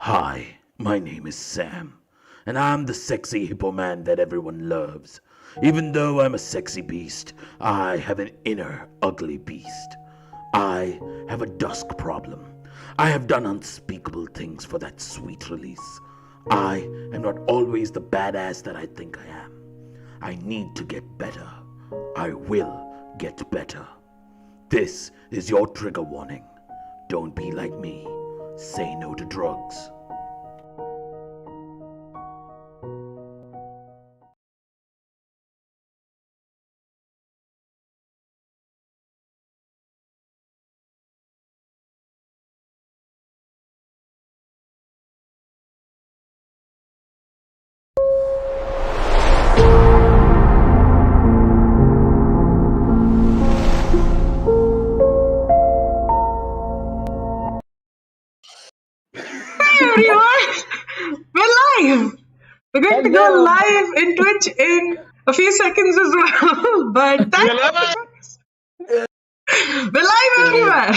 Hi, my name is Sam, and I'm the sexy hippo man that everyone loves. Even though I'm a sexy beast, I have an inner ugly beast. I have a dusk problem. I have done unspeakable things for that sweet release. I am not always the badass that I think I am. I need to get better. I will get better. This is your trigger warning. Don't be like me. Say no to drugs. Everyone, we're live. We're going to go live in Twitch in a few seconds as well. But we're live everywhere.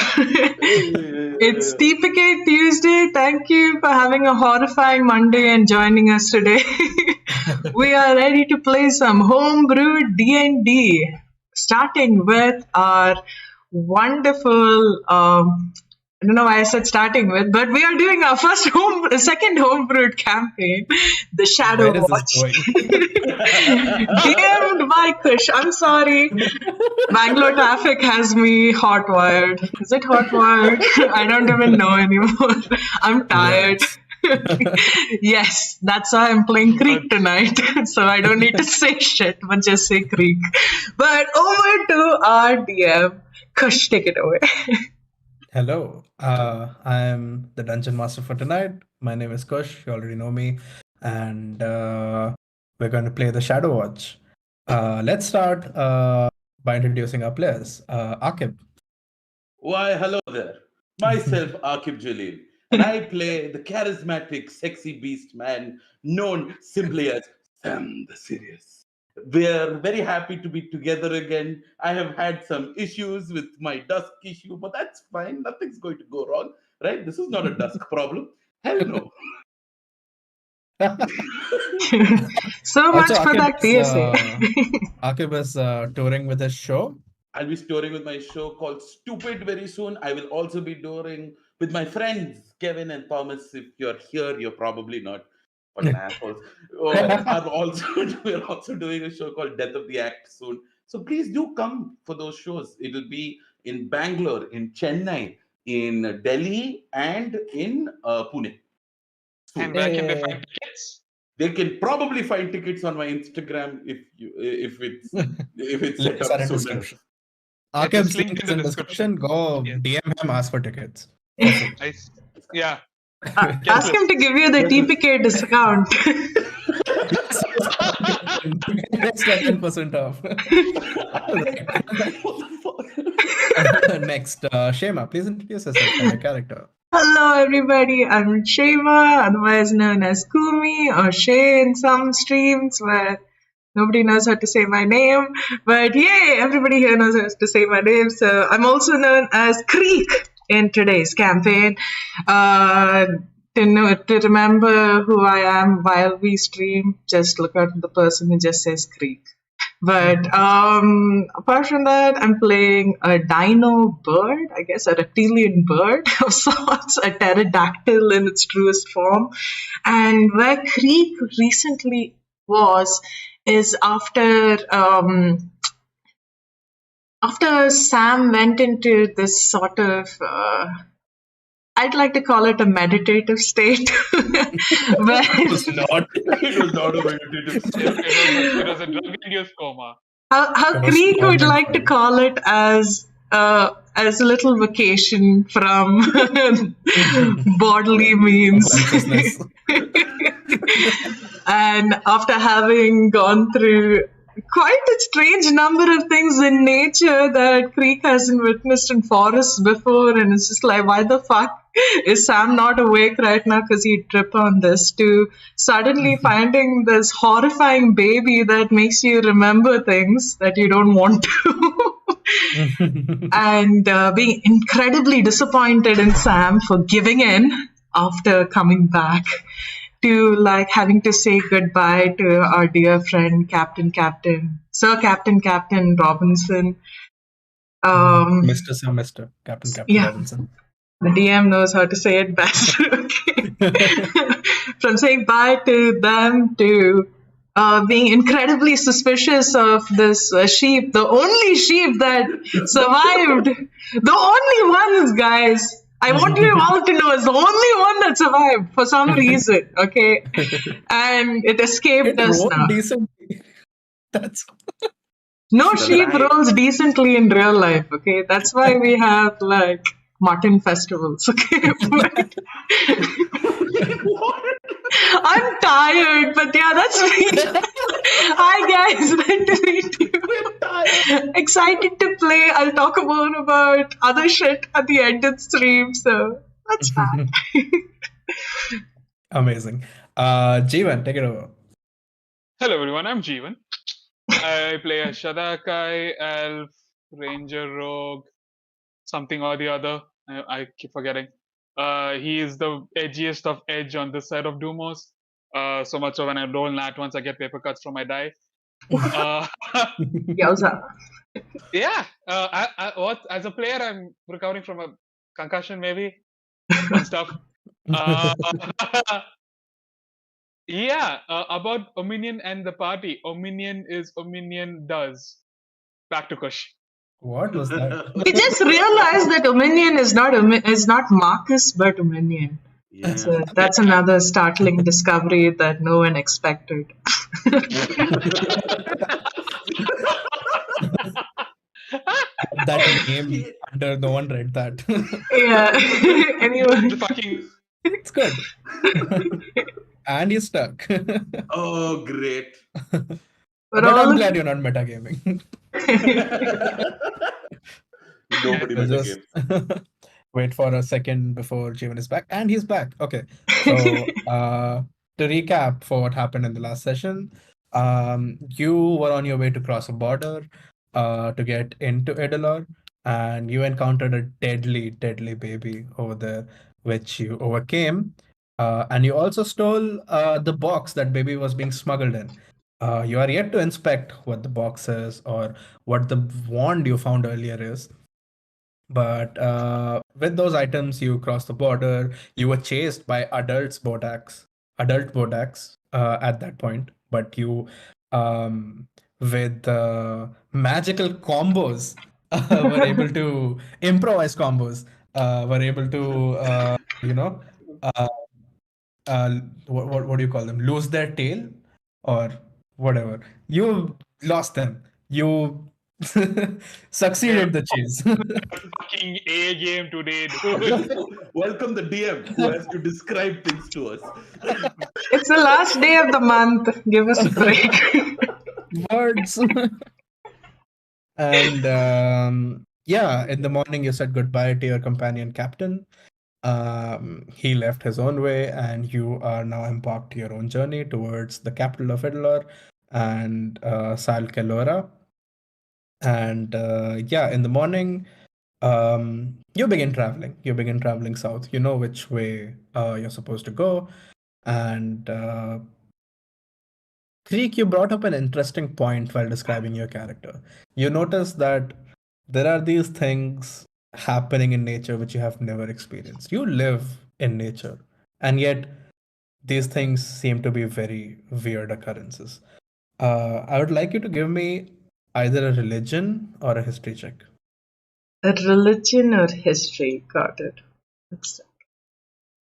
It's TPK Tuesday. Thank you for having a horrifying Monday and joining us today. We are ready to play some homebrewed D&D, starting with our wonderful. I don't know why I said starting with, but we are doing our second homebrewed campaign, The Shadow Watch. DM'd by Kush. I'm sorry. Bangalore traffic has me hot-wired. Is it hot-wired? I don't even know anymore. I'm tired. Yes, that's why I'm playing Creek tonight. So I don't need to say shit, but just say Creek. But over to our DM. Kush, take it away. Hello, I'm the Dungeon Master for tonight. My name is Kush, you already know me, and we're going to play the Shadow Watch. Let's start by introducing our players. Akib. Why, hello there. Myself, Akib Jalil, and I play the charismatic, sexy beast man known simply as Sam the Serious. We're very happy to be together again. I have had some issues with my dusk issue, but that's fine. Nothing's going to go wrong, right? This is not a dusk problem. Hell no. So much for that PSA. Akib is touring with his show. I'll be touring with my show called Stupid very soon. I will also be touring with my friends, Kevin and Thomas. If you're here, you're probably not. Fucking assholes. We're also doing a show called Death of the Act soon. So please do come for those shows. It'll be in Bangalore, in Chennai, in Delhi, and in Pune. And where can they find tickets? They can probably find tickets on my Instagram if it's set Links up are in soon. description. Akib's link is in the description. Go DM him, ask for tickets. Yeah. Ask him to give you the TPK discount. Extra 10% off. Next, Shema, please introduce yourself and your character. Hello everybody, I'm Shema, otherwise known as Kumi or Shay in some streams where nobody knows how to say my name. But yay, everybody here knows how to say my name. So I'm also known as Creek in today's campaign. To remember who I am while we stream, just look at the person who just says Creek. But apart from that, I'm playing a dino bird, I guess a reptilian bird of sorts, a pterodactyl in its truest form. And where Creek recently is after Sam went into this sort of I'd like to call it a meditative state. It was not a meditative state. It was a drug-induced coma. How Creek would like to call it as a little vacation from bodily means. And after having gone through quite a strange number of things in nature that Creek hasn't witnessed in forests before, and it's just like, why the fuck is Sam not awake right now because he'd trip on this, to suddenly finding this horrifying baby that makes you remember things that you don't want to. And being incredibly disappointed in Sam for giving in after coming back to like having to say goodbye to our dear friend Sir Captain Robinson. Mr. Captain Yeah. Robinson. The DM knows how to say it best. Okay. From saying bye to them to being incredibly suspicious of this sheep, the only sheep that survived, the only ones, guys. I want you all to know it's the only one that survived for some reason, okay? And it escaped It us rolled now. decently. That's No The sheep lie. rolls decently in real life, okay? That's why we have like mutton festivals, okay? But What? I'm tired, but yeah, that's me. Hi guys, nice to meet you. Excited to play. I'll talk more about other shit at the end of the stream, so let's start. amazing. Jeevan, take it over. Hello everyone, I'm Jeevan. I play a Shadakai, Elf, Ranger, Rogue, something or the other. I keep forgetting. He is the edgiest of edge on this side of Doomos. So much so when I roll nat once, I get paper cuts from my die. Yowza. Yeah. As a player, I'm recovering from a concussion, maybe. Fun stuff. Uh, yeah. About Ominion and the party. Ominion is Ominion does. Back to Kush. What was that? We just realized that Ominion is not Marcus, but Ominion. Yeah. So that's another startling discovery that no one expected. That name under no one read that. Yeah. Anyway. Fucking It's good. And you're stuck. Oh, great. But I'm glad you're not metagaming. Nobody We'll made a just game. wait for a second before Jeevan is back. And he's back. Okay. So to recap for what happened in the last session, you were on your way to cross a border to get into Idalor, and you encountered a deadly, deadly baby over there, which you overcame. And you also stole the box that baby was being smuggled in. You are yet to inspect what the box is or what the wand you found earlier is. But with those items, you crossed the border. You were chased by adult Bodaks at that point. But you, with magical combos, were able to improvise combos. Were able to, what do you call them? Lose their tail or whatever. You lost them. You succeeded the chase. fucking A game today, dude. Welcome the DM who has to describe things to us. It's the last day of the month. Give us a break. Words. And yeah, in the morning you said goodbye to your companion captain. He left his own way, and you are now embarked your own journey towards the capital of Idlor and Sal Caelora. And yeah, in the morning, you begin traveling. You begin traveling south. You know which way you're supposed to go. And Creek, you brought up an interesting point while describing your character. You notice that there are these things happening in nature which you have never experienced. You live in nature, and yet these things seem to be very weird occurrences. I would like you to give me either a religion or a history check. A religion or history? Got it.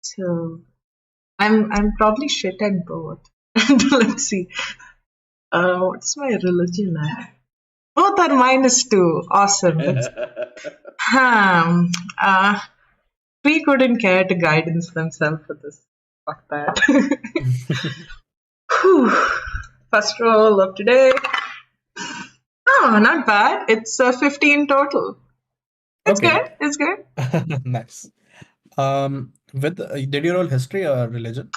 So I'm probably shit at both. Let's see. What's my religion at? Both are -2. Awesome. We couldn't care to guidance themselves for this. Fuck that. Whew. First roll of today. Oh, not bad. It's 15 total. It's Okay. good. It's good. Nice. Did you roll history or religion?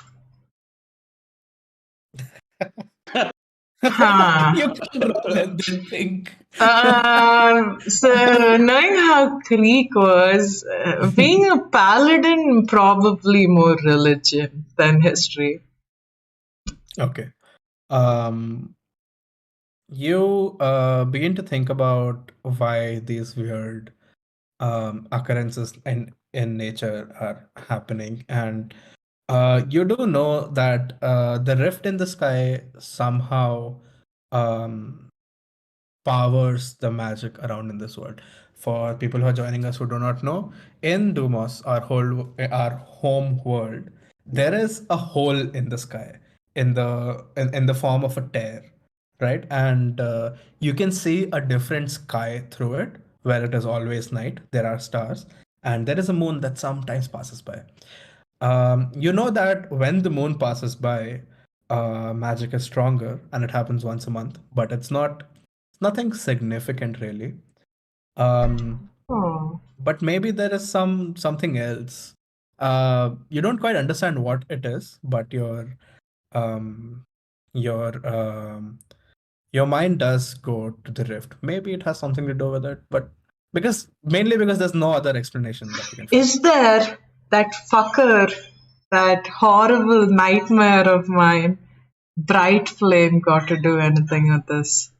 Huh. You can't roll and then think. So knowing how Creek was, being a paladin probably more religion than history. Okay. Um, you begin to think about why these weird occurrences in nature are happening, and you do know that the rift in the sky somehow um, powers the magic around in this world. For people who are joining us who do not know, in Dumos, our home world, there is a hole in the sky in the form of a tear, right? And you can see a different sky through it, where it is always night. There are stars, and there is a moon that sometimes passes by. You know that when the moon passes by, magic is stronger, and it happens once a month, but it's nothing significant really. Um, Oh. but maybe there is something else. You don't quite understand what it is, but um, your your mind does go to the rift. Maybe it has something to do with it, but mainly because there's no other explanation that you can find. Is there that fucker, that horrible nightmare of mine, Bright Flame, got to do anything with this?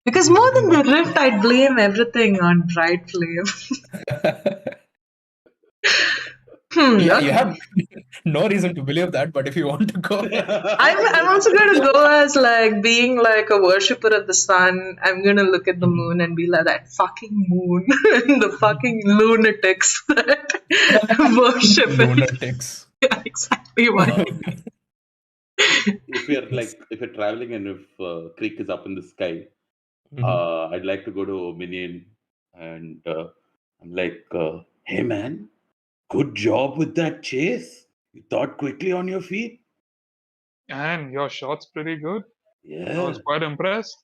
Because more than the rift, I'd blame everything on Bright Flame. Yeah, you have no reason to believe that, but if you want to go, I'm also gonna go as like being like a worshipper of the sun. I'm gonna look at the moon and be like, that fucking moon, the fucking lunatics that worship it. lunatics. Yeah, exactly why. If you're traveling and if creek is up in the sky, I'd like to go to Minion and I'm like, hey man, good job with that chase. You thought quickly on your feet. And your shot's pretty good. I Yeah. was quite impressed.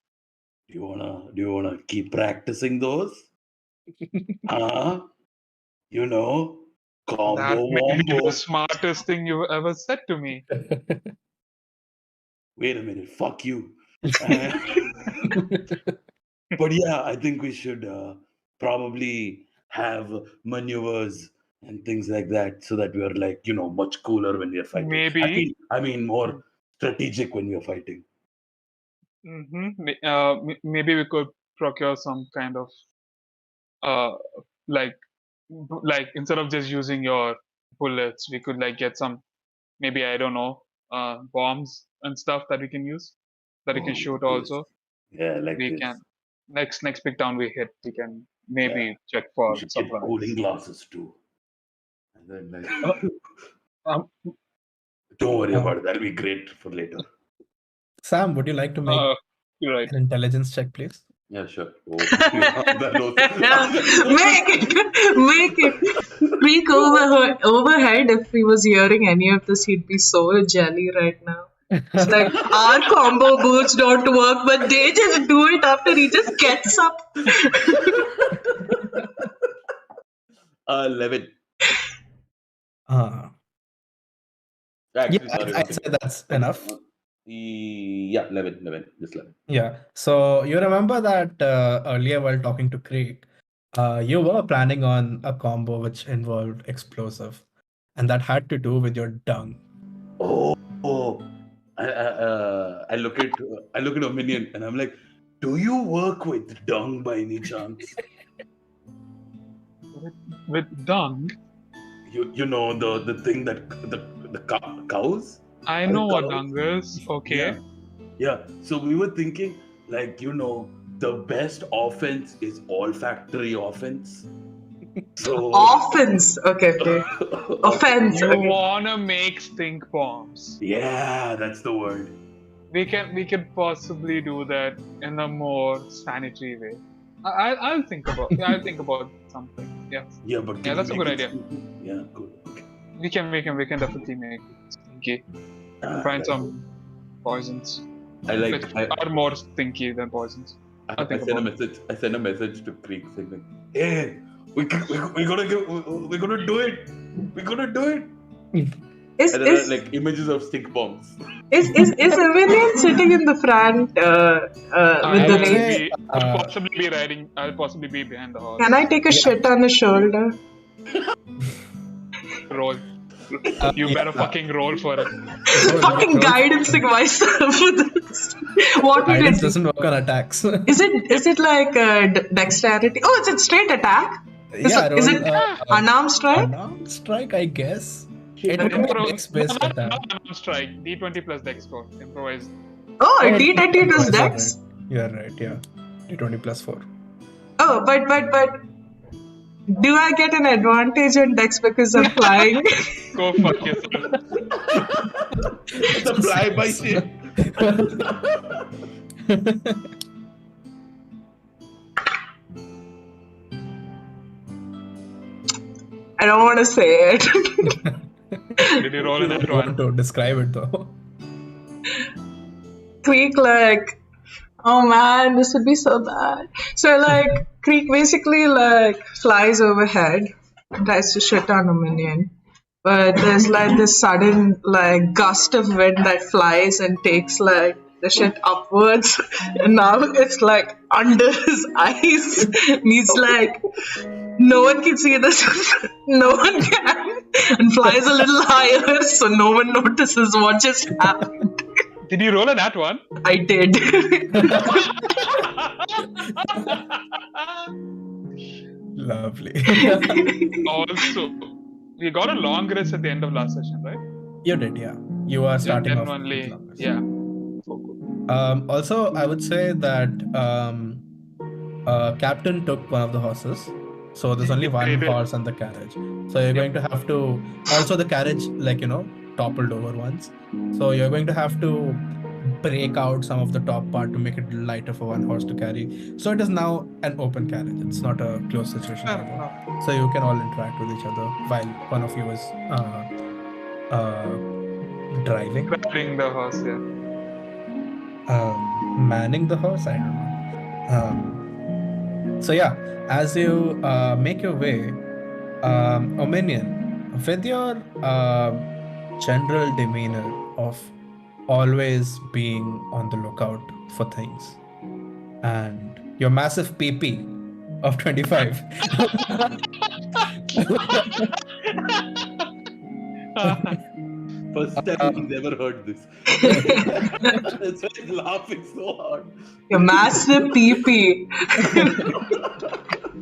Do you wanna keep practicing those? You know, combo That may be the wombo. smartest thing you've ever said to me. Wait a minute, fuck you. But yeah, I think we should probably have maneuvers and things like that so that we are like, much cooler when we are fighting. Maybe. I mean more strategic when we are fighting. Maybe we could procure some kind of uh, like instead of just using your bullets, we could like get some, maybe I don't know, bombs and stuff that we can use, that we can shoot also. Yeah, like We this. can next big town we hit, we can Yeah. maybe check We for should get supplies. cooling glasses too. And then Um, don't worry about it. That'll be great for later. Sam, would you like to make you're right. an intelligence check, please? Yeah, sure. Make it. Creek overhead, if he was hearing any of this, he'd be so jelly right now. It's like, our combo boots don't work, but they just do it after he just gets up. 11. Yeah, Sorry. I'd say that's enough. Yeah, 11. Just 11. Yeah. So you remember that earlier while talking to Craig, you were planning on a combo which involved explosive, and that had to do with your dung. Oh. I look at a minion and I'm like, do you work with dung by any chance? With dung? You know the thing that the cows? I know what dung is. Okay. Yeah. So we were thinking, like, the best offense is olfactory offense. So Offense. Okay. Offense. You Okay. wanna make stink bombs. Yeah, that's the word. We can possibly do that in a more sanitary way. I'll think about something. Yeah. Yeah, but that's a good idea. Yeah, good. Okay. We can definitely make stinky. Find some poisons. Which are more stinky than poisons. I send a message to Creek saying, like, hey, we're gonna do it. We're gonna do it. Is And there are is like images of stick bombs. is Aurelian sitting in the front with I the would reins? say, I'll possibly be riding. I'll possibly be behind the horse. Can I take a Yeah. shit on the shoulder? Roll. You yeah, better fucking roll for it. Fucking guidancing myself with this. What would Guidance it be? doesn't work on attacks. Is it like dexterity? Oh, it's a straight attack. Yeah, Is roll it unarmed strike? unarmed strike, I guess. It Shit. would be a dex-based Not attack. unarmed strike. D20 plus dex score. Improvised. Oh, Oh, D20 does you're dex. right. You're right, yeah. D20 plus 4. Oh, but do I get an advantage on dex because I'm flying? Go fuck yourself. It's a fly-by shit. I don't want to say it. Did you roll in that I want one? to describe it though. Creek like, oh man, this would be so bad. So like, Creek basically like flies overhead and tries to shit on a minion. But there's like this sudden like gust of wind that flies and takes like the shit upwards, and now it's like under his eyes. And he's like, no one can see this. No one can, and flies a little higher so no one notices what just happened. Did you roll in that one? I did. Lovely. Also, we got a long rest at the end of last session, right? You did, yeah. You are starting Then off. only, with numbers. yeah. Also, I would say that Captain took one of the horses. So there's only one He did. horse on the carriage. So you're going to have to. Also, the carriage, like, toppled over once. So you're going to have to break out some of the top part to make it lighter for one horse to carry. So it is now an open carriage. It's not a closed situation Fair anymore. enough. So you can all interact with each other while one of you is driving. Grabbing the horse, yeah. Manning the horse, I don't know. So yeah, as you make your way, Ominion, with your general demeanor of always being on the lookout for things, and your massive PP of 25. First time he's ever heard this. That's why he's laughing so hard. Your massive PP.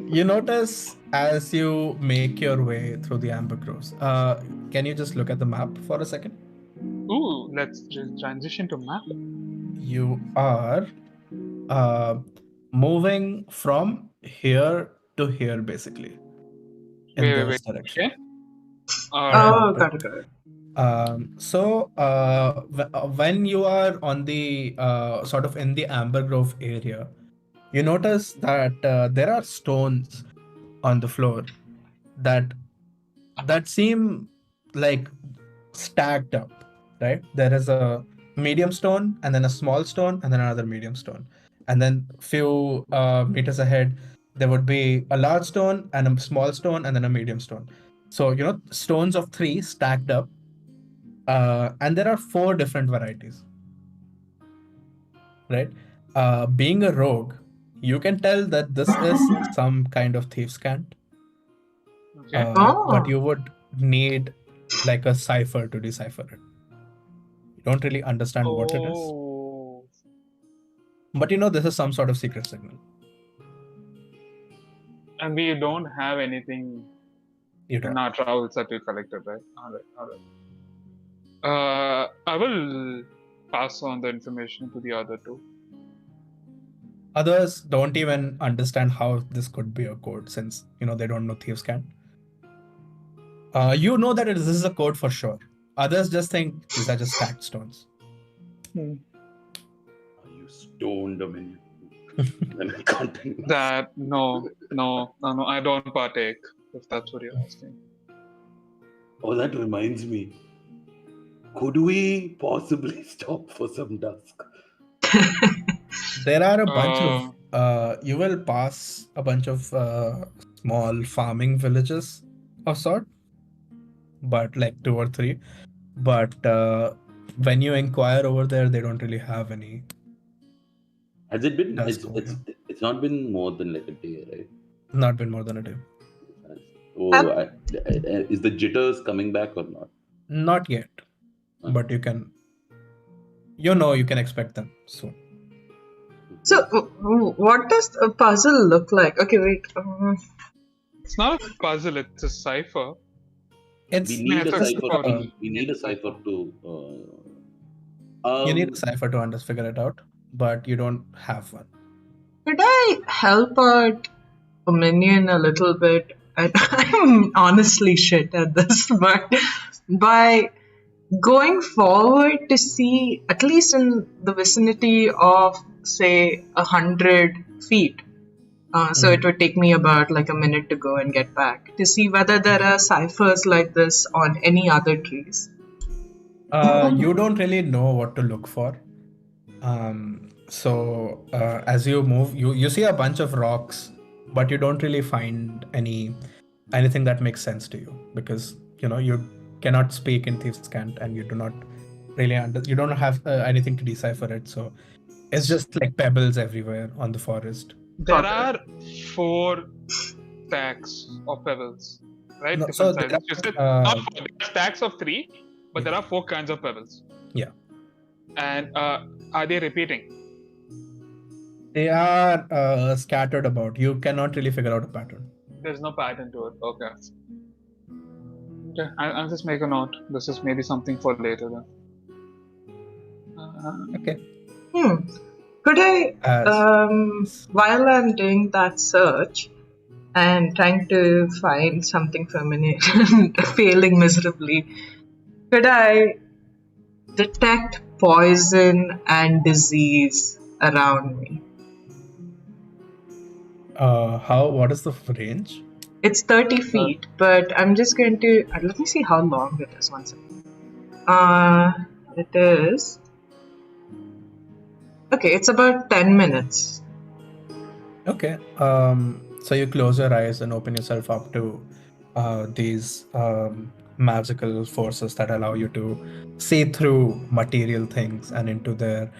You notice as you make your way through the amber groves. Can you just look at the map for a second? Ooh, let's just transition to map. You are moving from here to here, basically, in Wait, this wait. direction. Okay. Alright. Oh, got it. So when you are on the sort of in the amber grove area, you notice that there are stones on the floor that seem like stacked up, right? There is a medium stone and then a small stone and then another medium stone, and then few meters ahead there would be a large stone and a small stone and then a medium stone. So stones of 3 stacked up, and there are 4 different varieties, right? Being a rogue, you can tell that this is some kind of thieves' cant. Okay. But you would need like a cipher to decipher it. You don't really understand what it is, Oh. but this is some sort of secret signal. And we don't have anything You in don't. our travels that we collected, right? Alright. I will pass on the information to the other 2. Others don't even understand how this could be a code, since they don't know thieves' cant. You know that this is a code for sure. Others just think these are just stacked stones. Are you stoned, Dominion? And I can't think. That no, I don't partake. If that's what you're asking. Oh, that reminds me. Could we possibly stop for some dusk? There are a bunch of you will pass a bunch of small farming villages of sort, but like 2 or 3. but when you inquire over there, they don't really have any. Has it been? Dust over here. It's not been more than like a day, right? Not been more than a day. Oh, is the jitters coming back or not? Not yet, but you can expect them soon. So, what does a puzzle look like? Okay, wait. It's not a puzzle, it's a cipher. It's We need a Methods cipher. for- We need a cipher to. you need a cipher to figure it out, but you don't have one. Could I help out a minion a little bit? I'm honestly shit at this, but by going forward to see, at least in the vicinity of, say, 100 feet, so it would take me about like a minute to go and get back, to see whether there are ciphers like this on any other trees. You don't really know what to look for. So as you move, you see a bunch of rocks, but you don't really find anything that makes sense to you, because you cannot speak in Thieves' Cant, and you do not really you don't have anything to decipher it. So it's just like pebbles everywhere on the forest. There are 4 stacks of pebbles, right? No, Different so there sizes. You said not 4, there are stacks of 3, but there are 4 kinds of pebbles. Yeah. And are they repeating? They are scattered about. You cannot really figure out a pattern. There's no pattern to it. Okay. Okay, I'll just make a note. This is maybe something for later then. Okay. Could I, while I'm doing that search and trying to find something feminine and failing miserably, could I detect poison and disease around me? What is the range? It's 30 feet, but I'm just going to, let me see how long it is. One second. It is, okay, it's about 10 minutes. Okay. So you close your eyes and open yourself up to these magical forces that allow you to see through material things and into their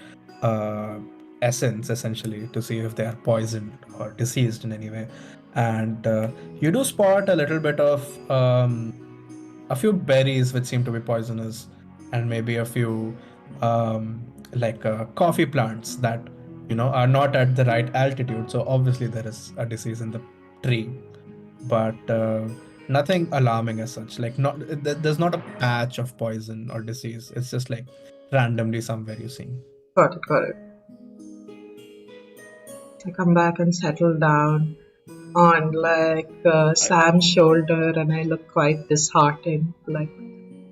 essence, essentially, to see if they are poisoned or diseased in any way. And you do spot a little bit of a few berries which seem to be poisonous, and maybe a few coffee plants that are not at the right altitude. So obviously there is a disease in the tree, but nothing alarming as such. Like, there's not a patch of poison or disease. It's just like randomly somewhere you see. Got it. I come back and settle down on Sam's shoulder, and I look quite disheartened. Like,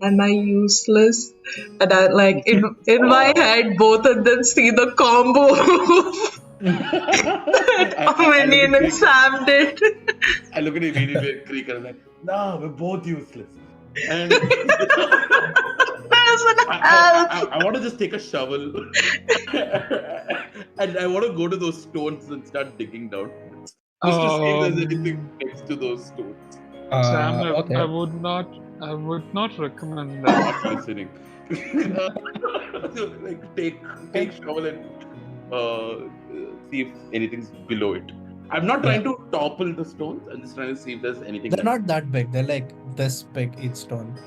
am I useless? And I in my head, both of them see the combo Minion and Sam did. I look at him immediately, Creek, and I'm like, no, we're both useless. And I want to just take a shovel and I want to go to those stones and start digging down. Just to see if there's anything next to those stones. Sam, okay. I would not recommend that. Not listening. So, take shovel and see if anything's below it. I'm not trying to topple the stones. I'm just trying to see if there's anything. They're not that big. They're like this big each stone.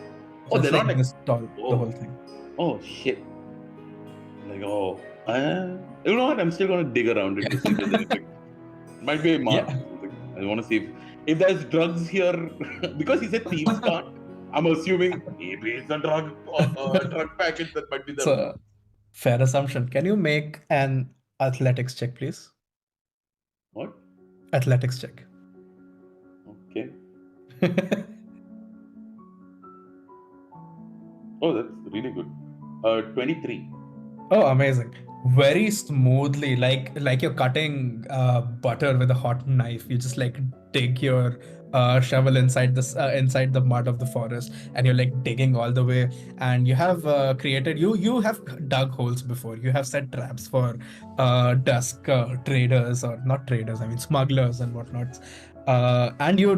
Oh, they're not like this tall. Oh. The whole thing. Oh shit! You know what? I'm still gonna dig around it to see if there's anything. Might be a mark. Yeah. I want to see if there's drugs here because he said thieves can't. I'm assuming maybe it's a drug package that might be there. It's a fair assumption. Can you make an athletics check, please? What? Athletics check. Okay. Oh, that's really good. 23. Oh, amazing. Very smoothly, like you're cutting butter with a hot knife. You just dig your shovel inside the mud of the forest, and you're digging all the way. And you have created you have dug holes before. You have set traps for dusk traders, or not traders, I mean smugglers and whatnot. And you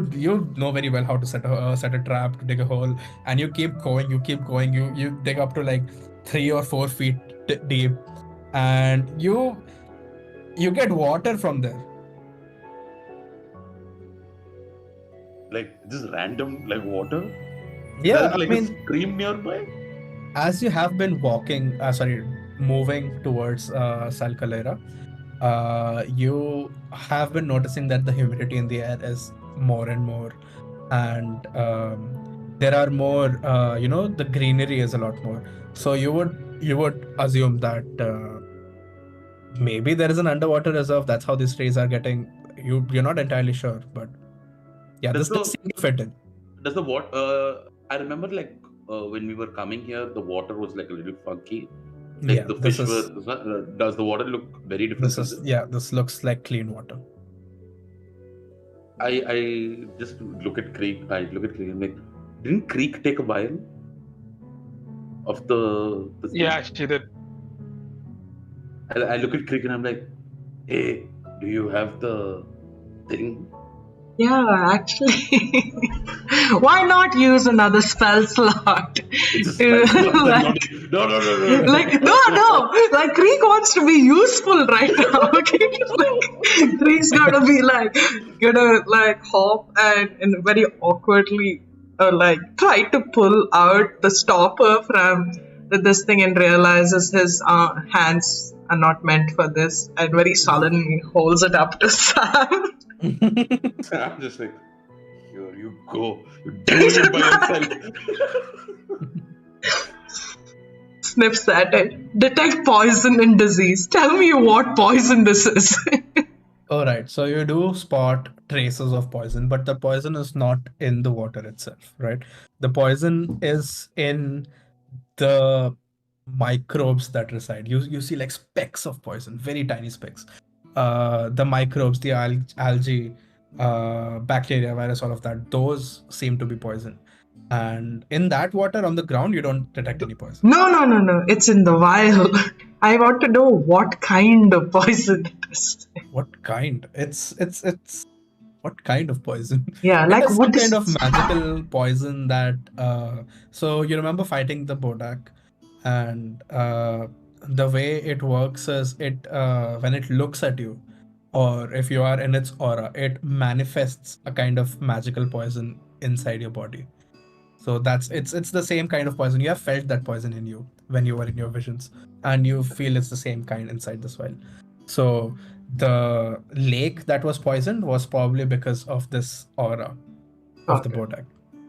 know very well how to set a trap, to dig a hole, and you keep going, you dig up to like 3 or 4 feet deep, and you get water from there. Like just random like water? Yeah, There's I like a mean, stream nearby? as you have been moving towards Sal Caelora, you have been noticing that the humidity in the air is more and more, and there are more. The greenery is a lot more. So you would assume that maybe there is an underwater reserve. That's how these trees are getting. You're not entirely sure, but yeah, Does this the seems to fit in. does the water I remember like when we were coming here the water was like a little funky. Like Yeah, the fish were does the water look very different from this? this looks like clean water. I just look at Creek. I look at Creek. I'm like, didn't Creek take a while of the thing? Yeah, she did. I look at Creek and I'm like, hey, do you have the thing? Yeah, actually. Why not use another spell slot? It's a spell slot, Like, no. like no, like Creek wants to be useful right now. Okay, like Creek's gonna hop and very awkwardly try to pull out the stopper from this thing and realizes his hands are not meant for this and very sullenly holds it up to Sam. I'm just like, here you go. You're doing it by yourself. Sniffs at it. Detect poison and disease. Tell me what poison this is. All right, so you do spot traces of poison, but the poison is not in the water itself, right? The poison is in the microbes that reside. You see like specks of poison, very tiny specks. The microbes, the algae, bacteria, virus, all of that, those seem to be poison. And in that water on the ground, you don't detect any poison. No. It's in the vial. I want to know what kind of poison it is. What kind? It's what kind of poison? Yeah, It like is some what kind is... of magical poison that so you remember fighting the Bodak, and the way it works is it when it looks at you, or if you are in its aura, it manifests a kind of magical poison inside your body. So it's the same kind of poison. You have felt that poison in you when you were in your visions, and you feel it's the same kind inside this vial. So the lake that was poisoned was probably because of this aura of the Okay. Bodak.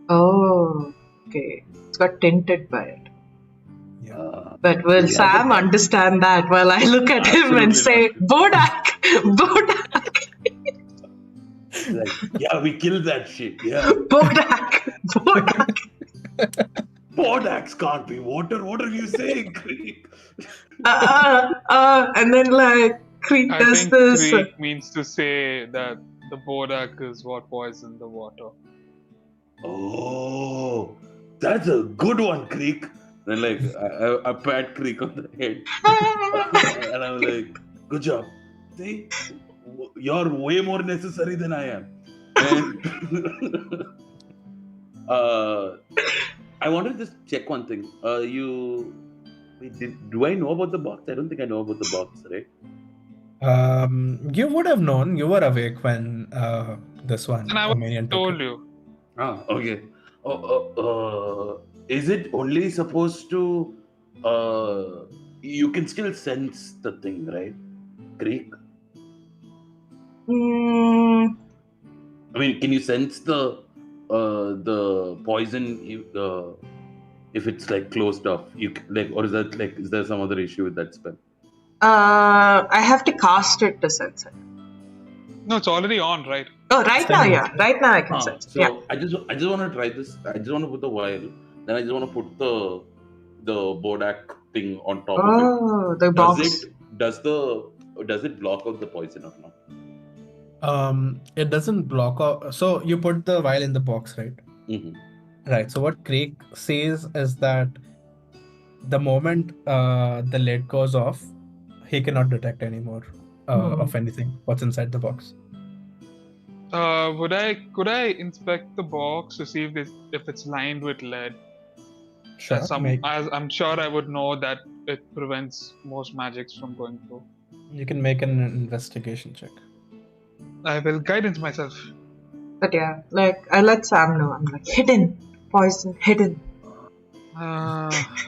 Oh, okay. It's got tinted by it. Yeah. But will Yeah, Sam but- understand that while I look at him and say, Bodak! Bodak! Like, yeah, we killed that shit. Yeah. Bodak! Bodak! Bodaks can't be water. What are you saying, Creek? And then Creek I does think this. Creek means to say that the Bodak is what poisoned the water. Oh, that's a good one, Creek. Then like I pat Creek on the head, and I'm like, good job. See, you're way more necessary than I am. And I wanted to just check one thing. Do I know about the box? I don't think I know about the box, right? You would have known. You were awake when this one And I Armenian took told it. you. Ah, okay. Is it only supposed to? You can still sense the thing, right? Creek. Mm, I mean, can you sense the poison if it's like closed off? Or is that like is there some other issue with that spell? I have to cast it to sense it. No, it's already on, right? Oh, right now, yeah. Right now I can Ah, sense it. so Yeah. I just want to try this. I just want to put the vial. Then I just want to put the Bodak thing on top of it. Oh, the box. Does it block out the poison or not? It doesn't block out. So you put the vial in the box, right? Mm-hmm. Right. So what Craig says is that the moment the lid goes off, he cannot detect anymore of anything what's inside the box. Could I inspect the box to see if it's lined with lead? Sure. As I'm sure I would know that it prevents most magics from going through. You can make an investigation check. I will guidance myself. But yeah, like I let Sam know. I'm like, hidden poison, hidden.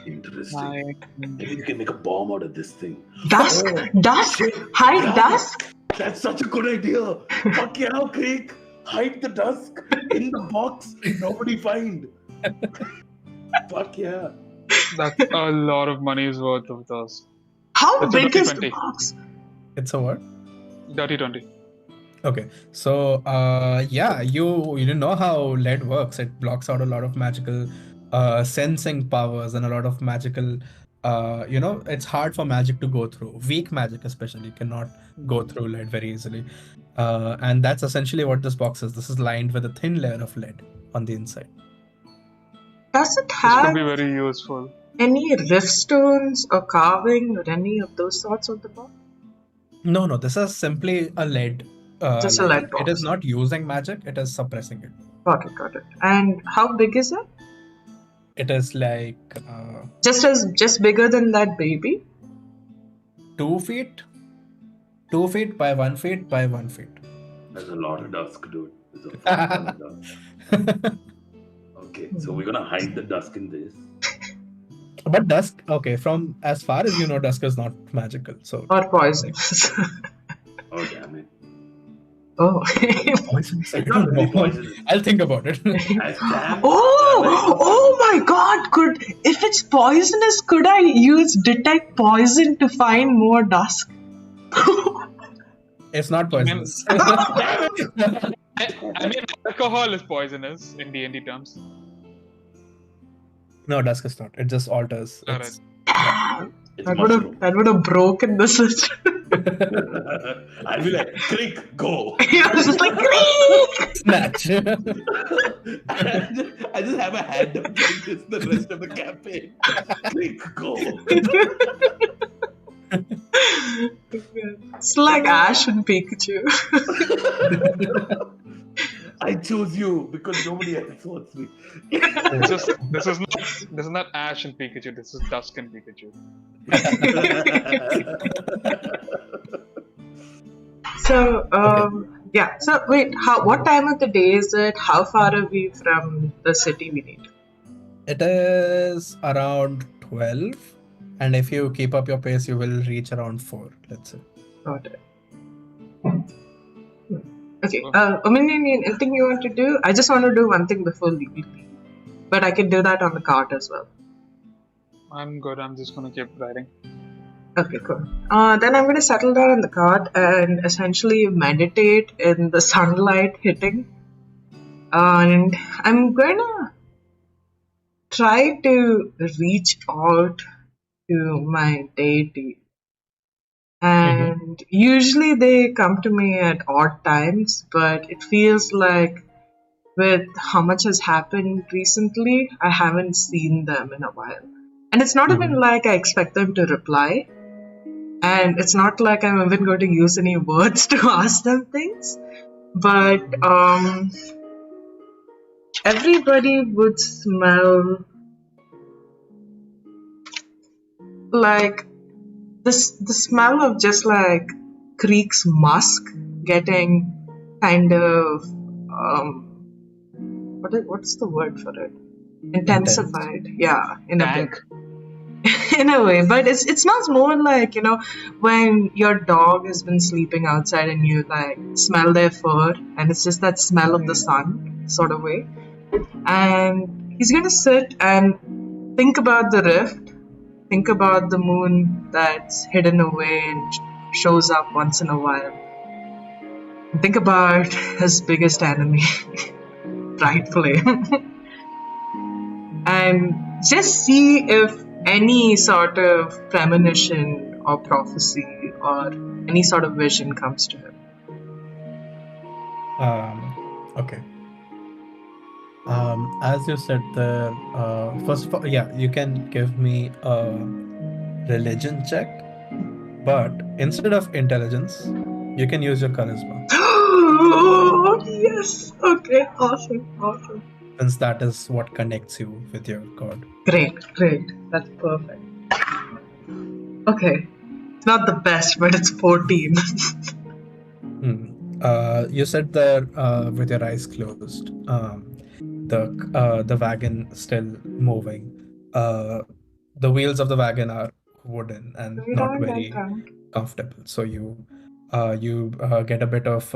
Interesting. Maybe you can make a bomb out of this thing. Dusk, dusk, hide Yeah. dusk. That's such a good idea. Fuck yeah, Craig. Hide the dusk in the box. Nobody find. Fuck yeah. That's a lot of money's worth of those. How That's a big is the 20. box? It's a what? Dirty 20. Okay, so yeah, you know how lead works. It blocks out a lot of magical sensing powers and a lot of magical it's hard for magic to go through. Weak magic especially cannot go through lead very easily. And that's essentially what this box is. This is lined with a thin layer of lead on the inside. Does it This could have be very useful. any rift stones or carving or any of those sorts of the box? No, this is simply a lead. Just a lead It is box. not using magic, it is suppressing it. Got it. And how big is it? It is like Just bigger than that baby? 2 feet. 2 feet by 1 feet by 1 feet. That's a lot of dusk, dude. There's a fuck ton of dusk. Okay, so we're gonna hide the dusk in this. But dusk, okay, from as far as you know, dusk is not magical. So Or poisonous? Oh damn it. Oh. poisonous. I It's don't not really know. poisonous. I'll think about it. As Sam, Oh my god, if it's poisonous, could I use detect poison to find more dusk? It's not poisonous. I mean, alcohol is poisonous in D&D terms. No, dusk is not. It just alters. Alright. It's- it's That would have broken the system. I'll be like, Crick, go. I was just like, "Creak!" Snatch. I just have a hand up doing this the rest of the campaign. Crick, go. It's like Ash and Pikachu. I chose you because nobody else wants me. This is not Ash and Pikachu. This is Dusk and Pikachu. So, yeah. So, wait, what time of the day is it? How far are we from the city we need? It is around 12. And if you keep up your pace, you will reach around 4, let's say. Got it. Okay, Ominion, anything you want to do? I just want to do one thing before leaving. But I can do that on the cart as well. I'm good. I'm just gonna keep riding. Okay, cool. Then I'm going to settle down in the cart and essentially meditate in the sunlight hitting. And I'm going to try to reach out to my deity. And usually they come to me at odd times, but it feels like with how much has happened recently, I haven't seen them in a while. And it's not even like I expect them to reply. And it's not like I'm even going to use any words to ask them things. But everybody would smell like the smell of just like Creek's musk getting kind of what's the word for it? Intensified. Yeah, in a bit. In a way, but it smells more like, you know, when your dog has been sleeping outside and you like smell their fur, and it's just that smell of the sun sort of way. And he's gonna sit and think about the rift, think about the moon that's hidden away and shows up once in a while, and think about his biggest enemy, Bright Flame, and just see if any sort of premonition or prophecy or any sort of vision comes to him. Okay. As you said there, first of all, yeah, you can give me a religion check, but instead of intelligence, you can use your charisma. Oh, yes. Okay. Awesome. Since that is what connects you with your god. Great. That's perfect. Okay. It's not the best, but it's 14. You sit there with your eyes closed. The wagon still moving. The wheels of the wagon are wooden and not very comfortable. So you get a bit of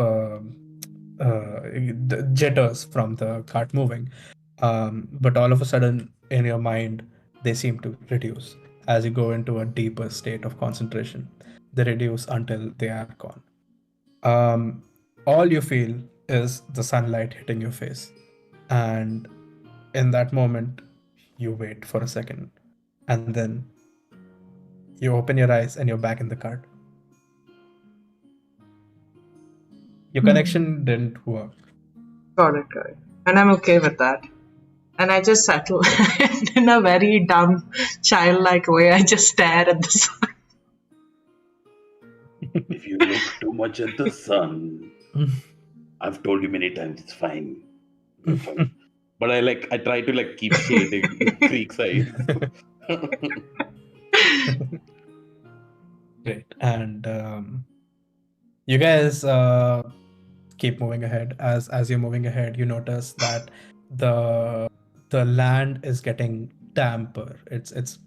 the jitters from the cart moving. But all of a sudden, in your mind, they seem to reduce as you go into a deeper state of concentration. They reduce until they are gone. All you feel is the sunlight hitting your face. And in that moment, you wait for a second. And then you open your eyes and you're back in the cart. Your connection didn't work. Got it. And I'm okay with that. And I just settle in a very dumb, childlike way. I just stare at the sun. If you look too much at the sun, I've told you many times it's fine. It's fine. But I try to keep shading Creek's eyes. Great. And you guys keep moving ahead. As you're moving ahead, you notice that the land is getting damper. It's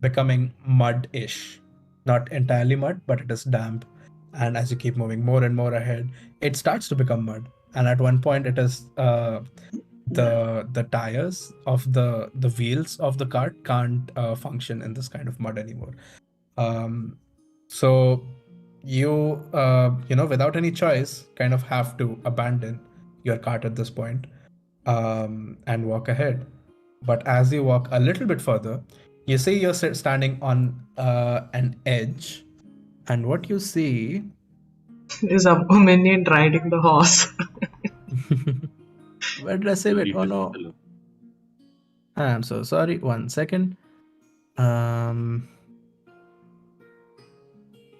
becoming mud-ish. Not entirely mud, but it is damp. And as you keep moving more and more ahead, it starts to become mud. And at one point, it is the tires of the wheels of the cart can't function in this kind of mud anymore. So you without any choice, kind of have to abandon your cart at this point and walk ahead. But as you walk a little bit further, you see you're standing on an edge, and what you see is a minion riding the horse. Where did I save it? Oh no. I'm so sorry. 1 second.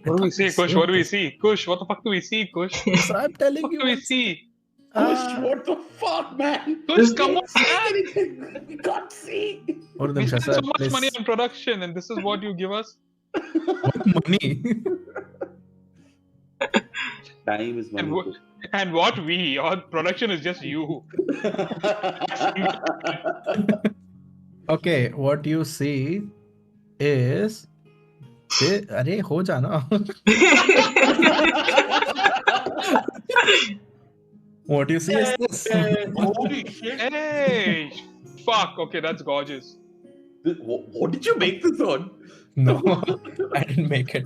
What do we see, Kush? What do we see? Kush, what the fuck do we see, Kush? So I'm telling What you. do we see? Kush, what the fuck, man? Kush, come on, man! You can't see. We spend so much money on production, and this is what you give us? What money? Time is money. And what we? Our production is just you. Okay, what you see is... अरे हो जाना. What you see is this. Holy shit. Hey! Fuck, okay, that's gorgeous. What did you make this on? No, I didn't make it.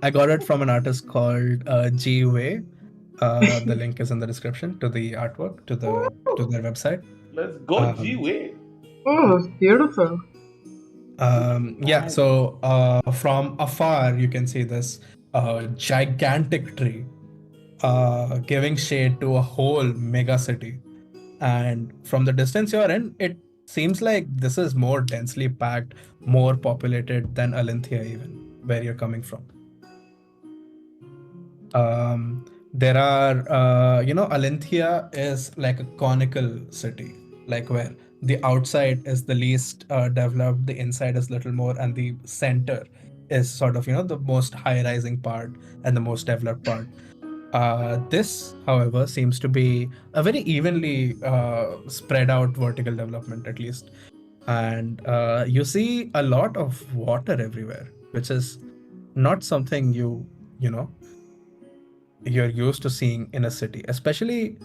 I got it from an artist called G Wei. The link is in the description to the artwork, to their website. Let's go, G-Way. Oh, beautiful. So from afar you can see this gigantic tree giving shade to a whole mega city, and from the distance you're in, it seems like this is more densely packed, more populated than Alinthia, even where you're coming from. There are Alinthia is like a conical city, like where the outside is the least developed, the inside is little more, and the center is sort of the most high-rising part and the most developed part. This, however, seems to be a very evenly spread out vertical development, at least. And you see a lot of water everywhere, which is not something you're used to seeing in a city, especially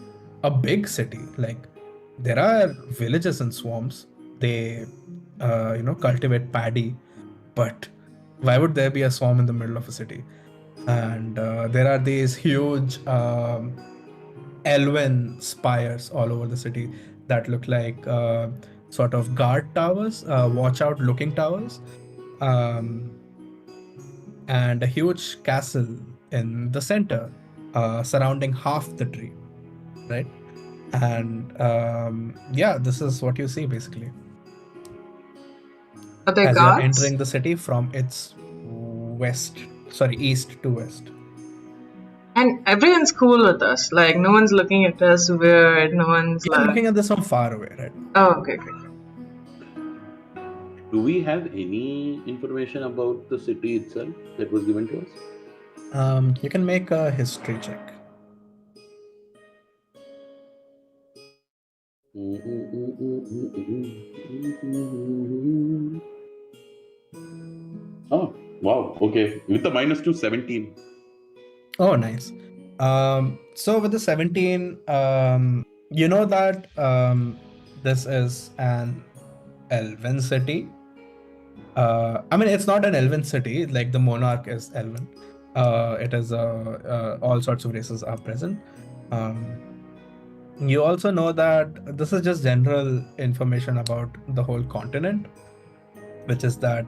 a big city. Like, there are villages and swamps. They cultivate paddy, but why would there be a swamp in the middle of a city? And there are these huge elven spires all over the city that look like sort of guard towers, watch out looking towers, and a huge castle in the center surrounding half the tree, right? And this is what you see basically Are they as guards? you're entering the city from its east to west. And everyone's cool with us. Like, no one's looking at us weird. No one's You're like... looking at this from far away, right? Oh, okay, okay. Do we have any information about the city itself that was given to us? You can make a history check. Oh, wow. Okay. With the minus 2, 17. Oh, nice. So with the 17, you know that this is an elven city. I mean, it's not an elven city. Like the monarch is elven. It is all sorts of races are present. You also know that this is just general information about the whole continent, which is that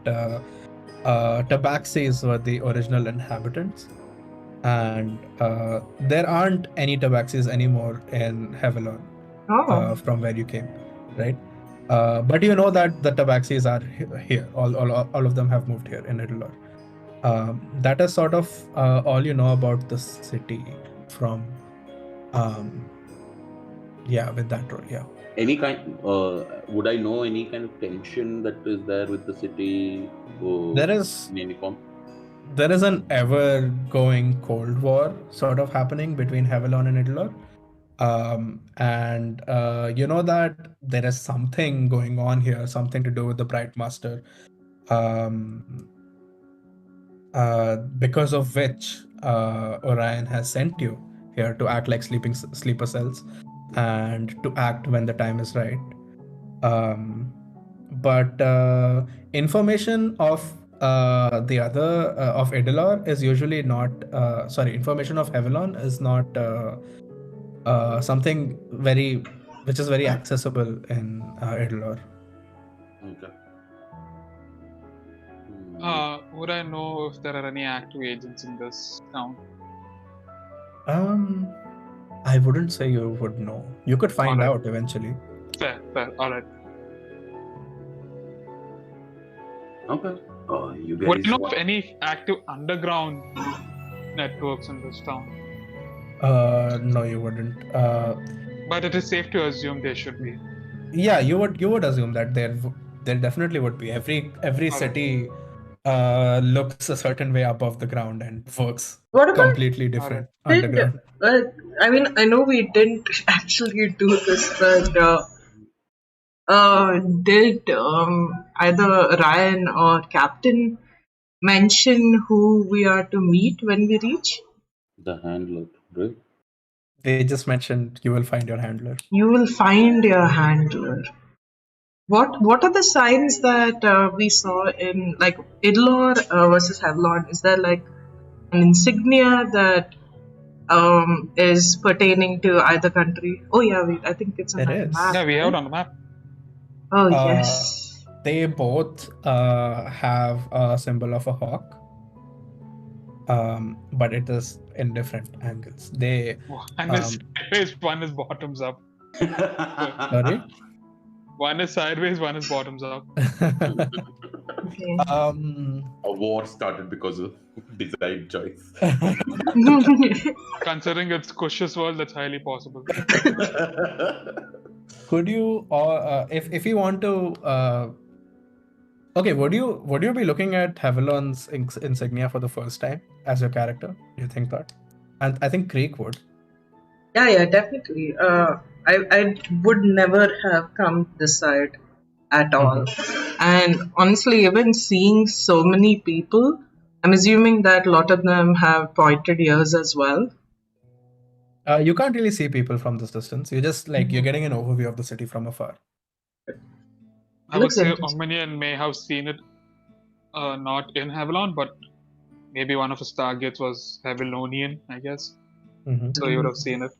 Tabaxis were the original inhabitants, and there aren't any Tabaxis anymore in Havilon from where you came, right? But you know that the Tabaxis are here. All of them have moved here in Idlor. That is sort of all you know about the city from with that role, yeah. Any kind, would I know any kind of tension that is there with the city? There is in any form? There is an ever-going Cold War sort of happening between Havilon and Idlor. And you know that there is something going on here, something to do with the Bright Master, because of which Orion has sent you here to act like sleeper cells and to act when the time is right. But information of the other of Idlor is usually not information of Havilon is not something which is very accessible in Idlor. Okay. Would I know if there are any active agents in this town? I wouldn't say you would know. You could find Alright. out eventually. Fair. All right. Okay. You guys. Would you know of any active underground networks in this town? No, you wouldn't. But it is safe to assume there should be. Yeah, you would assume that there definitely would be. Every city looks a certain way above the ground and works What about... completely different underground. I mean, I know we didn't actually do this, but did either Ryan or Captain mention who we are to meet when we reach? The handler, right? They just mentioned you will find your handler. You will find your handler. What are the signs that we saw in like Idlor versus Havilon? Is there like an insignia that is pertaining to either country? Oh yeah, wait, I think it's on It the is. map. Yeah, we have it on the map. Oh yes. They both have a symbol of a hawk, but it is in different angles. One is sideways, one is bottoms up. Sorry? One is sideways, one is bottoms up. Okay. A war started because of design choice. Considering it's Kush's world, that's highly possible. Could you, or if you want to, okay, would you be looking at Havilon's insignia for the first time as your character? Do you think that? And I think Creek would. Yeah, definitely. I would never have come this side at all. And honestly, even seeing so many people, I'm assuming that a lot of them have pointed ears as well. You can't really see people from this distance. You just you're getting an overview of the city from afar. I would say Omnian may have seen it, not in Havilon, but maybe one of his targets was Havilonian, I guess. So he would have seen it.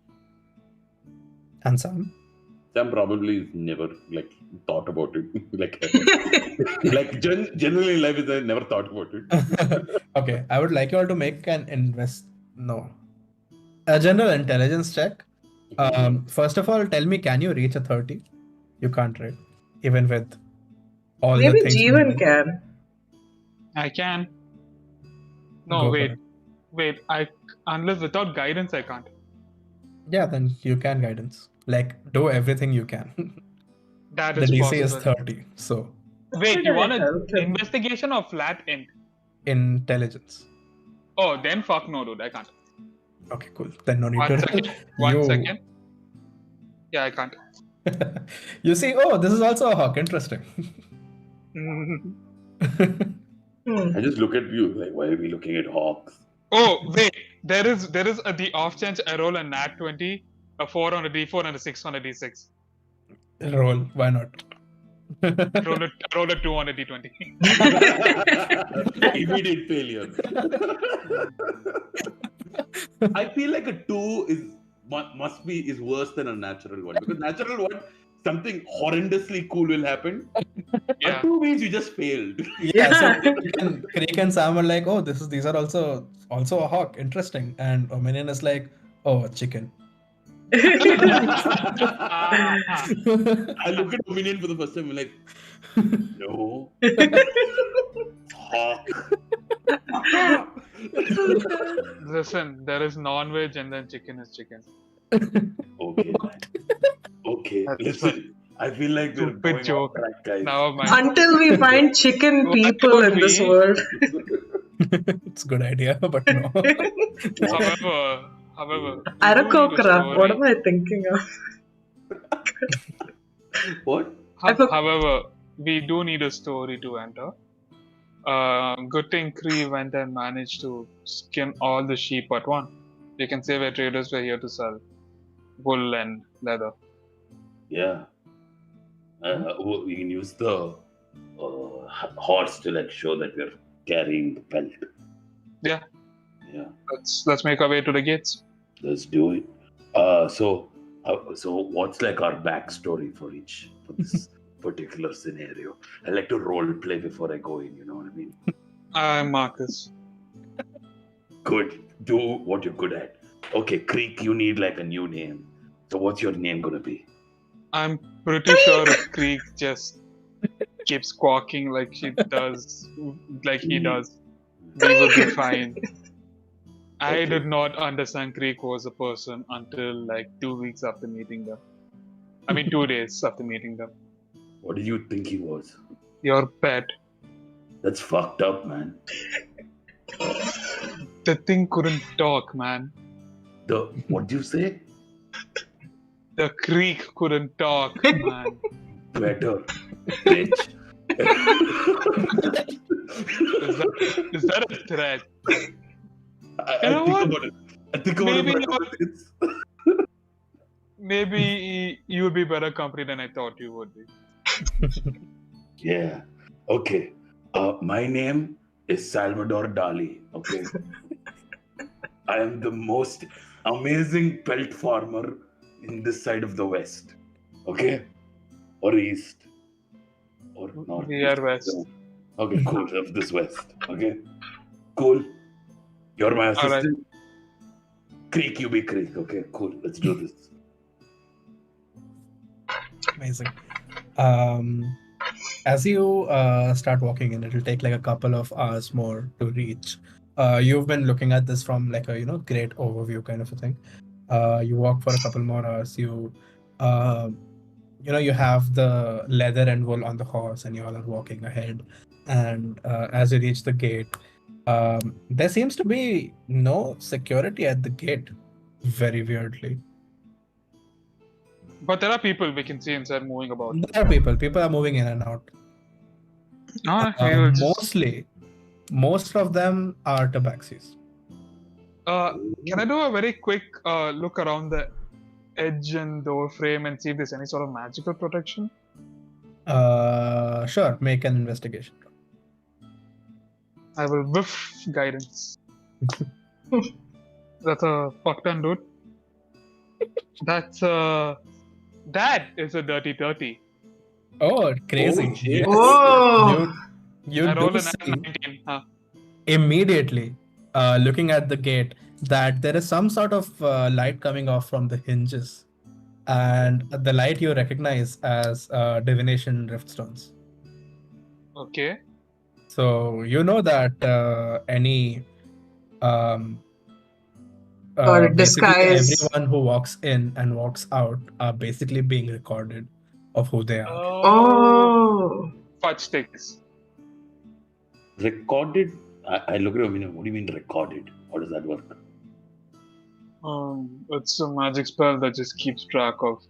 And Sam? Sam probably never thought about it. Generally in life, I never thought about it. Okay, I would like you all to make a general intelligence check. First of all, tell me, can you reach a 30? You can't, right? Even with all the things. Maybe Jeevan can. I can. No, wait. Wait, unless without guidance I can't. Yeah, then you can guidance. Like, do everything you can. That The is DC is possible. 30, so Wait, Should you I want an help him? investigation or flat int? intelligence. Oh, then fuck no, dude. I can't. Okay, cool. Then no need One to second. roll. One second. Yeah, I can't. You see, oh, this is also a hawk. Interesting. I just look at you like, why are we looking at hawks? Oh, wait. There is the off chance I roll a nat 20, a 4 on a d4, and a 6 on a d6. Roll. Why not? I roll a 2 on a d20. Immediate failure. I feel like a 2 is worse than a natural one, because natural one, something horrendously cool will happen. Yeah. A 2 means you just failed. Yeah, so Creek and Sam are like, oh, these are also a hawk. Interesting. And Ominion is like, oh, a chicken. I look at Dominion for the first time, I'm like, no. Hawk. Listen, there is non-veg and then chicken is chicken. Okay, man. Okay, That's listen. I feel like we're Stupid going joke. off track, guys. Now mind. Until we find chicken What people about in this me? world. It's a good idea, but no. However, Arakokra, what am I thinking of? What? However, we do need a story to enter. Good thing Kree went and managed to skin all the sheep but one. You can say we're traders, we're here to sell wool and leather. Yeah. We can use the horse to like show that we're carrying the pelt. Yeah. Yeah. Let's make our way to the gates. Let's do it. So what's like our backstory for this particular scenario? I like to role play before I go in. You know what I mean? I'm Marcus. Good. Do what you're good at. Okay, Creek, you need like a new name. So what's your name gonna be? I'm pretty sure if Creek just keeps squawking like he does, we will be fine. I Okay. did not understand Creek was a person until like 2 weeks after meeting them. I mean, 2 days after meeting them. What did you think he was? Your pet. That's fucked up, man. The thing couldn't talk, man. What'd you say? The Creek couldn't talk, man. Better, bitch. Is that a threat? I know think what? about it. I think about Maybe it. not. It's... Maybe you would be better company than I thought you would be. Yeah. Okay. My name is Salvador Dali. Okay. I am the most amazing pelt farmer in this side of the West. Okay? Or East. Or North. We are West. Okay, cool. Of this West. Okay? Cool. You're my assistant. Creek, you be Creek. Okay, cool. Let's do this. Amazing. As you start walking in, it'll take like a couple of hours more to reach. You've been looking at this from like a great overview kind of a thing. You walk for a couple more hours. You have the leather and wool on the horse, and you all are walking ahead. And as you reach the gate, there seems to be no security at the gate. Very weirdly. But there are people we can see inside moving about. There are people. People are moving in and out. Most of them are tabaxis. Can I do a very quick look around the edge and door frame and see if there's any sort of magical protection? Sure. Make an investigation. I will whiff guidance. That's a fuck ton, dude. That is a dirty 30. Oh, crazy. Oh, shit. Oh. You I rolled do a see 19. Huh. immediately, looking at the gate, that there is some sort of light coming off from the hinges. And the light you recognize as divination riftstones. Okay. So you know that any Or basically disguise. everyone who walks in and walks out are basically being recorded of who they are. Oh. Fudge sticks. Recorded? I look at him, what do you mean recorded? How does that work? It's a magic spell that just keeps track of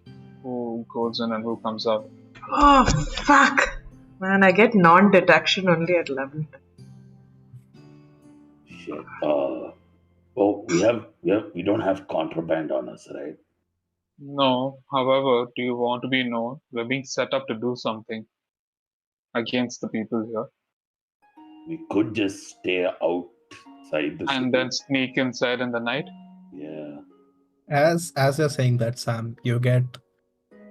who goes in and who comes out. Oh, fuck. Man, I get non-detection only at level 10. Shit. We don't have contraband on us, right? No, however, do you want to be known? We're being set up to do something against the people here. We could just stay outside the city. And then sneak inside in the night? Yeah. As you're saying that, Sam, you get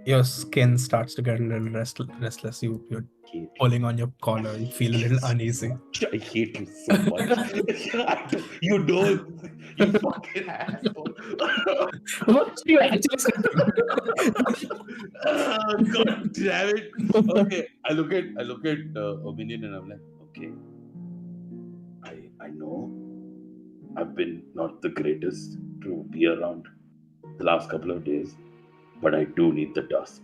your skin starts to get a little restless. You're pulling on your collar. You feel a little uneasy. I hate you so much. You don't. You fucking asshole. What do you actually say? God damn it. Okay, I look at Ominion and I'm like, okay. I know I've been not the greatest to be around the last couple of days, but I do need the dusk.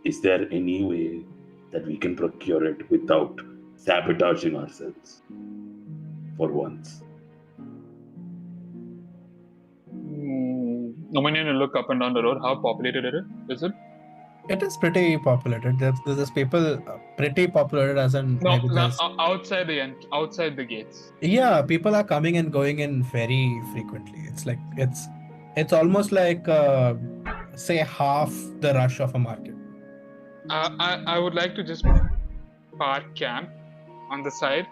Is there any way that we can procure it without sabotaging ourselves for once? When you look up and down the road, how populated is it? It is pretty populated. There's people pretty populated as in No, maybe there's... outside the gates. Yeah, people are coming and going in very frequently. It's like it's almost like say half the rush of a market. I would like to just park camp on the side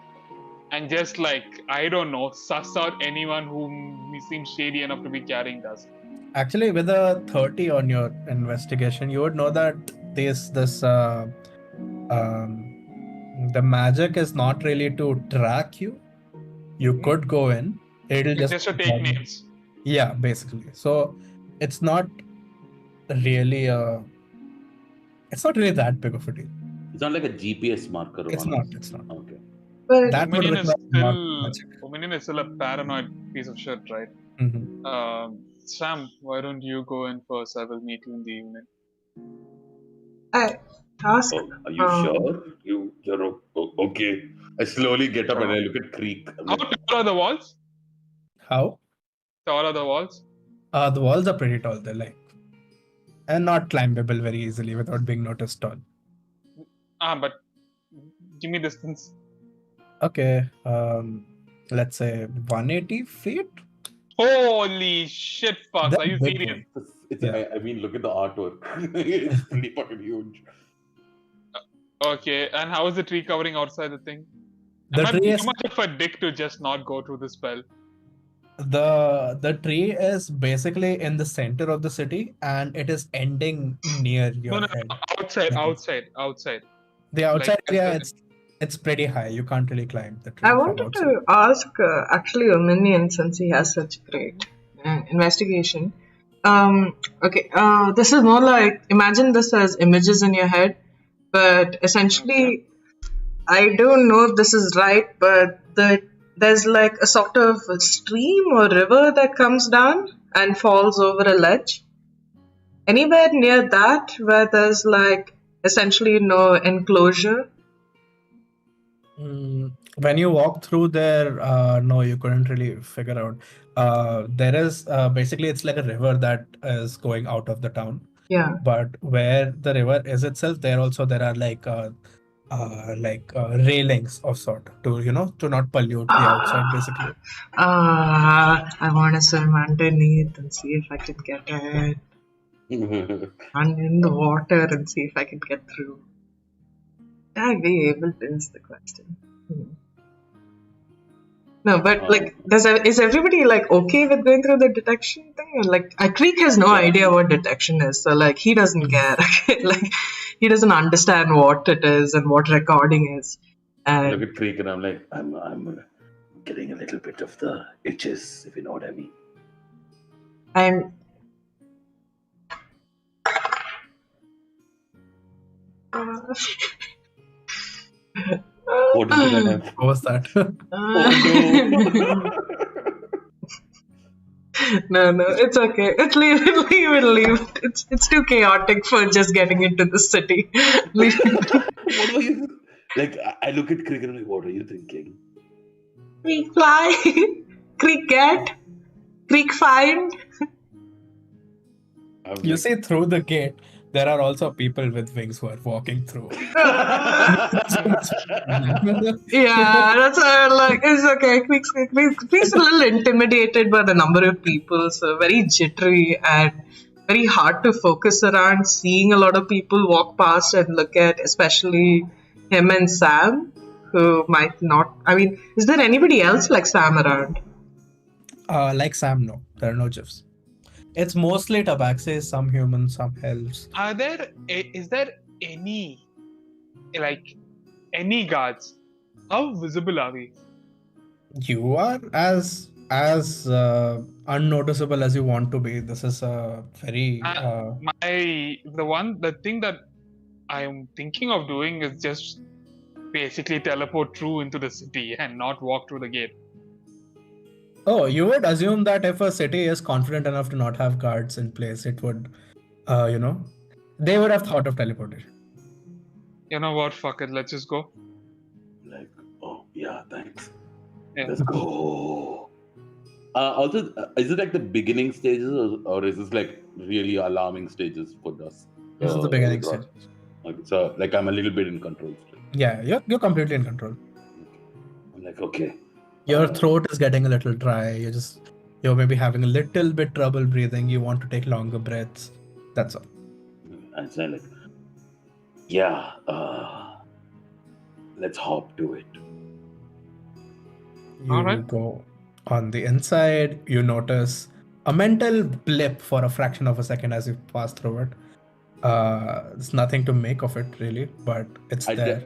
and just I don't know, suss out anyone who seems shady enough to be carrying dust. Actually, with a 30 on your investigation, you would know that the magic is not really to track you. You could go in. It'll just to take names. Yeah, basically. So it's not really that big of a deal. It's not like a GPS marker. It's not. Okay. But That would Ominion is still a paranoid piece of shit, right? Mm-hmm. Sam, why don't you go in first? I will meet you in the evening. I ask. Are you sure? You're okay. I slowly get up and I look at Creek. How tall are the walls? How? Tall are the walls? The walls are pretty tall. They're and not climbable very easily without being noticed tall. But give me distance. Okay. Let's say 180 feet. Holy shit, fuck! That's Are you big serious? I mean, look at the artwork. It's pretty fucking huge. Okay, and how is the tree covering outside the thing? The Am I tree too is much of a dick to just not go through the spell? the tree is basically in the center of the city and it is ending near your head. Outside. The outside area, it's pretty high. You can't really climb the tree. I wanted to ask actually Ominion, since he has such great investigation. Okay, this is more like, imagine this as images in your head, but essentially, I don't know if this is right, but there's a sort of a stream or river that comes down and falls over a ledge. Anywhere near that where there's essentially no enclosure? When you walk through there, no, you couldn't really figure out. There is basically it's like a river that is going out of the town. Yeah. But where the river is itself, there are railings of sort to not pollute the outside basically. I want to swim underneath and see if I can get it. And in the water and see if I can get through. I'll be able to is the question. No, but is everybody okay with going through the detection thing? Or Creek has no idea what detection is, so he doesn't care. He doesn't understand what it is and what recording is. I look at Creek and I'm like, I'm getting a little bit of the itches, if you know what I mean. What did I have? What was that? Oh no! No, it's okay. Leave it. It's too chaotic for just getting into the city. Leave it. What were you like? I look at cricket and like, what are you thinking? Creek fly, creek get, creek find. I'm You like, see, through the gate, there are also people with wings who are walking through. Yeah, that's like it's okay. Creek's a little intimidated by the number of people, so very jittery and very hard to focus around. Seeing a lot of people walk past and look at, especially him and Sam, who might not. I mean, is there anybody else like Sam around? Like Sam, no, there are no GIFs. It's mostly tabaxis, some humans, some elves. Is there any any guards? How visible are we? You are as unnoticeable as you want to be. This is a very The thing that I'm thinking of doing is just basically teleport through into the city and not walk through the gate. Oh, you would assume that if a city is confident enough to not have guards in place, it would, they would have thought of teleportation. You know what? Fuck it. Let's just go. like, oh yeah, thanks. Yeah. Let's go. Also, is it like the beginning stages, or is this like really alarming stages for us? This is the beginning Ross? stage. Okay, so like I'm a little bit in control still. Yeah, you're completely in control. I'm like, okay. Your throat is getting a little dry. You're maybe having a little bit trouble breathing. You want to take longer breaths. That's all. And so I'm like, yeah, let's hop to it. You Alright. go on the inside. You notice a mental blip for a fraction of a second as you pass through it. There's nothing to make of it really, but it's there.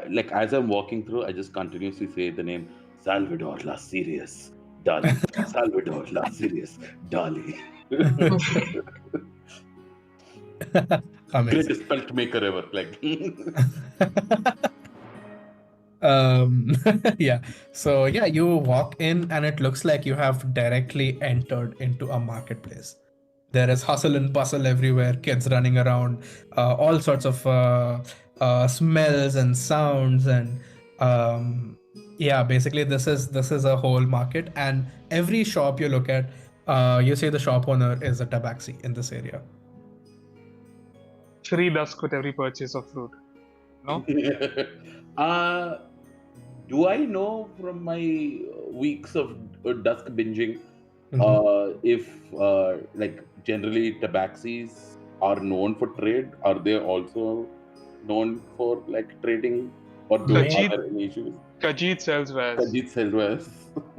Like as I'm walking through, I just continuously say the name Salvador La Sirius Dali. Salvador La Sirius Dali. Amazing. Greatest spelt maker ever. Like Yeah. So yeah, you walk in and it looks like you have directly entered into a marketplace. There is hustle and bustle everywhere, kids running around, all sorts of smells and sounds, and yeah, basically this is a whole market, and every shop you look at, you see the shop owner is a tabaxi in this area. Free dusk with every purchase of fruit. No? Do I know from my weeks of dusk binging if like generally tabaxis are known for trade? Are they also known for like trading, or do are Khajiit- there any issues? Khajiit sells wares. Khajiit sells wares,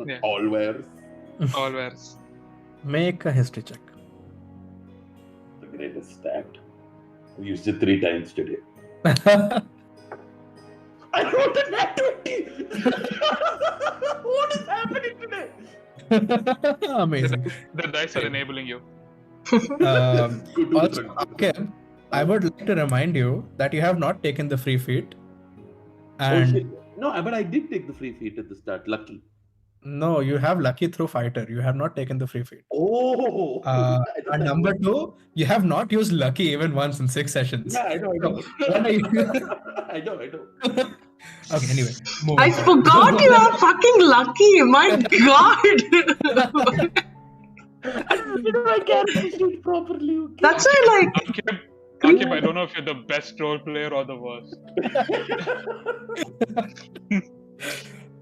Yeah. all wares. All wares. Make a history check. The greatest stat. I used it 3 times today. I rolled a nat 20. What is happening today? Amazing. The dice are enabling you. Good to Also, the okay, I would like to remind you that you have not taken the free feat. Oh, And shit. No, but I did take the free feat at the start. Lucky. no, you have lucky through fighter. You have not taken the free feat. Oh. I thought And I number would. 2, you have not used lucky even once in 6 sessions. Yeah, I know. What are you- I know. Okay, anyway. I forgot you are fucking lucky. My God. I did my character sheet properly. Okay. That's why, like, Akib, I don't know if you're the best role player or the worst.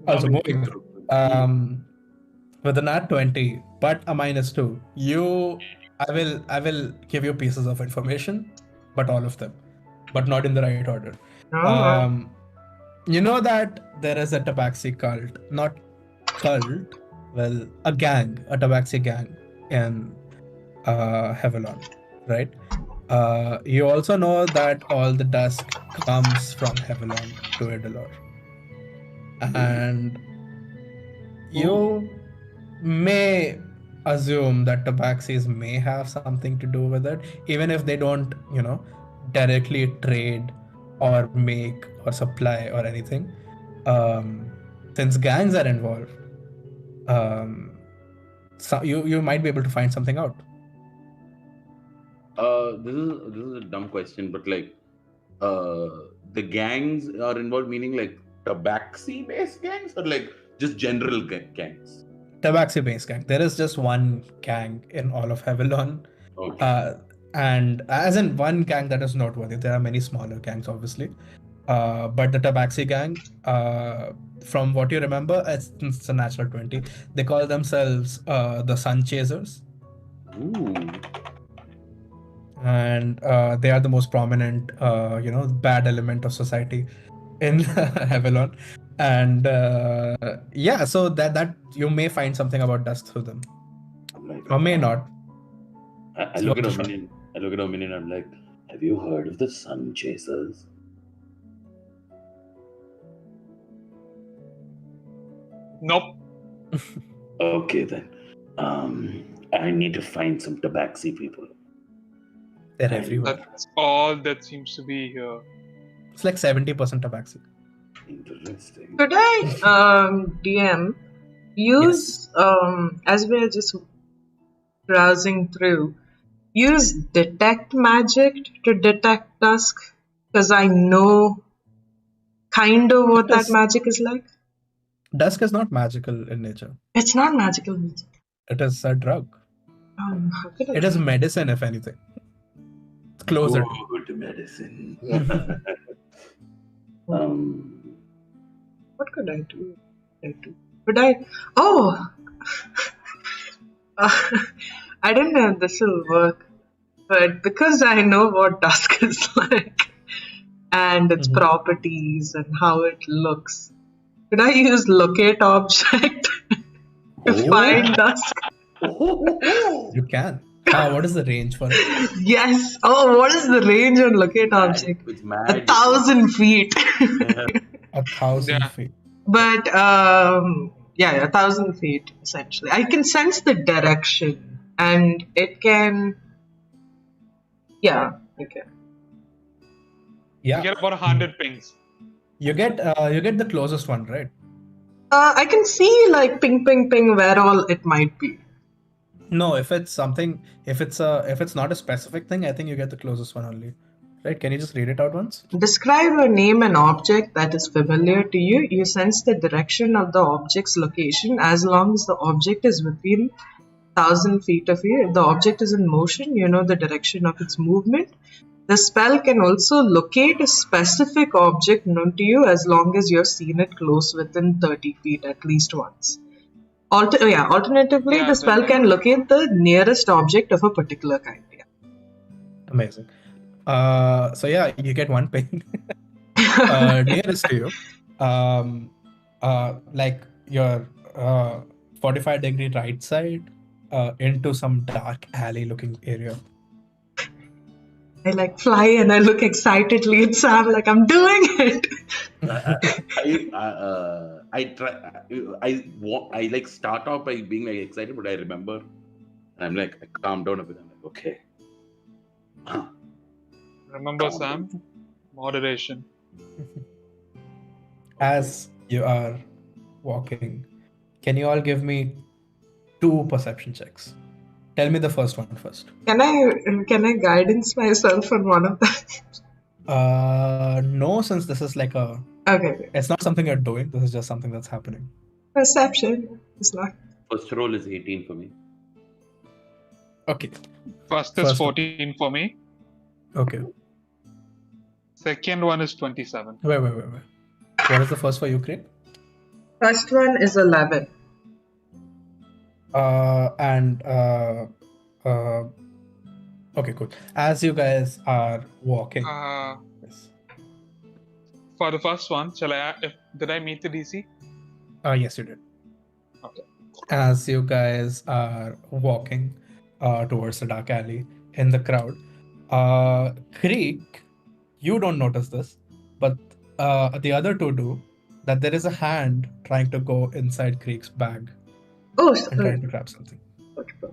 Also moving through. With a nat 20, but a -2, I will give you pieces of information, but all of them, but not in the right order. You know that there is a tabaxi cult, not cult, well, a tabaxi gang in Hevelon, right? You also know that all the dusk comes from Hevelon to Idalor. And you may assume that tabaxis may have something to do with it, even if they don't, directly trade or make or supply or anything. Since gangs are involved, So you might be able to find something out. This is a dumb question, but like, the gangs are involved, meaning like tabaxi-based gangs, or like just general gangs. Tabaxi-based gang. There is just one gang in all of Avalon. Okay. And as in one gang that is noteworthy. There are many smaller gangs, obviously. But the Tabaxi gang, from what you remember, it's a natural 20. They call themselves the Sun Chasers. Ooh. And they are the most prominent, bad element of society in Avalon. And yeah, so that you may find something about Dusk through them, I'm like, or may not. I look at Dominion. I look at Dominion. I'm like, have you heard of the Sun Chasers? Nope. Okay then. I need to find some tabaxi people. They're everywhere. That's all that seems to be here. It's like 70% Tabaxi. Interesting. Could I, DM, use, as we're just browsing through, use detect magic to detect dusk? Because I know kind of what that magic is like. Dusk is not magical in nature. It's not magical magic. It is a drug. How could I It is medicine, if anything. It's closer. Good medicine. What could I do? Could I? Oh! I didn't know this will work. But because I know what dusk is like and its properties and how it looks, could I use locate object to find dusk? You can. What is the range for it? Yes. Oh, what is the range on locate object? It's mad. 1,000 feet. 1,000 Yeah. feet. But 1,000 feet essentially. I can sense the direction, and it can. Yeah, okay. Yeah. You get about 100 pings. You get the closest one, right? I can see like ping, ping, ping where all it might be. No, if it's not a specific thing, I think you get the closest one only. Right? Can you just read it out once? Describe or name an object that is familiar to you. You sense the direction of the object's location as long as the object is within 1,000 feet of you. If the object is in motion, you know the direction of its movement. The spell can also locate a specific object known to you as long as you've seen it close within 30 feet at least once. Alternatively, Yeah, the spell that- can locate the nearest object of a particular kind. Yeah. Amazing. So yeah, you get one ping. Nearest to you, like your 45-degree right side, into some dark alley-looking area. I like fly and I look excitedly at Sam like I'm doing it. I like start off by being like excited, but I remember, and I'm like, I calm down a bit. I'm like, okay. Remember, Sam? Moderation. As you are walking, can you all give me 2 perception checks? Tell me the first one first. Can I guidance myself on one of them? No, since this is like Okay. it's not something you're doing. This is just something that's happening. Perception is not. First roll is 18 for me. Okay. First is 14 for me. Okay. Second one is 27. Wait. What is the first for you, Craig? First one is 11. Okay, cool. As you guys are walking, yes. For the first one, did I meet the DC? Yes, you did. Okay. As you guys are walking towards the dark alley in the crowd, Creek, you don't notice this, but the other two do. That there is a hand trying to go inside Creek's bag Oh, and trying to grab something.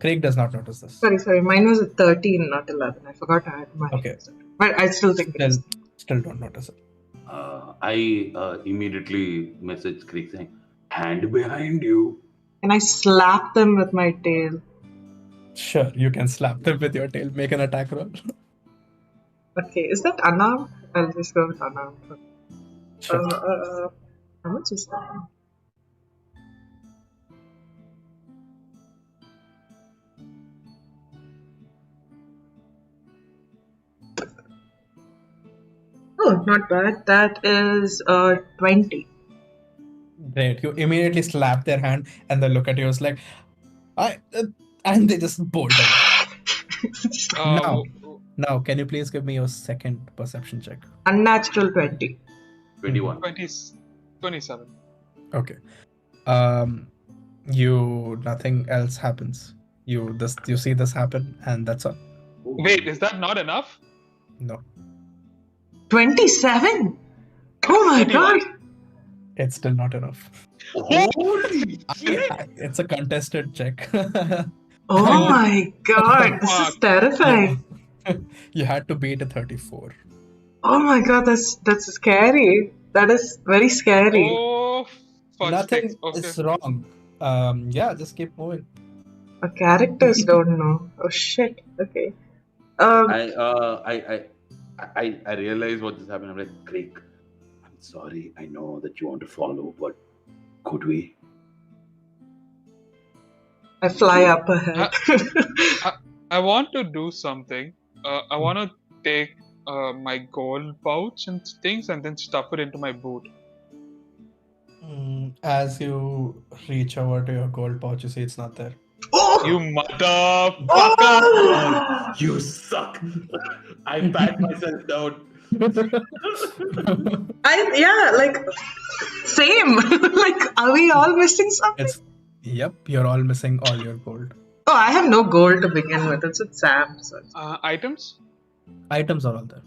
Craig does not notice this. Sorry. Mine was a 13, not 11. I forgot I had mine. Okay. But I still think it is. Still don't notice it. I immediately messaged Creek saying, "Hand behind you." Can I slap them with my tail? Sure, you can slap them with your tail. Make an attack roll. Okay, is that unarmed? I'll just go with unarmed. Sure. How much is that? Oh, not bad. That is 20. Great. You immediately slap their hand and they look at you. It's like, and they just bolt away. Now, can you please give me your second perception check? Unnatural 20. 21. 27. Okay. Nothing else happens. You see this happen, and that's all. Wait, is that not enough? No, 27? Oh my 21. god! it's still not enough. Holy shit! It's a contested check. Oh my god, this is terrifying. You had to beat a 34. Oh my god, that's scary. That is very scary. Oh, first Nothing text. Okay. is wrong. Yeah, just keep moving. Our characters don't know. Oh shit. Okay. I realize what just happened. I'm like, Craig, I'm sorry. I know that you want to follow, but could we? I fly up ahead. I want to do something. I want to take my gold pouch and things and then stuff it into my boot. As you reach over to your gold pouch, you see it's not there. Oh! You motherfucker! Oh! You suck. I pat myself down. Same. Like, are we all missing something? Yep, you're all missing all your gold. Oh, I have no gold to begin with. It's with Sam. So Items? Items are all there.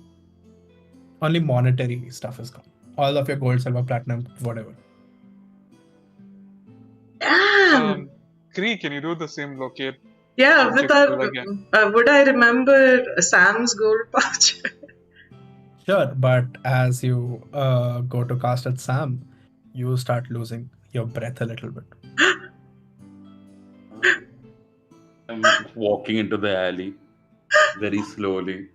Only monetary stuff is gone. All of your gold, silver, platinum, whatever. damn. Kree, can you do the same locate? Yeah, Object without. tool again. Would I remember Sam's gold pouch? Sure, but as you go to cast at Sam, you start losing your breath a little bit. I'm walking into the alley very slowly.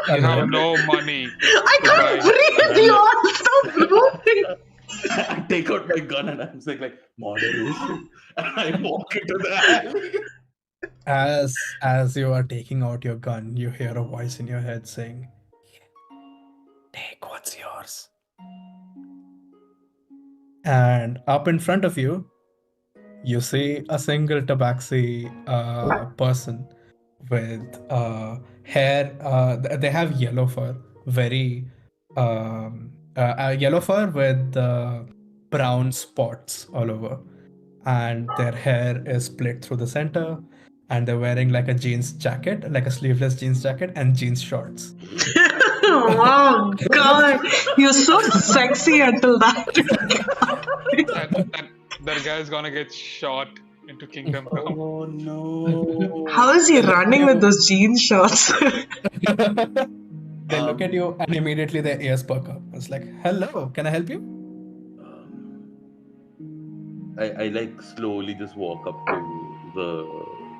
You have no money. I can't breathe. You all stop moving. I take out my gun and I'm saying like moderation. And I walk into the alley. As you are taking out your gun, you hear a voice in your head saying, "Take what's yours." And up in front of you, you see a single tabaxi person with hair. They have yellow fur, very yellow fur with brown spots all over, and their hair is split through the center. And they're wearing like a jeans jacket, like a sleeveless jeans jacket, and jeans shorts. Oh god, you're so sexy until that. That guy's gonna get shot into Kingdom Come. Oh no. How is he running with those jean shorts? They look at you and immediately their ears perk up. It's like, "Hello, can I help you?" I like slowly just walk up to the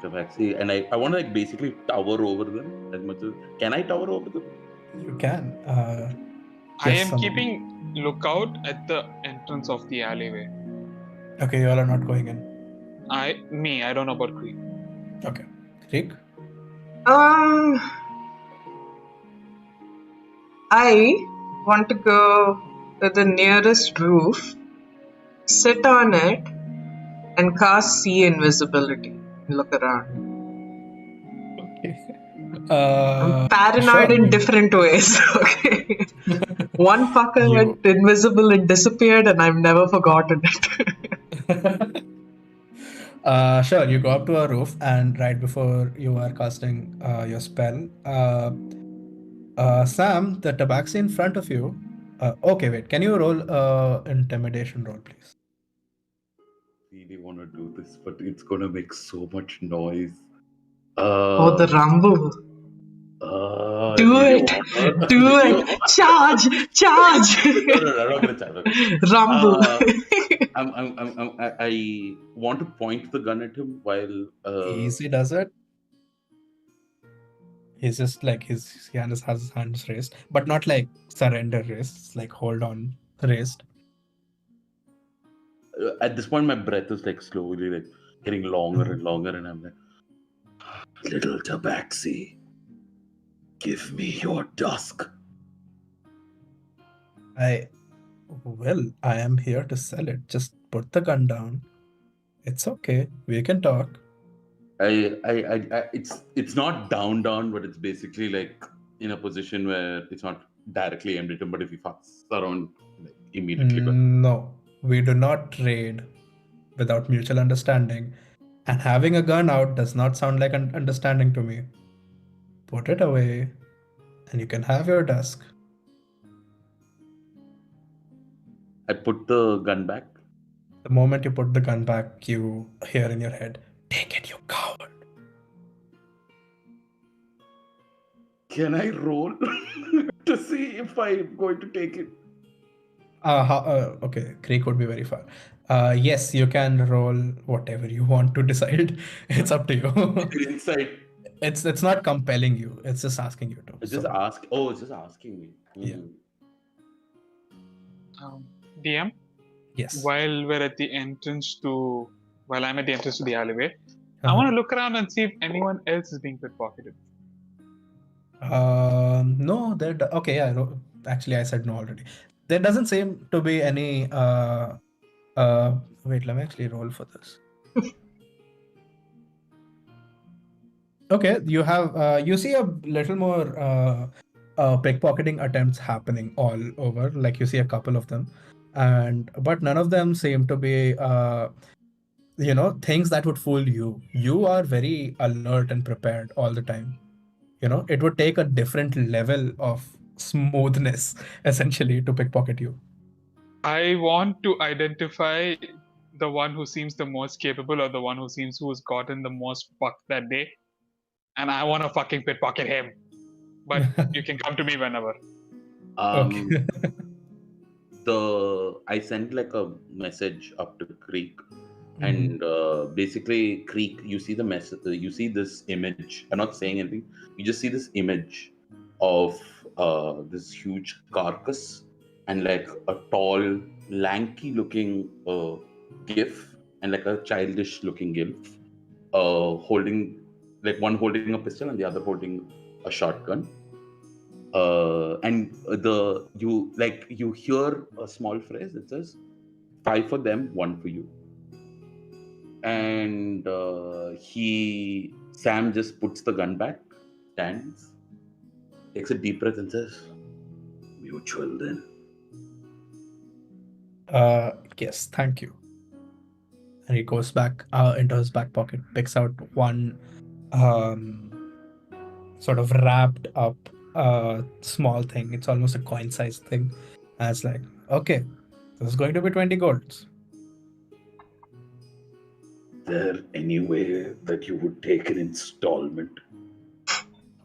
tabaxi and I want to like basically tower over them as much as. Can I tower over them? You can. I am keeping lookout at the entrance of the alleyway. Okay, you all are not going in. I don't know about Kree. Okay. Rick? I want to go to the nearest roof, sit on it, and cast see invisibility. Look around. Okay. I'm paranoid in different ways. Okay. One fucker went invisible and disappeared, and I've never forgotten it. Sure, you go up to a roof, and right before you are casting your spell, Sam, the tabaxi in front of you. Okay, wait. Can you roll intimidation roll, please? Really want to do this, but it's gonna make so much noise. Oh, the rumble. Do really it. wanna- Do really it. Charge. Charge. wanna- No, I'm not gonna charge. Rumble. I want to point the gun at him while. Easy does it. He's just like he has his hands raised, but not like surrender raised, it's like hold on raised. At this point, my breath is like slowly like getting longer and longer, and I'm like, Little tabaxi, give me your dusk. I am here to sell it. Just put the gun down. It's okay. We can talk. it's not down, but it's basically like in a position where it's not directly aimed at him, but if he fucks around, like immediately. But No, we do not trade without mutual understanding. And having a gun out does not sound like an understanding to me. Put it away, and you can have your dusk. I put the gun back. The moment you put the gun back, you hear in your head, "Take it, you coward." Can I roll to see if I'm going to take it? Okay, Creek would be very far. Yes, you can roll whatever you want to decide. It's up to you. Inside. It's not compelling you. It's just asking you to. It's just ask. Oh, it's just asking me. Yeah. DM. Yes. While I'm at the entrance to the alleyway, I want to look around and see if anyone else is being pickpocketed. No, okay. Yeah, actually, I said no already. There doesn't seem to be any. Wait, let me actually roll for this. Okay, you see a little more pickpocketing attempts happening all over. Like you see a couple of them, but none of them seem to be things that would fool you. You are very alert and prepared all the time. It would take a different level of smoothness essentially to pickpocket you. I want to identify the one who seems the most capable or the one who's gotten the most fucked that day. And I want to fucking pickpocket him. But you can come to me whenever. Okay. I sent like a message up to Creek, and basically Creek, you see the message, you see this image. I'm not saying anything. You just see this image of this huge carcass and like a tall, lanky-looking gif and like a childish-looking gif, holding one holding a pistol and the other holding a shotgun. And you hear a small phrase that says 5 for them, 1 for you. And Sam just puts the gun back, stands, takes a deep breath and says, Mutual then. Yes, thank you. And he goes back into his back pocket, picks out one sort of wrapped up small thing. It's almost a coin-sized thing. And it's like, okay, this is going to be 20 golds. Is there any way that you would take an installment?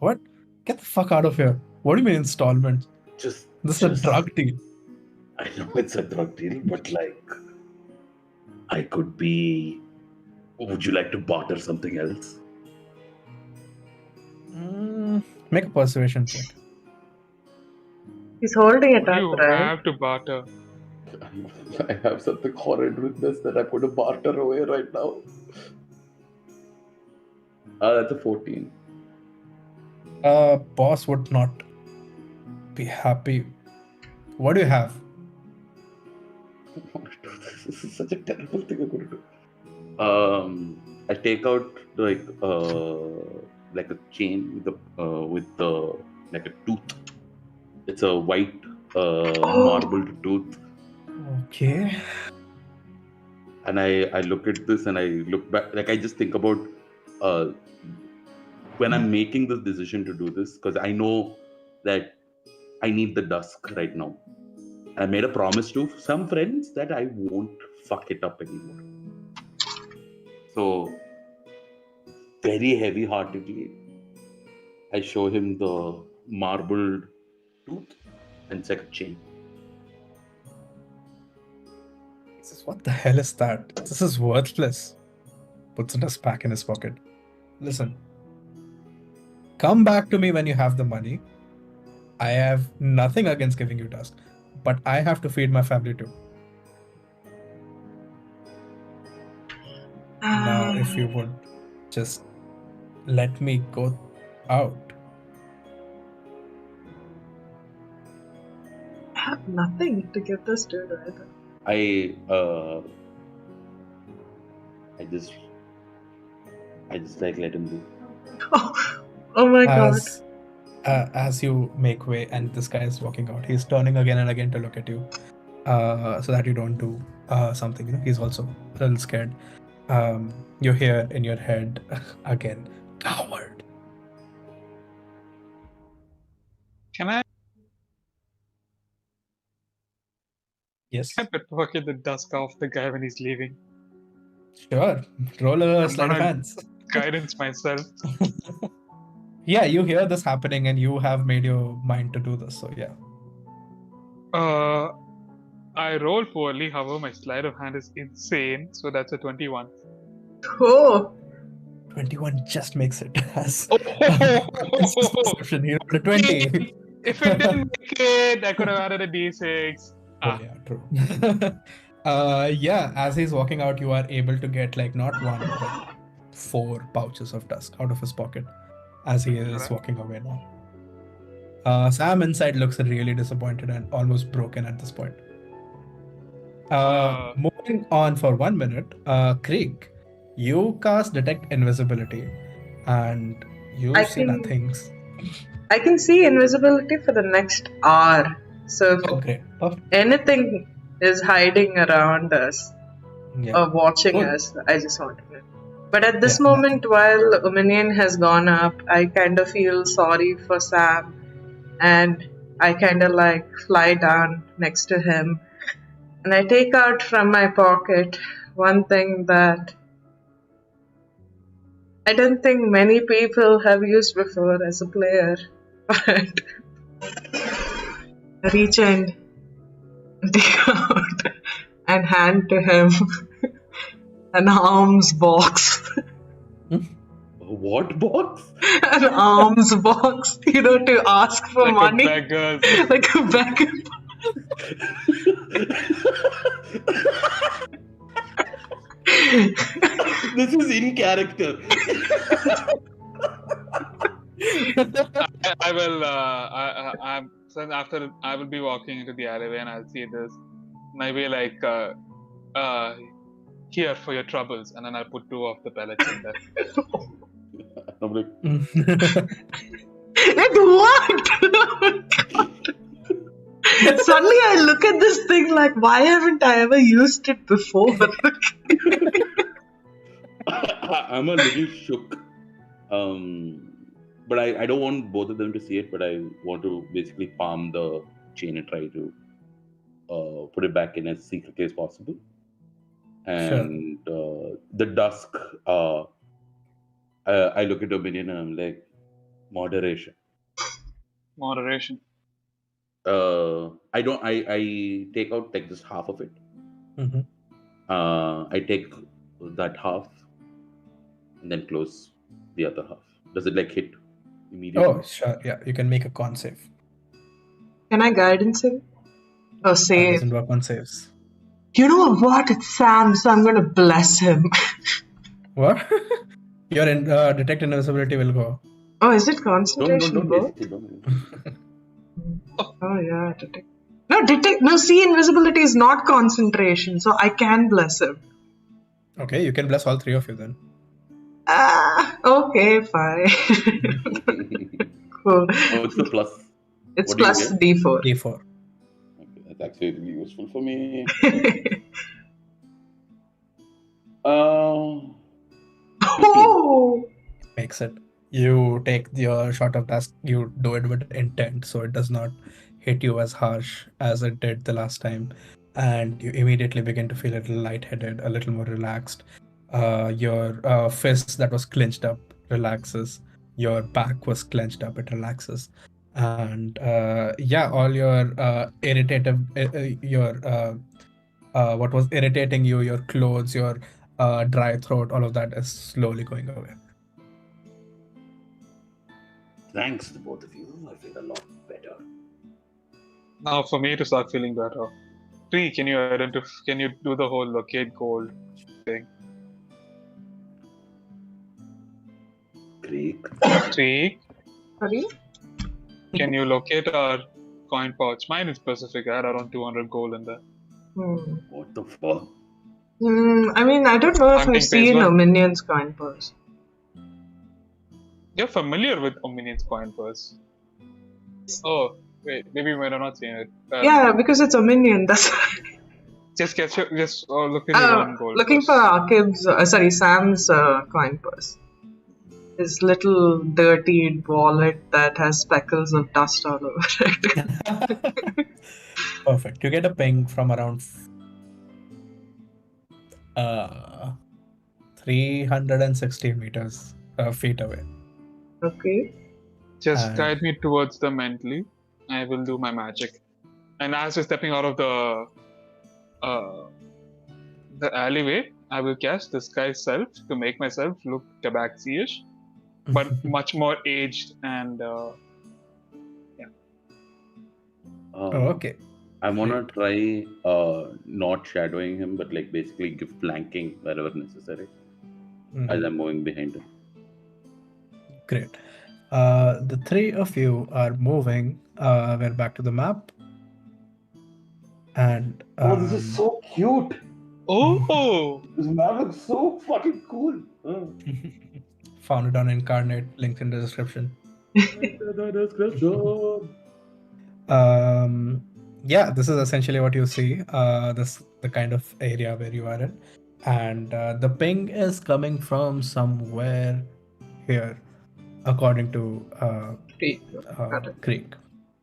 What? Get the fuck out of here. What do you mean installments? This is a drug deal. I know it's a drug deal, but like, I could be. Would you like to barter something else? Make a persuasion check. He's holding it up, You right? have to barter. I have something horrid with this that I'm going to barter away right now. That's a 14. Boss would not be happy. What do you have? This is such a terrible thing I'm going to do. I take out like a chain with like a tooth. It's a white marbled tooth. Okay. And I look at this and I look back. Like I just think about when I'm making this decision to do this, because I know that I need the dusk right now. I made a promise to some friends that I won't fuck it up anymore. So, very heavy-heartedly, I show him the marbled tooth and second chain. What the hell is that? This is worthless. Puts it back in his pocket. Listen. Come back to me when you have the money. I have nothing against giving you tasks, but I have to feed my family too. Now, if you would just let me go out. I have nothing to give this dude either. I just like let him do. Oh my god. As you make way and this guy is walking out, he's turning again and again to look at you, so that you don't do something. You know, he's also a little scared. You hear in your head again, coward. Can I Yes, pickpocket the dusk off the guy when he's leaving? sure. Roll a I'm sleight of gonna- hands. Guidance myself. Yeah, you hear this happening and you have made your mind to do this. So yeah. I roll poorly, however, my sleight of hand is insane, so that's a 21. Oh. 21 just makes it. As Oh, perception, he rolled a 20. if it didn't make it, I could have added a d6. Oh yeah, true. Yeah, as he's walking out, you are able to get like not one but 4 pouches of dust out of his pocket as he is Alright. walking away now. Sam inside looks really disappointed and almost broken at this point. Moving on for 1 minute, Krieg, you cast Detect Invisibility and you I see can- things. I can see invisibility for the next hour. So if Oh, great. Perfect. anything is hiding around us Yeah. or watching Cool. us, I just want to know. But at this Yeah, moment, while Ominion has gone up, I kind of feel sorry for Sam, and I kind of like fly down next to him, and I take out from my pocket one thing that I don't think many people have used before as a player. But reach and take out and hand to him an arms box. What box? An arms box, to ask for Like money. a beggar's. Like a beggar. This is in character. I will. I'm. So after I will be walking into the alleyway and I'll see this, and I'll be like, "Here for your troubles," and then I'll put 2 of the pellets in there. I'm like, Like what? Oh my God. Suddenly I look at this thing like, why haven't I ever used it before? I'm a little shook. But I don't want both of them to see it, but I want to basically palm the chain and try to put it back in as secretly as possible. And the dusk, I look at Dominion and I'm like, moderation. Moderation. I take out like just half of it. Mhm. I take that half and then close the other half. Does it like hit immediately? Oh, sure. Yeah, you can make a con save. Can I guidance him? Or That say, doesn't work on saves. you know what? It's Sam, so I'm gonna bless him. What? Your detect invisibility will go. Oh, is it concentration? Don't both? hesitate, don't. Oh yeah, detect. No, see, invisibility is not concentration, so I can bless him. Okay, you can bless all 3 of you then. Okay, fine. Cool. Oh, it's the plus. It's What do you plus get? D4. D4. Okay, that's actually really useful for me. Oh! Makes it. You take your shot of task, you do it with intent, so it does not hit you as harsh as it did the last time. And you immediately begin to feel a little lightheaded, a little more relaxed. Your fist that was clenched up relaxes. Your back was clenched up, it relaxes. And all your irritative, your what was irritating you, your clothes, your dry throat, all of that is slowly going away. Thanks to both of you. I feel a lot better. Now for me to start feeling better. Tree, can you do the whole locate gold thing? Creek. Tree, Sorry? can you locate our coin pouch? Mine is specific. I had around 200 gold in there. What the fuck? I mean, I don't know if Hunting I've seen phase a one? minion's coin purse. You're familiar with Ominion's coin purse. Oh, wait, maybe you might have not seen it. Yeah, because it's a minion. That's Just look at your own gold looking purse. for Sam's coin purse. His little dirty wallet that has speckles of dust all over it. Perfect. You get a ping from around 360 meters, feet away. Okay. Just guide me towards them mentally. I will do my magic. And as we're stepping out of the alleyway, I will cast Disguise Self to make myself look tabaxi-ish, but much more aged and okay. I want to try not shadowing him, but like basically give flanking wherever necessary as I'm moving behind him. Great. The three of you are moving. We're back to the map. And this is so cute. oh, This map looks so fucking cool. found it on Incarnate, linked in the description. Yeah, this is essentially what you see. This the kind of area where you are in, and the ping is coming from somewhere here, according to Creek.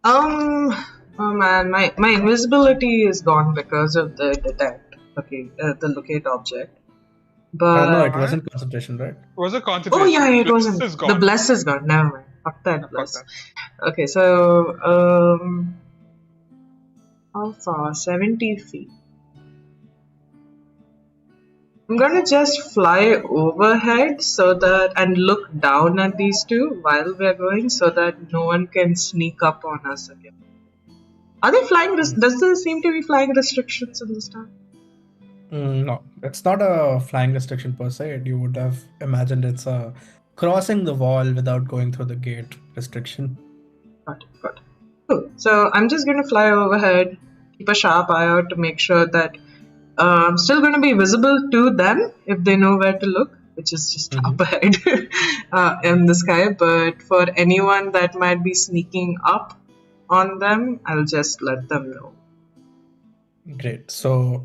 Oh man, my invisibility is gone because of the detect. Okay, the locate object. But no, it wasn't concentration, right? was a concentration. Oh yeah, it Bless wasn't. is gone. The bless is gone. Never mind. Fuck that bless. that. Okay, so how far? 70 feet. I'm gonna just fly overhead and look down at these two while we're going so that no one can sneak up on us again. Are they flying? Does there seem to be flying restrictions in this town? No, it's not a flying restriction per se. You would have imagined it's a crossing the wall without going through the gate restriction. Got it. Cool. So I'm just gonna fly overhead, keep a sharp eye out to make sure that I'm still going to be visible to them if they know where to look, which is just up ahead in the sky. But for anyone that might be sneaking up on them, I'll just let them know. Great. So,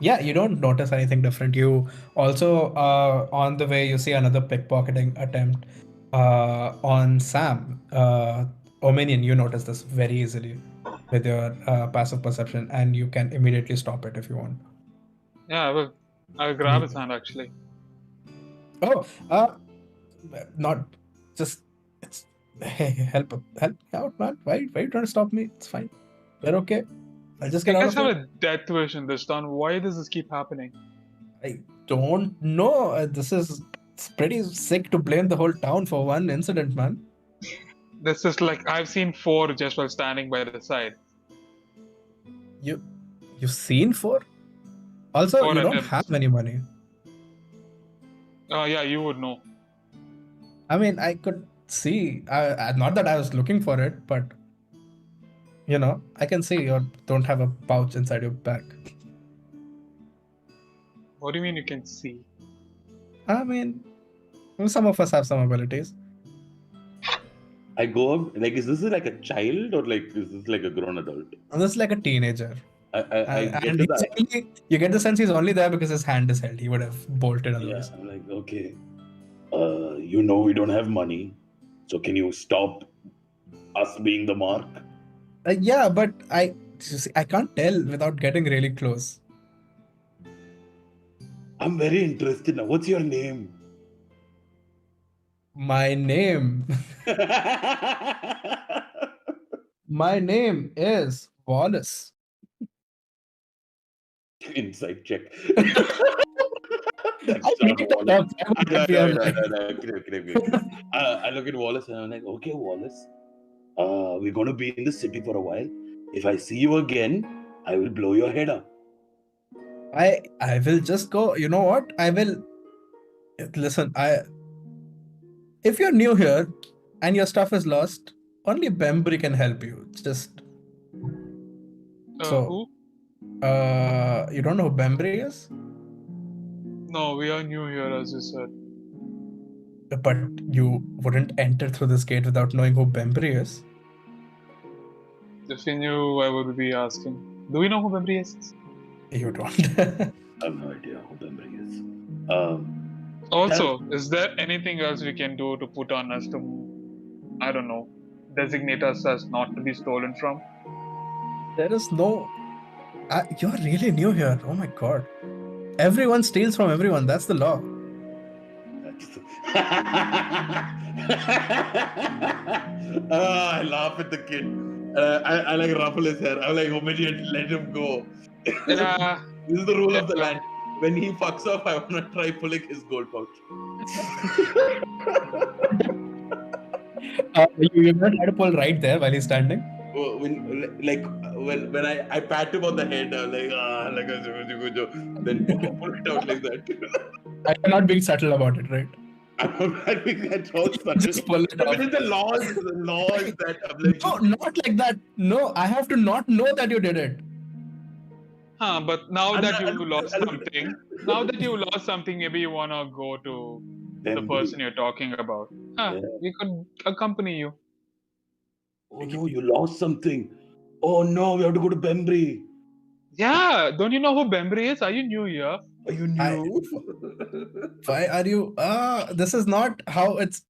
yeah, you don't notice anything different. You also, on the way, you see another pickpocketing attempt on Sam. Ominion, you notice this very easily with your passive perception, and you can immediately stop it if you want. Yeah, I'll grab his hand actually. Oh, not just it's hey, help out, man. Why are you trying to stop me? It's fine. We're okay. I'll just get out of here. here. Have a death wish in this town. Why does this keep happening? I don't know. It's pretty sick to blame the whole town for one incident, man. This is like I've seen 4 just while standing by the side. You've seen 4? Also, 4 you don't attempts. have any money. Oh yeah, you would know. I mean, I could see. Not that I was looking for it, but you know, I can see you don't have a pouch inside your back. What do you mean you can see? I mean, some of us have some abilities. I go up, like, is this like a child or like, is this like a grown adult? This is like a teenager. I get and to that. You get the sense he's only there because his hand is held. He would have bolted otherwise. Yeah, I'm like, okay. You know we don't have money, so can you stop us being the mark? Yeah, but I can't tell without getting really close. I'm very interested now. What's your name? My name. My name is Wallace. Insight check. I made it up. Why would that be a lie? I look at Wallace and I'm like, okay, Wallace, we're going to be in the city for a while. If I see you again, I will blow your head up. I will just go. You know what? I will listen. If you're new here and your stuff is lost, only Bembry can help you. Just Who? you don't know who Bembry is? No, we are new here, as you said. But you wouldn't enter through this gate without knowing who Bembry is. If you knew, I would be asking. Do we know who Bembry is? You don't. I have no idea who Bembry is. Also, is there anything else we can do to put on us to, I don't know, designate us as not to be stolen from? There is no. You're really new here. Oh my god. Everyone steals from everyone. That's the law. I laugh at the kid. I like ruffle his hair. I'm like, immediate, let him go. Yeah. This is the rule of the land. When he fucks off, I want to try pulling his gold pouch. You're not trying to pull right there while he's standing. When I pat him on the head, I'm like then pull it out like that. I'm not being subtle about it, right? I think that's all subtle. Just pull it off. But it's the laws that I'm like, No, not like that. No, I have to not know that you did it. But now that you lost something, maybe you wanna go to the person you're talking about. We could accompany you. Oh no, you lost something. Oh no, we have to go to Bembry. Yeah, don't you know who Bembry is? Are you new here? Are you new? Why are you? This is not how it's.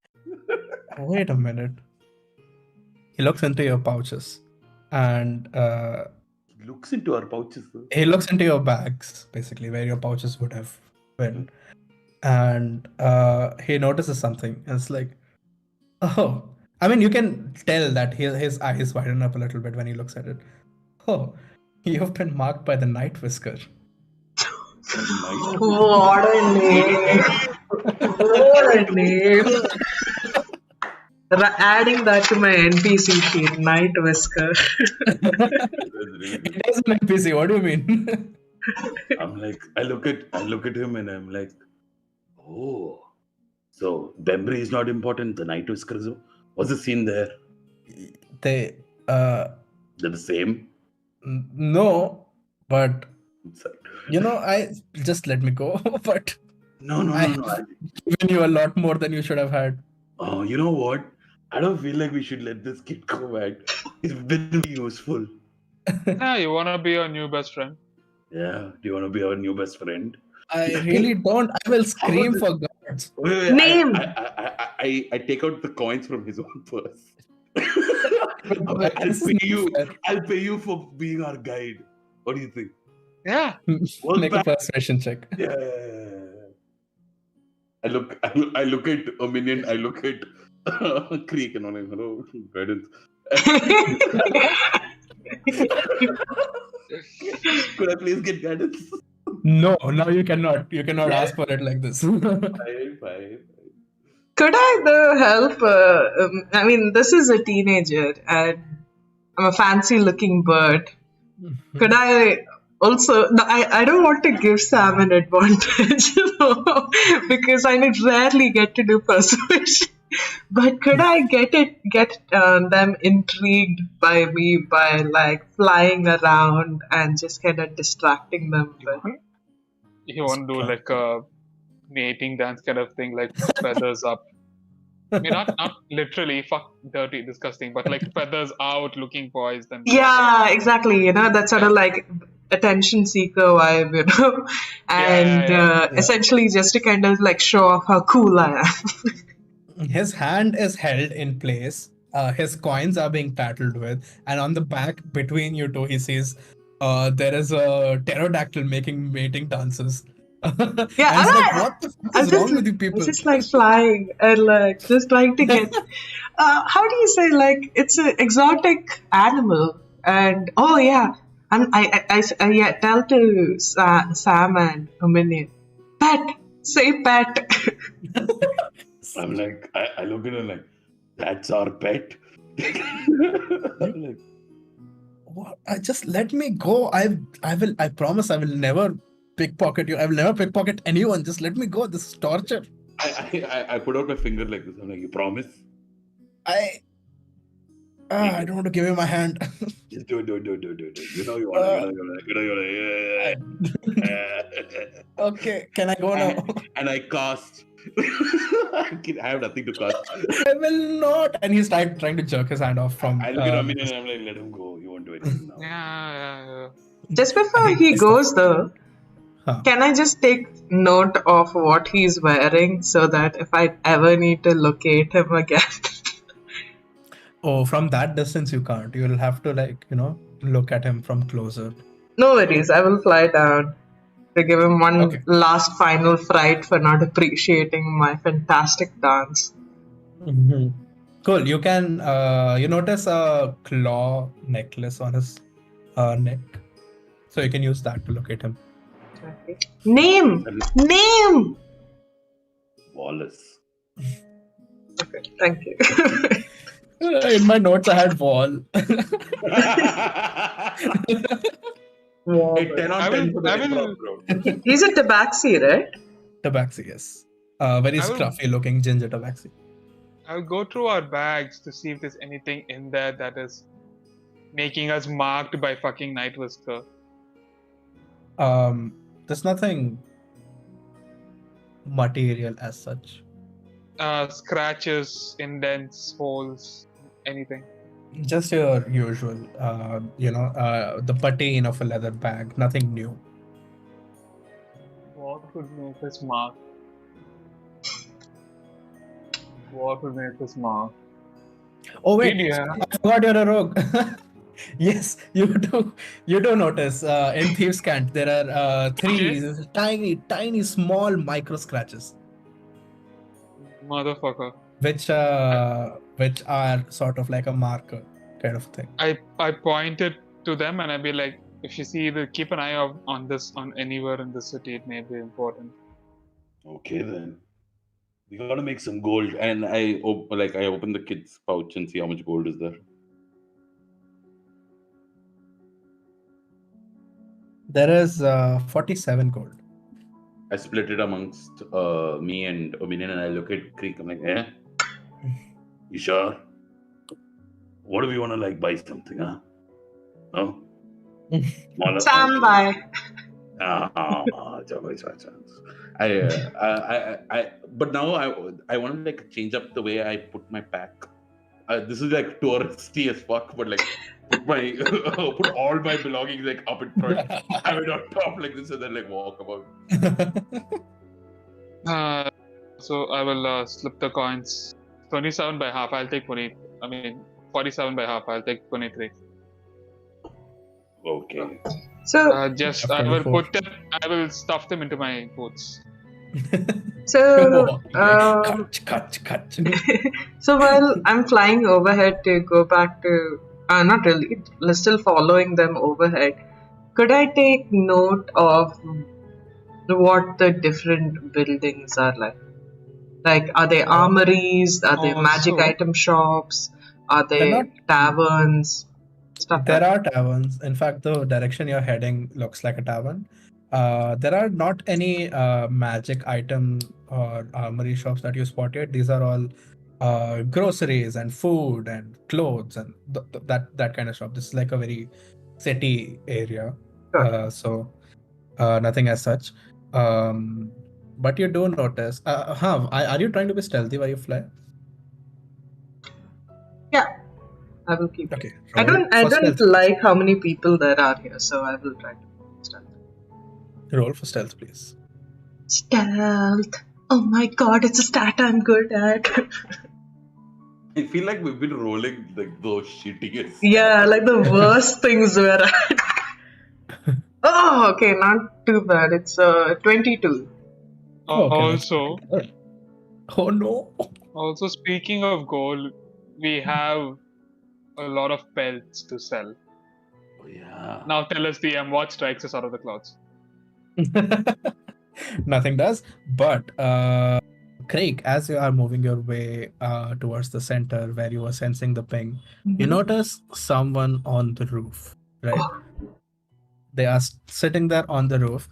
Wait a minute. He looks into your pouches, and He looks into our pouches. he looks into your bags, basically where your pouches would have been, and he notices something. And it's like, oh, I mean, you can tell that his eyes widen up a little bit when he looks at it. Oh, you've been marked by the Night Whisker. What a name! What a name! Adding that to my NPC sheet, Night Whisker. It is an NPC. What do you mean? I'm like, I look at him and I'm like, oh, so Bembry is not important. The Night Whiskers. What's the scene there? They're They're the same. No, but Inside. I just let me go. But No. I've given you a lot more than you should have had. Oh, you know what? I don't feel like we should let this kid go back. He's been really useful. Yeah, you wanna be our new best friend? Yeah. Do you want to be our new best friend? I really don't. I will scream for gods. Wait, Name. I take out the coins from his own purse. This is not fair. I'll pay you for being our guide. What do you think? Yeah. Make a persuasion check. Yeah. I look at a minion. I look at Creek and I'm like, hello, guidance. Could I please get guidance? No, you cannot. You cannot ask for it like this. Fine. Could I though help? I mean, this is a teenager and I'm a fancy looking bird. Could I also, no, I don't want to give Sam an advantage, because I rarely get to do persuasion. But could I get them intrigued by me by like flying around and just kind of distracting them? You want to do like a mating dance kind of thing, like feathers up. I mean, not literally, fuck, dirty, disgusting, but like feathers out, looking poised. And Yeah, exactly. That sort of like attention seeker vibe, and essentially just to kind of like show off how cool I am. His hand is held in place. His coins are being tattled with, and on the back between you two, he sees there is a pterodactyl making mating dances. Yeah, and he's like, what the fuck is wrong with you people? I'm just like flying and like just trying to get. How do you say, like, it's an exotic animal, and oh yeah, I tell to Sam and Ominion, pet, say pet. I'm like, I look at her like, that's our pet. I'm like, What? Just let me go. I promise I will never pickpocket you. I will never pickpocket anyone. Just let me go. This is torture. I put out my finger like this. I'm like, you promise? I don't want to give you my hand. Just do it. You know you want to. Okay, can I go now? And I cast. I have nothing to cast. I will not. And he's trying to jerk his hand off from. I look at Amin and I'm like, let him go. You won't do anything now. Yeah. Just before he goes though, can I just take note of what he's wearing so that if I ever need to locate him again? Oh, from that distance you can't. You'll have to look at him from closer. No worries, I will fly down to give him one last final fright for not appreciating my fantastic dance. Mm-hmm. Cool. You can you notice a claw necklace on his neck, so you can use that to locate him. Okay. Name. Wallace. Okay, thank you. In my notes, I had wall. Wow. Hey, 10 on 10 for the improv, bro. He's a tabaxi, right? Tabaxi, yes. Very scruffy looking ginger tabaxi. I'll go through our bags to see if there's anything in there that is making us marked by fucking Night Whisker. There's nothing material as such. Scratches, indents, holes, anything. Just your usual, the patina of a leather bag. Nothing new. What would make us mark? What would make us mark? Oh wait, Yeah. I forgot you're a rogue. Yes, you do. You do notice in Thieves' Cant there are 3 tiny, small micro scratches, Motherfucker. which are sort of like a marker kind of thing. I pointed to them and I'd be like, if you see keep an eye on this on anywhere in the city, it may be important. Okay then. We gotta make some gold. And I open the kid's pouch and see how much gold is there. There is 47 gold. I split it amongst me and Ominion, and I look at Creek. I'm like, you sure? What do we want to buy something, huh? No? Standby. But now I want to change up the way I put my pack. This is touristy as fuck, but put all my belongings up in front, have it on top like this, and then walk about. So I will slip the coins. 27 by half. I'll take 20. 47 by half. I'll take 23. Okay. So I will stuff them into my boots. So cut. so while I'm flying overhead to go back to not really, still following them overhead, could I take note of what the different buildings are like? Are they armories? Are they magic item shops? Are they taverns? There are taverns. In fact, the direction you're heading looks like a tavern. There are not any magic item or armory shops that you spotted. These are all groceries and food and clothes and that kind of shop. This is a very city area, so nothing as such. But you do notice. Are you trying to be stealthy while you fly? Yeah, I will keep. Okay. I don't like how many people there are here, so I will try to stealth. Roll for stealth, please. Stealth. Oh my god, it's a stat I'm good at. I feel like we've been rolling those shittiest. Yeah, the worst things we're at. Oh, okay, not too bad. It's 22. Also, oh no. Also, speaking of gold, we have a lot of pelts to sell. Oh, yeah. Now tell us, DM, what strikes us out of the clouds? Nothing does. But Craig, as you are moving your way towards the center where you are sensing the ping, you notice someone on the roof, right? They are sitting there on the roof.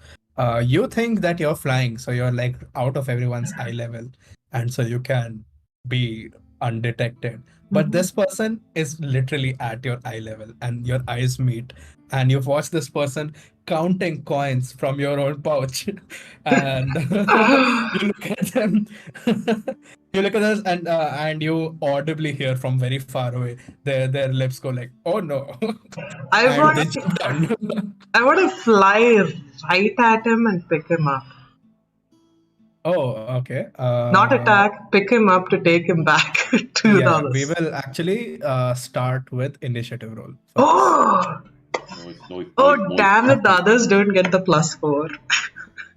You think that you're flying, so you're like out of everyone's eye level, and so you can be undetected. But this person is literally at your eye level, and your eyes meet, and you've watched this person counting coins from your own pouch, and you look at them. You look at us, and you audibly hear from very far away. Their lips go like, "Oh no!" I and want they jump down. I want to fly right at him and pick him up. Oh, okay. Not attack, pick him up to take him back to the Yeah, we others. will actually start with initiative roll. first. Oh, No, damn it, the others don't get the +4.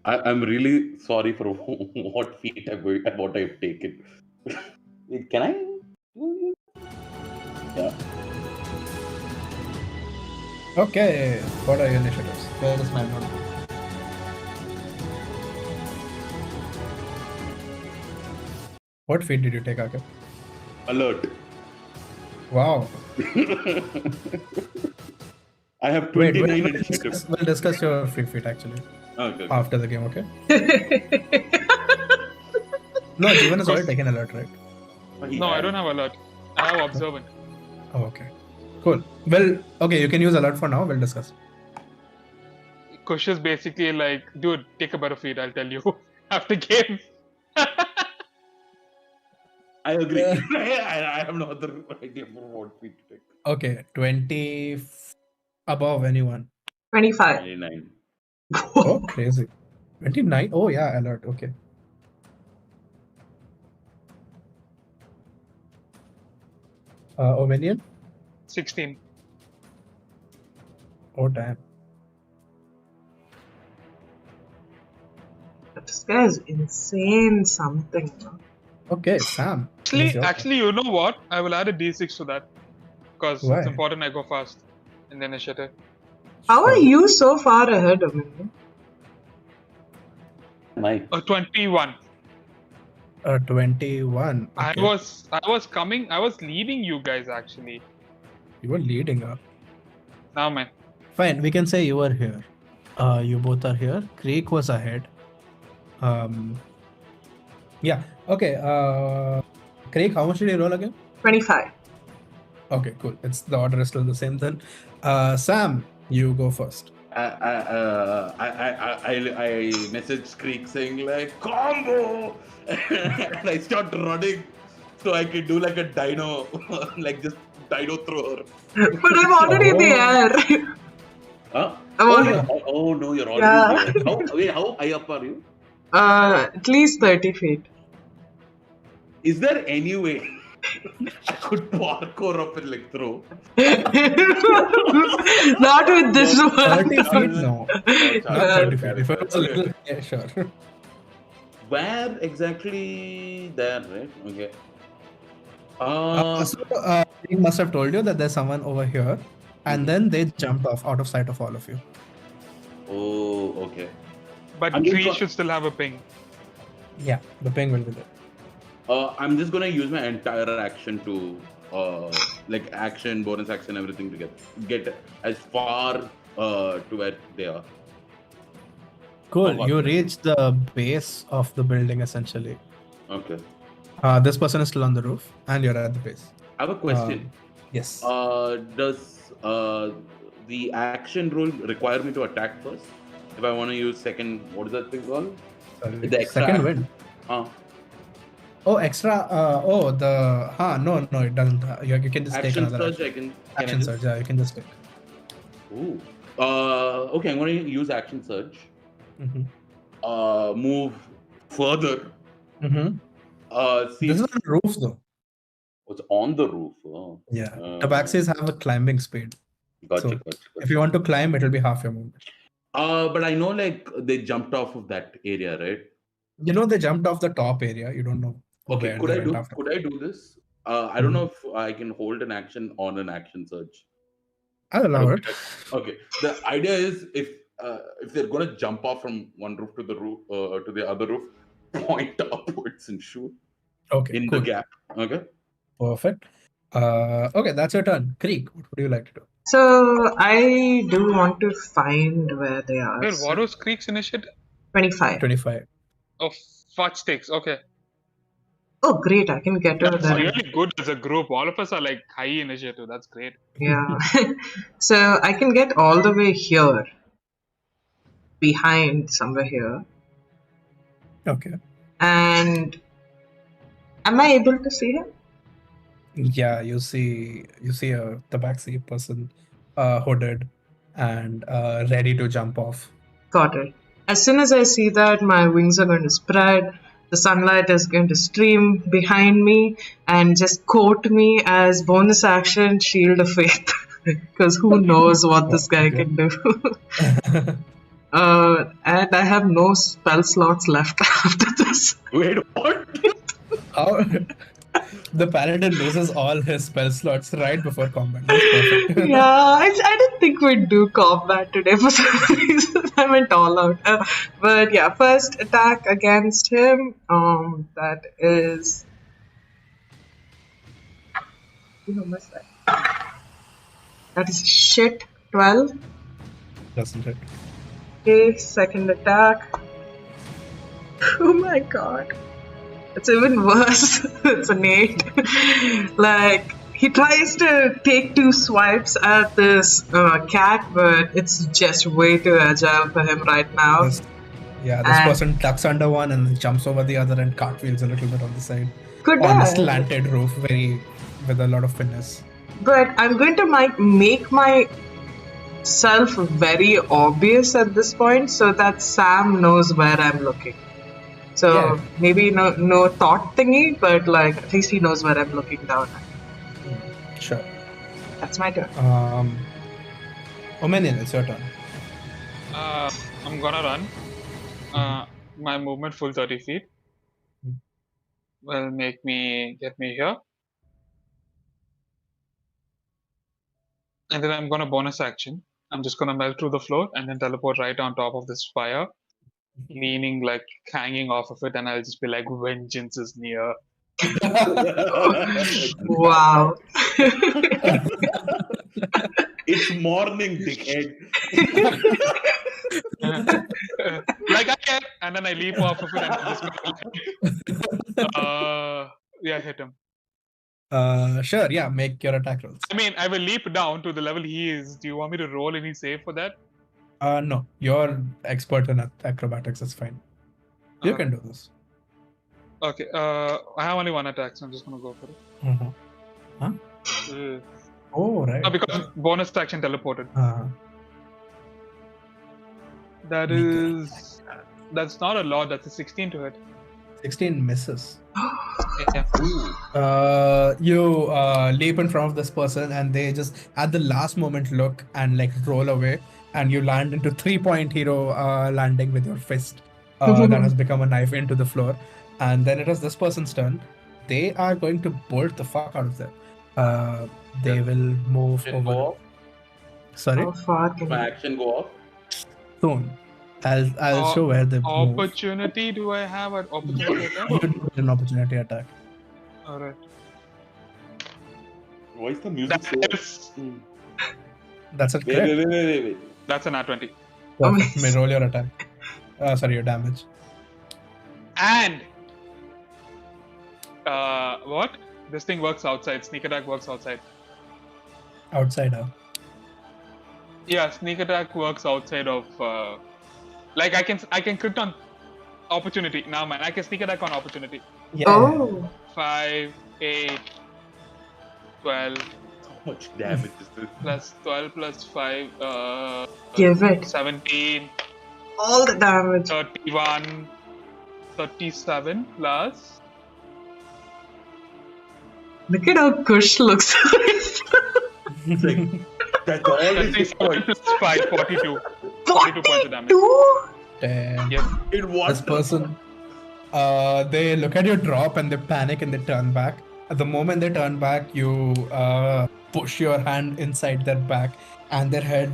I'm really sorry for what feat what I've taken. Wait, can I? Yeah. Okay, what are your initiatives? Where is my note? What feat did you take, Akif? Alert. Wow. I have Wait, 29 we'll initiative. discuss your free feat actually Okay. after the game, okay? No, Jeevan has already taken alert, right? No, I don't have alert. I have observant. Oh, okay. Cool. Well, okay, you can use alert for now. We'll discuss. Kush is basically like, dude, take a better feed, I'll tell you after game. I agree. I have no other idea for what feat to take. Okay, 20 above anyone. 25. 29. Oh, crazy. 29? Oh, yeah, alert. Okay. Omenian? 16. Oh, damn. This guy is insane something. Okay, Sam. it is your turn. Actually, you know what? I will add a d6 to that. Because Why? it's important I go fast in the initiative. How are Sure. you so far ahead of me? Mike. 21. 21. Okay. I was leading you guys actually. You were leading her. Now, man. Fine, we can say you were here. You both are here. Creek was ahead. Yeah. Okay. Craig, how much did you roll again? 25. Okay, cool. It's the order is still the same then. Sam, you go first. I messaged Creek saying like combo, and I start running so I can do like a dino, like just dino thrower. But I'm already in the air. Huh? I'm already, Oh no, you're already Yeah. there. How high up are you? at least 30 feet. Is there any way I could parkour up and like throw? Not with this 30 one. feet? No. Not 30 feet. If it was a little, yeah, sure. Where exactly there, right? Okay. He must have told you that there's someone over here, and then they jumped off out of sight of all of you. Oh, okay. But I'm just Tree go- should still have a ping. Yeah, the ping will be there. I'm just gonna use my entire action to, like action, bonus action, everything to get as far to where they are. Cool. Oh, You okay. reach the base of the building essentially. Okay. This person is still on the roof, and you're at the base. I have a question. Yes. Does the action rule require me to attack first? If I want to use second, what is that thing called? Sorry. the extra Second action. wind. Oh, extra. No, it doesn't. You can just take Action another surge. action. Can I Action just- surge. Yeah, you can just take. Ooh. Okay, I'm going to use action surge. Mm-hmm. Move further. Mm-hmm. See, This is on the roof, though. it's on the roof. Oh. Yeah. Tabaxis have a climbing speed. Gotcha, So, gotcha. If you want to climb, it'll be half your movement. But I know like they jumped off of that area, right? You know, they jumped off the top area. You don't know. Okay, where could they I went do after. could I do this? I don't know if I can hold an action on an action surge. I'll allow it. Okay. The idea is if they're gonna jump off from one roof to the roof to the other roof, point upwards and shoot Okay, in cool. the gap. Okay. Perfect. Okay, that's your turn. Creek, what would you like to do? So I do want to find where they are. Wait, So what was Creek's initiative? 25. 25. Oh, fudge sticks. Okay. Oh, great! I can get over That's there. really good as a group. All of us are like high initiative. That's great. Yeah. So I can get all the way here, behind somewhere here, Okay. and am I able to see him? Yeah, you see a tabaxi person, hooded and ready to jump off. Got it. As soon as I see that, my wings are going to spread. The sunlight is going to stream behind me and just coat me as bonus action Shield of Faith. Because who knows what this guy can do. And I have no spell slots left after this. Wait, what? How the paladin loses all his spell slots right before combat. That's perfect. Yeah, I didn't think we'd do combat today for some reason. I went all out. But yeah, first attack against him. That is. How much that? That is shit. 12. Doesn't it? Okay, second attack. Oh my god. It's even worse. It's an 8. Like, he tries to take 2 swipes at this cat, but it's just way too agile for him right now. This And- person tucks under one and then jumps over the other and cartwheels a little bit on the side. Good On a eye. slanted roof, with a lot of finesse. But I'm going to make myself very obvious at this point so that Sam knows where I'm looking. So Yeah. maybe no thought thingy, but like at least he knows where I'm looking down at. Sure. That's my turn. Omenian, it's your turn. I'm gonna run. My movement full 30 feet will get me here. And then I'm gonna bonus action. I'm just gonna melt through the floor and then teleport right on top of this fire, leaning like hanging off of it, and I'll just be like, vengeance is near. Wow. It's morning, dickhead. Like I can, and then I leap off of it and just hit him. Sure, yeah, make your attack rolls. I mean, I will leap down to the level he is. Do you want me to roll any save for that? No, you're expert in acrobatics, it's fine. You can do this. Okay, I have only 1 attack, so I'm just gonna go for it. Uh-huh. Oh, right. No, because bonus action teleported. Uh-huh. That's not a lot. That's a 16 to hit. 16 misses. Yeah. You leap in front of this person and they just at the last moment look and like roll away, and you land into 3-point hero landing with your fist that has become a knife into the floor. And then it is this person's turn. They are going to bolt the fuck out of there. They will move Action over. go off? How far can My you? action go off? Soon. I'll show where they move. Opportunity? Do I have an opportunity attack? You do get an opportunity attack. Alright. Why is the music so... That's, That's a Wait, correct. wait. that's an R20. Perfect. May roll your attack. Sorry, your damage. And what? This thing works outside. Sneak attack works outside. Outsider. Yeah, sneak attack works outside of. Like I can crit on opportunity. Now, man, I can sneak attack on opportunity. Yeah. Oh. 5, 8, 12 How much damage is this? plus 12 plus 5. Give it. 17, All the damage. 31, 37 plus. Look at how Kush looks. It's like, that's all it is. 37 plus 5, 42. 42 points of damage. 42? Damn. Yep. In what? This person, they look at your drop and they panic and they turn back The moment they turn back, you push your hand inside their back, and their head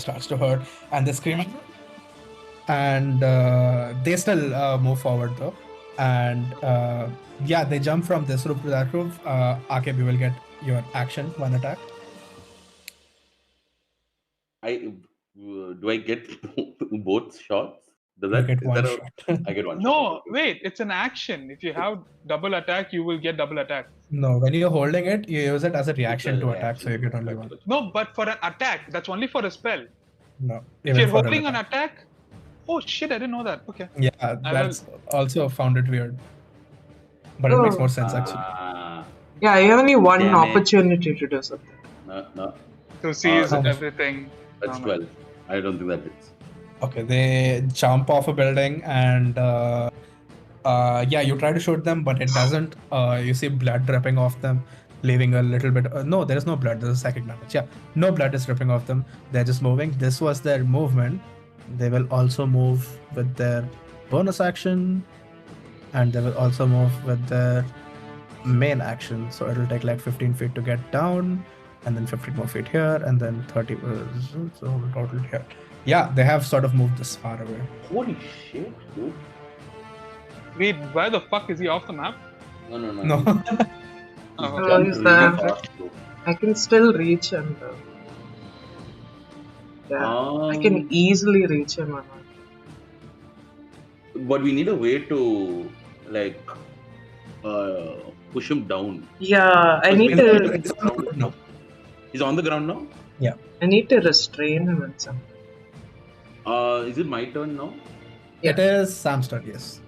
starts to hurt, and they scream. And they still move forward though. And yeah, they jump from this roof to that roof. AKB will get your action, one attack. Do I get both shots? You get one shot. I get one shot. No, Okay. wait, it's an action. If you have double attack, you will get double attack. No, when you're holding it, you use it as a reaction It's a to attack, so you reaction. get only Gotcha, one. gotcha. No, but for an attack, that's only for a spell. No, If even you're for an holding an attack. attack, oh shit, I didn't know that. Okay. Yeah, I that's also found it weird. But it makes more sense actually. Yeah, you have only one Damn it. opportunity to do something. No, To seize how much? everything. that's 12. I don't think that hits. Okay, they jump off a building and yeah, you try to shoot them, but it doesn't. You see blood dripping off them, leaving a little bit. No, there is no blood. There's a psychic damage. Yeah, no blood is dripping off them. They're just moving. This was their movement. They will also move with their bonus action, and they will also move with their main action. So it'll take like 15 feet to get down, and then 15 more feet here, and then 30. So total here. Yeah, they have sort of moved this far away. Holy shit, dude. Wait, why the fuck is he off the map? No. No. Oh, Oh, Jump he's really there. fast, bro. I can still reach him though. Yeah, I can easily reach him. But we need a way to like push him down. Yeah, I need It's to. on the ground now. He's on the ground now. I need to restrain him in some. Is it my turn now? It is Sam's turn, yes.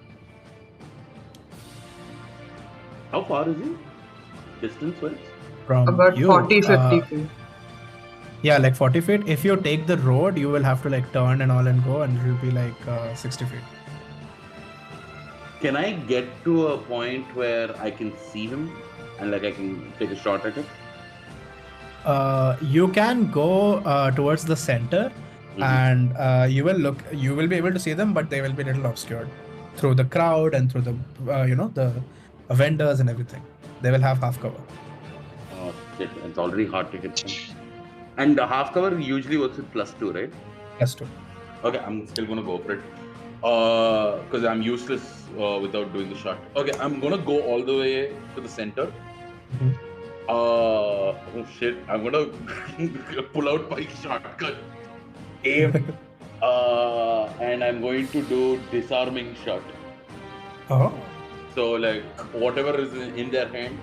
How far is he? Distance wise? From About you, 40, 50 feet. Yeah, like 40 feet. If you take the road, you will have to like turn and all and go, and it will be like 60 feet. Can I get to a point where I can see him and like I can take a shot at it? You can go towards the center, and you will be able to see them, but they will be a little obscured through the crowd and through the the vendors and everything. They will have half cover. Oh shit, it's already hard to hit him. And half cover usually works with +2, right? Plus 2. Okay, I'm still gonna go for it. Because I'm useless without doing the shot. Okay, I'm gonna go all the way to the center. Oh shit, I'm gonna pull out my shotgun. Aim. And I'm going to do disarming shot. Oh. So like whatever is in their hand.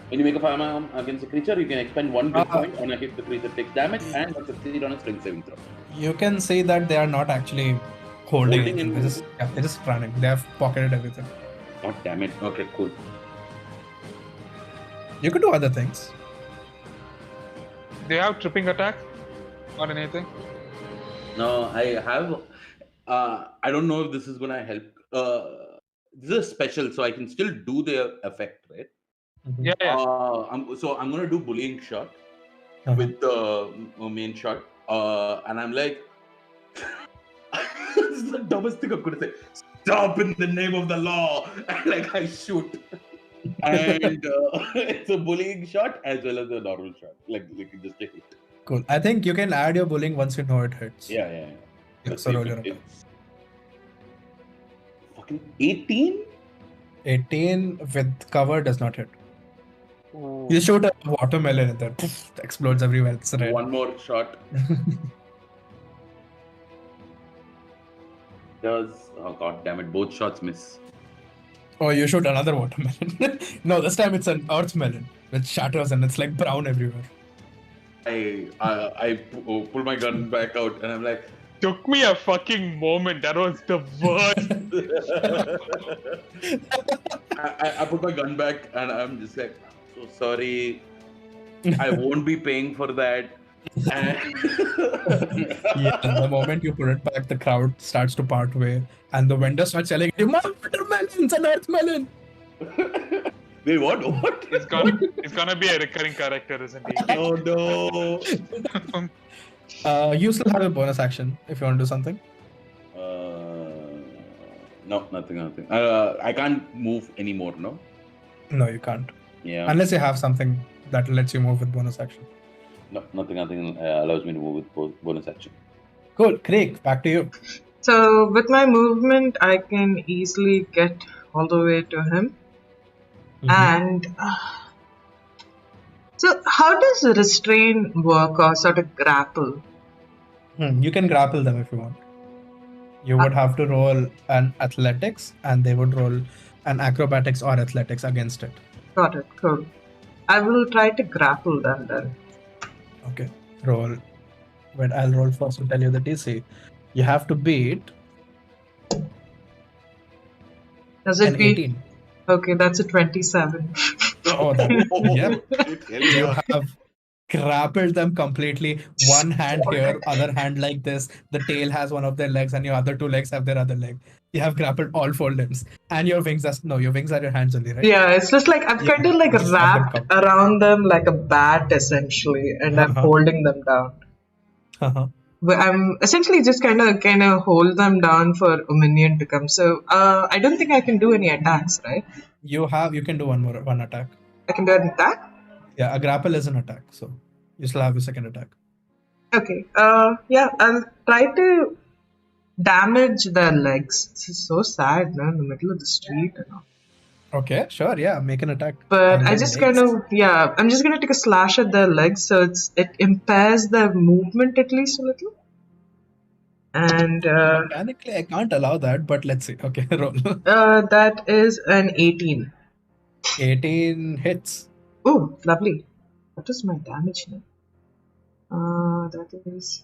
When you make a firearm against a creature, you can expend 1 hit point on a hit the creature takes damage and must succeed on a strength saving throw. You can say that they are not actually holding it. in- They're just running. They have pocketed everything. God damn it. Okay, cool. You could do other things. Do you have tripping attack or anything? No, I have. I don't know if this is gonna help. This is special, so I can still do the effect, right? Yeah, yeah. I'm gonna do bullying shot with the main shot, and I'm like, this is the dumbest thing I'm gonna say. Stop in the name of the law, and like I shoot, and it's a bullying shot as well as a normal shot, like just a hit. Cool. I think you can add your bullying once you know it hits. Yeah. Let's so see roll if your it hits. Fucking 18. 18 with cover does not hit. You shoot a watermelon and then poof, it explodes everywhere. It's red. One more shot. Oh god damn it, both shots miss. Oh, you shoot another watermelon. No, this time it's an earth melon which shatters and it's like brown everywhere. I pull my gun back out and I'm like, Took me a fucking moment. That was the worst. I put my gun back and I'm just like, so sorry, I won't be paying for that. Yeah, the moment you put it back, the crowd starts to part way, and the vendors start selling you more watermelons and earth melon. Wait, what? It's gonna be a recurring character, isn't he? Oh no. You still have a bonus action if you want to do something. No, nothing. I can't move anymore, no? No, you can't. Yeah. Unless you have something that lets you move with bonus action. No, nothing allows me to move with bonus action. Cool. Craig, back to you. So with my movement, I can easily get all the way to him. And so, how does restrain work or sort of grapple? You can grapple them if you want. You would have to roll an athletics, and they would roll an acrobatics or athletics against it. Got it. Cool. I will try to grapple them then. Okay. Roll. Wait, I'll roll first to tell you the DC. You have to beat Does it an be 18. okay? That's a 27. Oh, yeah. Hell You yeah. have grappled them completely. One hand here, other hand like this. The tail has one of their legs, and your other two legs have their other leg. You have grappled all four limbs, and your wings are your wings are your hands only, right? Yeah, it's just like I've kind of like just let them wrapped come. around them like a bat essentially, and I'm holding them down. But I'm essentially just kind of hold them down for a minion to come. So I don't think I can do any attacks, right? You can do one attack. I can do an attack. Yeah, a grapple is an attack, so you still have your second attack. Okay. Yeah, I'll try to damage their legs. This is so sad, man, in the middle of the street and all. Okay, sure, yeah, make an attack. But on I their just legs. I'm just gonna take a slash at their legs, so it impairs their movement at least a little. And Mechanically, I can't allow that, but let's see. Okay, roll. that is an 18. 18 hits. Oh, lovely. What is my damage now? That is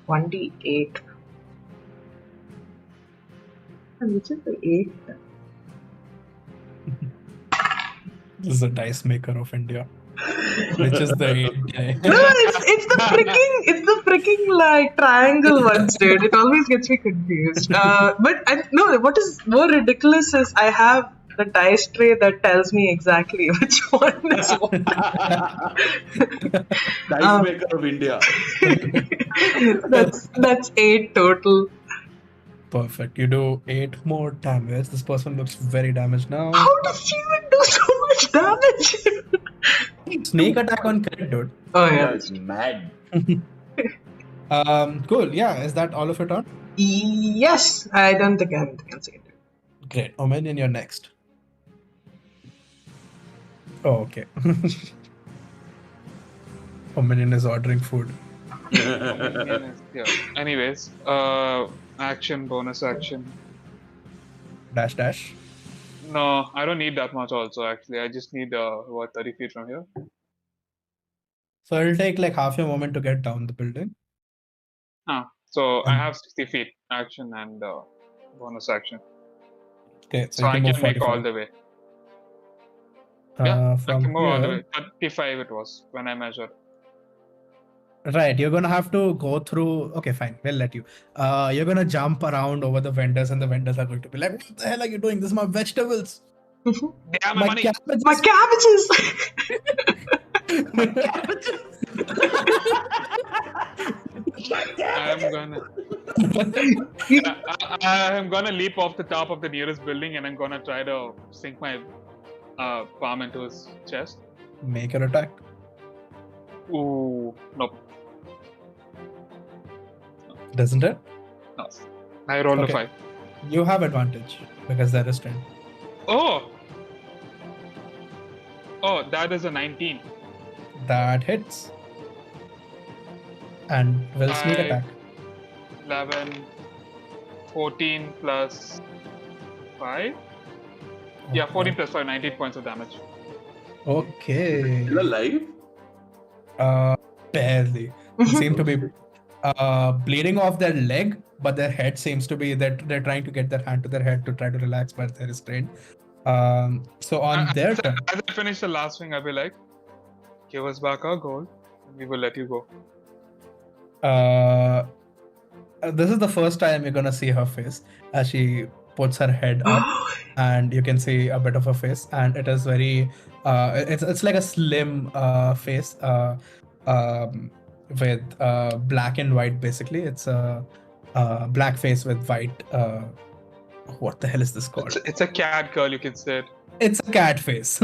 1d8. And which is the 8? This is a dice maker of India. Which is the 8 guy. No, it's the freaking like triangle ones, dude. It always gets me confused. What is more ridiculous is I have the dice tray that tells me exactly which one is what. Dice maker of India. That's 8 total. Perfect. You do 8 more damage. This person looks very damaged now. How does she even do so much damage? Snake attack on crit, dude. Oh yeah. It's mad. Cool. Yeah, is that all of your turn? Yes, I don't think I have anything else I can do. Great. Omenion, you're next. Oh, okay. Omenion is ordering food. Yeah. Anyways, action, bonus action. Dash. No, I don't need that much also, actually. I just need, 30 feet from here? So it'll take like half your moment to get down the building. So I have 60 feet action and bonus action. Okay, So I you can make all the way. I from can move all the here, way. 35 it was when I measured. right, you're gonna have to go through. Okay, fine, we'll let you. You're gonna jump around over the vendors, and the vendors are going to be like, "What the hell are you doing? This is my vegetables. Damn, my money! cabbages." My cabbages! I'm gonna leap off the top of the nearest building and I'm gonna try to sink my palm into his chest. Make an attack. Ooh, nope. Doesn't it? No. I rolled Okay. a 5. You have advantage because they're restrained. Oh, that is a 19. That hits. And will sneak attack. 11, 14 plus 5. Yeah, 14 plus 5, 19 points of damage. Okay. Still alive? Barely. They seem to be bleeding off their leg, but their head seems to be that they're trying to get their hand to their head to try to relax, but they're restrained. So on their turn, As I finish the last swing, I'll be like, give us back our gold and we will let you go. this is the first time you're gonna see her face as she puts her head up, and you can see a bit of her face, and it is very it's like a slim face with black and white. Basically, it's a black face with white. What the hell is this called? It's a cat girl, you can say it. It's a cat face.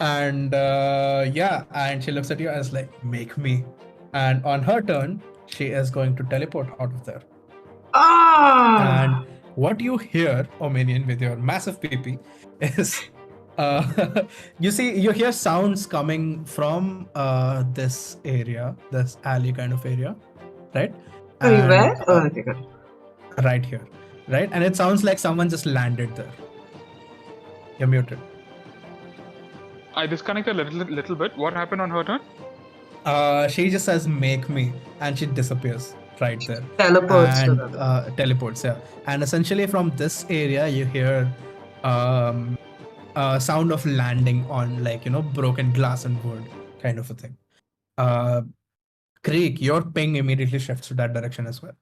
And yeah, and she looks at you as like, make me. And on her turn, she is going to teleport out of there. Ah! And what you hear, Ominion, with your massive PP, is you hear sounds coming from this area, this alley kind of area, right? Sorry, where? And Oh, okay, got it. right here, right? And it sounds like someone just landed there. You're muted. I disconnected a little bit. What happened on her turn? She just says "make me" and she disappears right there. Teleports to And the teleports, yeah. And essentially from this area, you hear a sound of landing on broken glass and wood kind of a thing. Creek, your ping immediately shifts to that direction as well.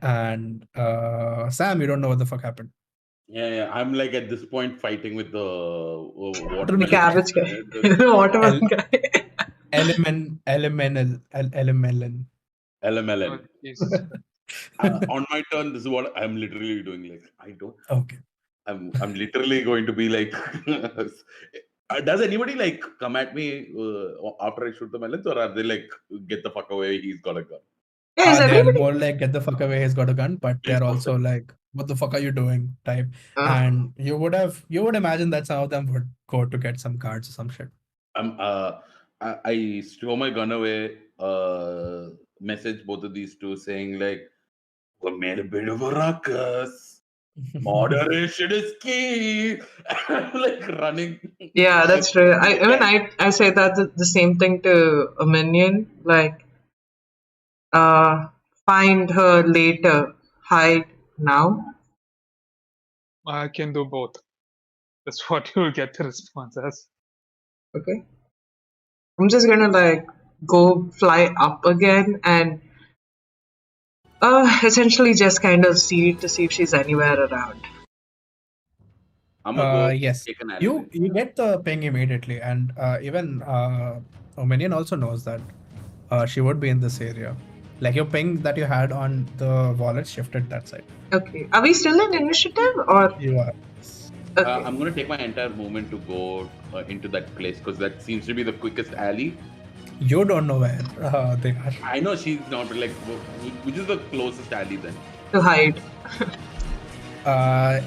And Sam, you don't know what the fuck happened. Yeah. I'm like at this point fighting with the Watermelon. The cabbage guy. Watermelon guy. Elemental. LMLN. Oh, Jesus. On my turn, this is what I'm literally doing. Like, I don't. Okay. I'm literally going to be like. Does anybody like come at me after I shoot the melons, or are they like, get the fuck away? He's got a gun. Yeah, is They're everybody? more like, get the fuck away, he's got a gun, but they're also like, what the fuck are you doing type. And you would imagine that some of them would go to get some cards or some shit. I stow my gun away. Message both of these two saying like, we made a bit of a ruckus. Moderation is key. I'm like running. Yeah, that's true. I say that the same thing to a minion. Like, find her later, hide now. I can do both. That's what you'll get the response as. Okay. I'm just gonna like go fly up again and essentially just kind of see if she's anywhere around. I'm gonna go Yes. take an You alleyway. get the ping immediately, and even Ominion also knows that she would be in this area. Like your ping that you had on the wallet shifted that side. Okay. Are we still in initiative or? You are. Okay. I'm gonna take my entire movement to go into that place because that seems to be the quickest alley. You don't know where they are. I know she's not, but like, which is the closest alley then? To hide.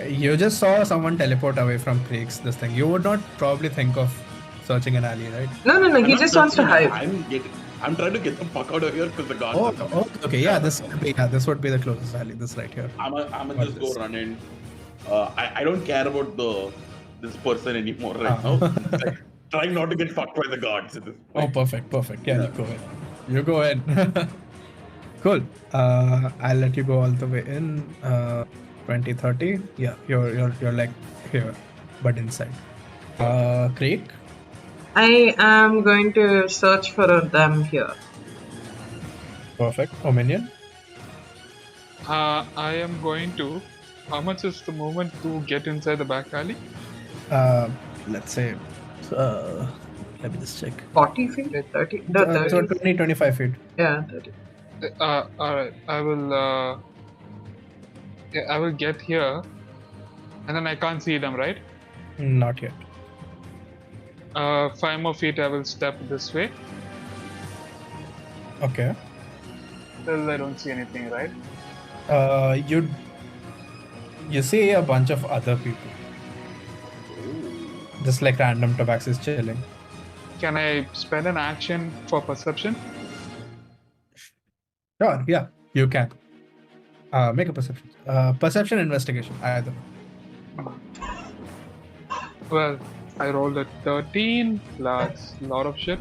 You just saw someone teleport away from Creeks. This thing. You would not probably think of searching an alley, right? No. I'm He not just wants to searching, hide. I'm trying to get the fuck out of here because the guards are coming. Oh, okay. Yeah, this would be the closest alley. This right here. I'm gonna just go run in. I don't care about this person anymore right now. Like, trying not to get fucked by the guards at this point. Oh, perfect. Yeah, you go in. Cool. I'll let you go all the way in. 20, 30. Yeah, you're like here, but inside. Creek. I am going to search for them here. Perfect. Ominion. I am going to. How much is the movement to get inside the back alley? Let's say. Let me just check. 40 feet? 30? No, 30. So 20, 25 feet. Yeah, 30. Alright. I will. Yeah, I will get here, and then I can't see them, right? Not yet. 5 more feet. I will step this way. Okay. Still, I don't see anything, right? You see a bunch of other people. Just like random tabaxis chilling. Can I spend an action for perception? Sure, yeah, you can. Make a perception. Perception investigation, either. Well, I rolled a 13 plus lot of shit.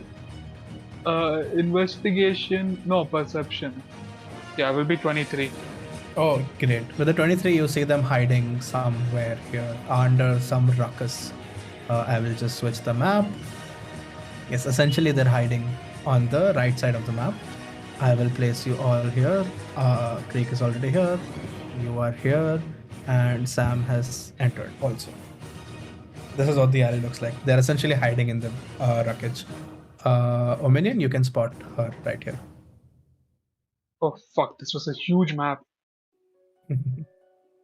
Investigation, no, perception. Yeah, will be 23. Oh, great. With the 23, you see them hiding somewhere here under some ruckus. I will just switch the map. Yes, essentially they're hiding on the right side of the map. I will place you all here. Creek is already here. You are here. And Sam has entered also. This is what the alley looks like. They're essentially hiding in the wreckage. Ominion, you can spot her right here. Oh fuck, this was a huge map.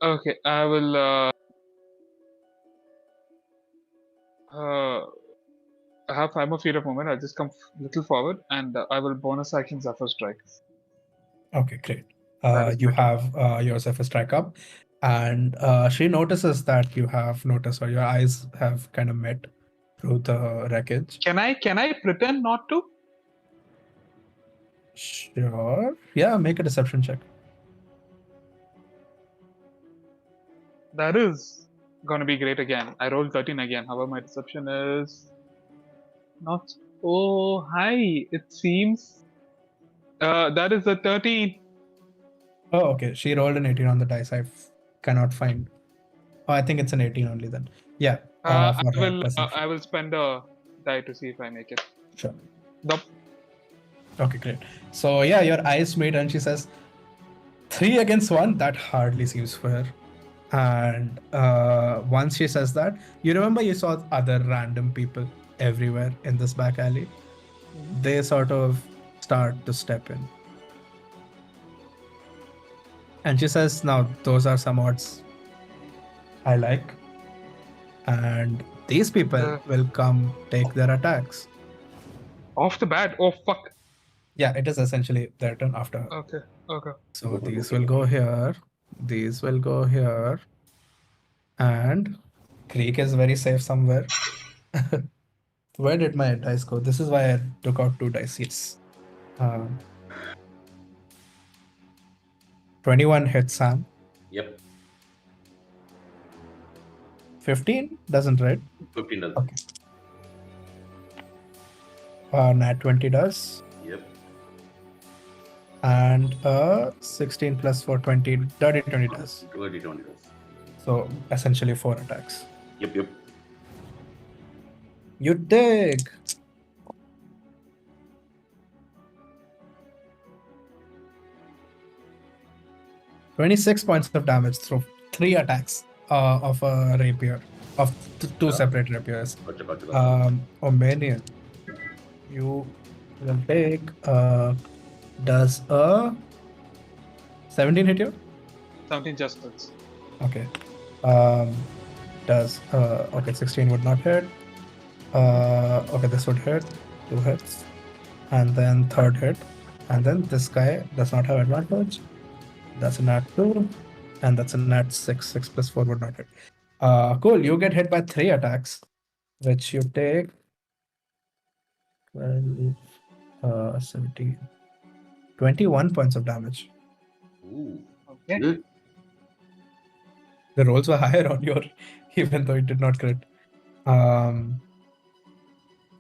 Okay, I will I have 5 more feet of movement. I'll just come a little forward and I will bonus action Zephyr Strike. Okay, great. That is You my turn. have your Zephyr Strike up, and she notices that you have noticed, or your eyes have kind of met through the wreckage. Can I pretend not to? Sure. Yeah, make a deception check. That is gonna be great again. I rolled 13 again. However, my deception is not. Oh, hi. It seems. That is a 13. Oh, okay. She rolled an 18 on the dice. Cannot find. Oh, I think it's an 18 only then. Yeah. For her perception. I will spend a die to see if I make it. Sure. Nope. Okay, great. So yeah, your eyes meet, and she says, 3 against 1. That hardly seems fair. And once she says that, you remember you saw other random people everywhere in this back alley. They sort of start to step in. And she says, now those are some odds I like. And these people will come take their attacks. Off the bat. Oh, fuck. Yeah, it is essentially their turn after her. Okay. So these will go here. These will go here. And Creek is very safe somewhere. Where did my dice go? This is why I took out 2 dice. Yes. 21 hits Sam. Yep. 15 doesn't, right? 15 does. Okay. Nat 20 does. Yep. And 16 plus 4, 20. Dirty 20 does. 20 does. So essentially 4 attacks. Yep. You dig. $26 points of damage through 3 attacks of a rapier, of 2 separate rapiers. Gotcha. Omanian, you will take. Does a 17 hit you? 17 just hits. Okay. Does okay, 16 would not hit. Okay, this would hit. 2 hits. And then 3rd hit. And then this guy does not have advantage. That's a nat 2. And that's a nat 6. 6 plus 4 would not hit. Cool. You get hit by 3 attacks, which you take 12, 17, 21 points of damage. Ooh. Okay. Good. The rolls were higher on your, even though it did not crit.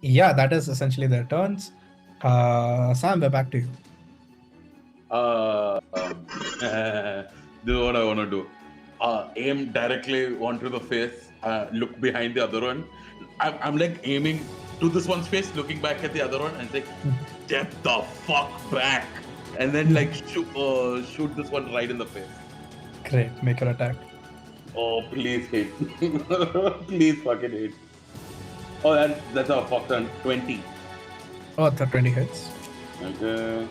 Yeah, that is essentially their turns. Sam, we're back to you. This is what I want to do. Aim directly onto the face. Look behind the other one. I'm like aiming to this one's face, looking back at the other one, and say, "Step the fuck back!" And then like shoot this one right in the face. Great, make your attack. Oh, please hit. Please fucking hit. Oh, that's a fuck turn. 20. Oh, the 20 hits. Okay.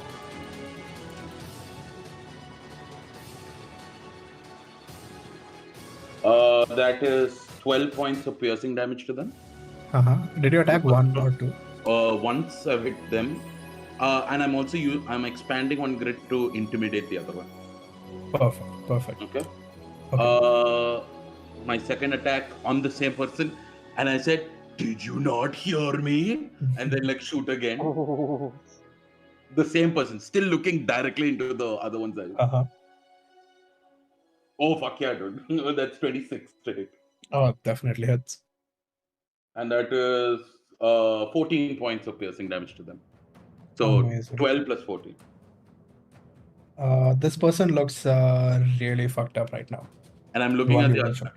That is 12 points of piercing damage to them. Did you attack 1 or 2? Once I've hit them. And I'm also I'm expanding one grid to intimidate the other one. Perfect. Okay. Okay. My second attack on the same person, and I said, "Did you not hear me?" And then like shoot again. Oh. The same person, still looking directly into the other one's eyes. Oh fuck yeah, dude! That's 26 to hit. Oh, definitely hits. And that is 14 points of piercing damage to them. So Amazing. 12 plus 14. This person looks really fucked up right now. And I'm looking at the One other, shot.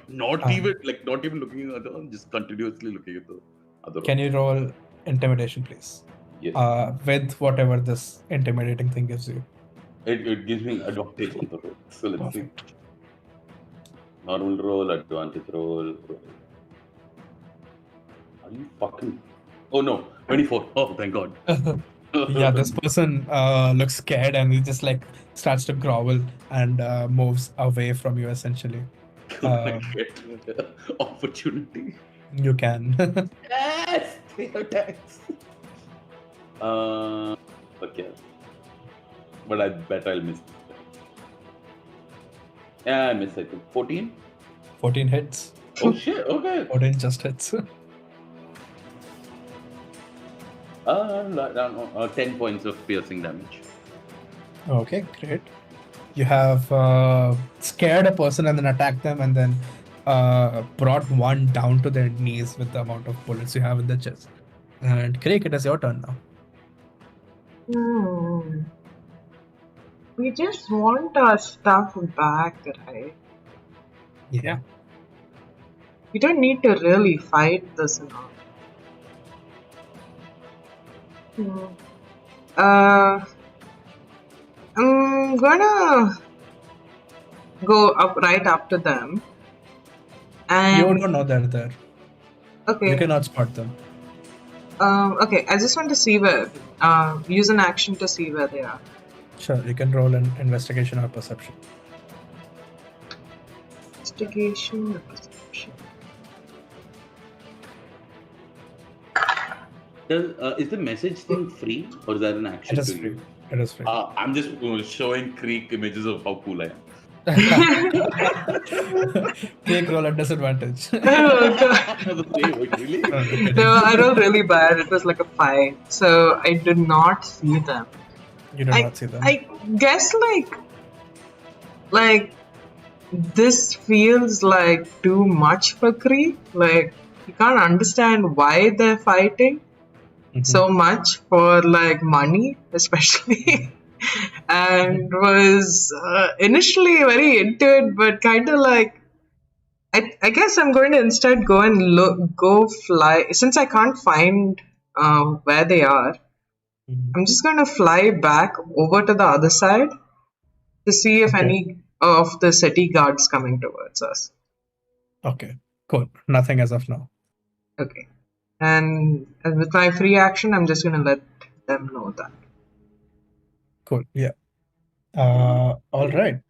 not even looking at the other one, just continuously looking at the other one. Can you roll intimidation, please? Yes. With whatever this intimidating thing gives you. It gives me advantage on the roll. So let's see. Normal roll, advantage roll. Are you fucking... Oh no, 24. Oh, thank God. Yeah, this person looks scared and he just like starts to grovel and moves away from you essentially. Opportunity. You can. Yes! 3 attacks. Okay. But I bet I'll miss. Yeah, I miss, I think. 14? 14 hits. Oh shit, okay. 14 just hits. 10 points of piercing damage. Okay, great. You have scared a person and then attacked them and then brought one down to their knees with the amount of bullets you have in the chest. And Craig, it is your turn now. We just want our stuff back, right? Yeah. We don't need to really fight this now. I'm gonna go up right up to them. And You don't know they're there. okay. You cannot spot them. Okay, I just want to see where. Use an action to see where they are. Sure, you can roll an investigation or perception. Investigation or perception. Is the message thing free or is that an action? It is free. It is free. I'm just showing Creek images of how cool I am. Take roll at disadvantage. Oh, God. Really? No, I rolled really bad. It was like a 5. So I did not see them. You do not see them. I guess like this feels like too much for Kree. Like you can't understand why they're fighting so much for like money, especially. And was initially very into it, but kind of like I guess I'm going to instead go and go fly since I can't find where they are. I'm just going to fly back over to the other side to see if any of the city guards coming towards us. Okay, cool. Nothing as of now. Okay. And with my free action, I'm just going to let them know that. Cool, yeah. All right.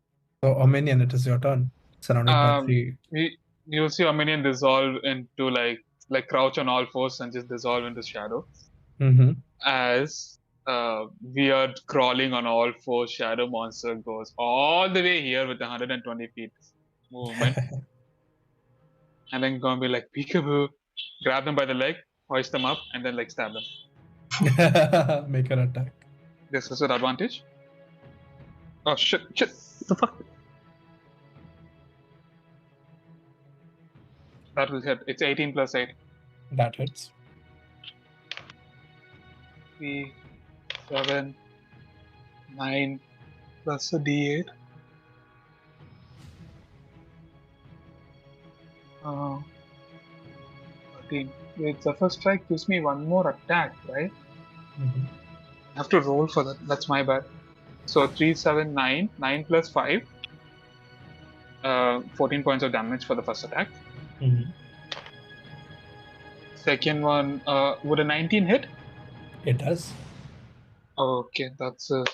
So, Ominion, it is your turn. Surrounded by 3. You'll see a minion dissolve into like crouch on all fours and just dissolve into shadow. As weird crawling on all fours shadow monster goes all the way here with 120 feet movement. And then gonna be like peekaboo, grab them by the leg, hoist them up, and then like stab them. Make an attack. This is with advantage. Oh shit! What the fuck? That will hit. It's 18 plus 8. That hits. 3, 7, 9 plus a d8. 13. Wait, the first strike gives me one more attack, right? I have to roll for that. That's my bad. So 3, 7, 9. 9 plus 5. 14 points of damage for the first attack. Second one, would a 19 hit? It does. Okay, that's a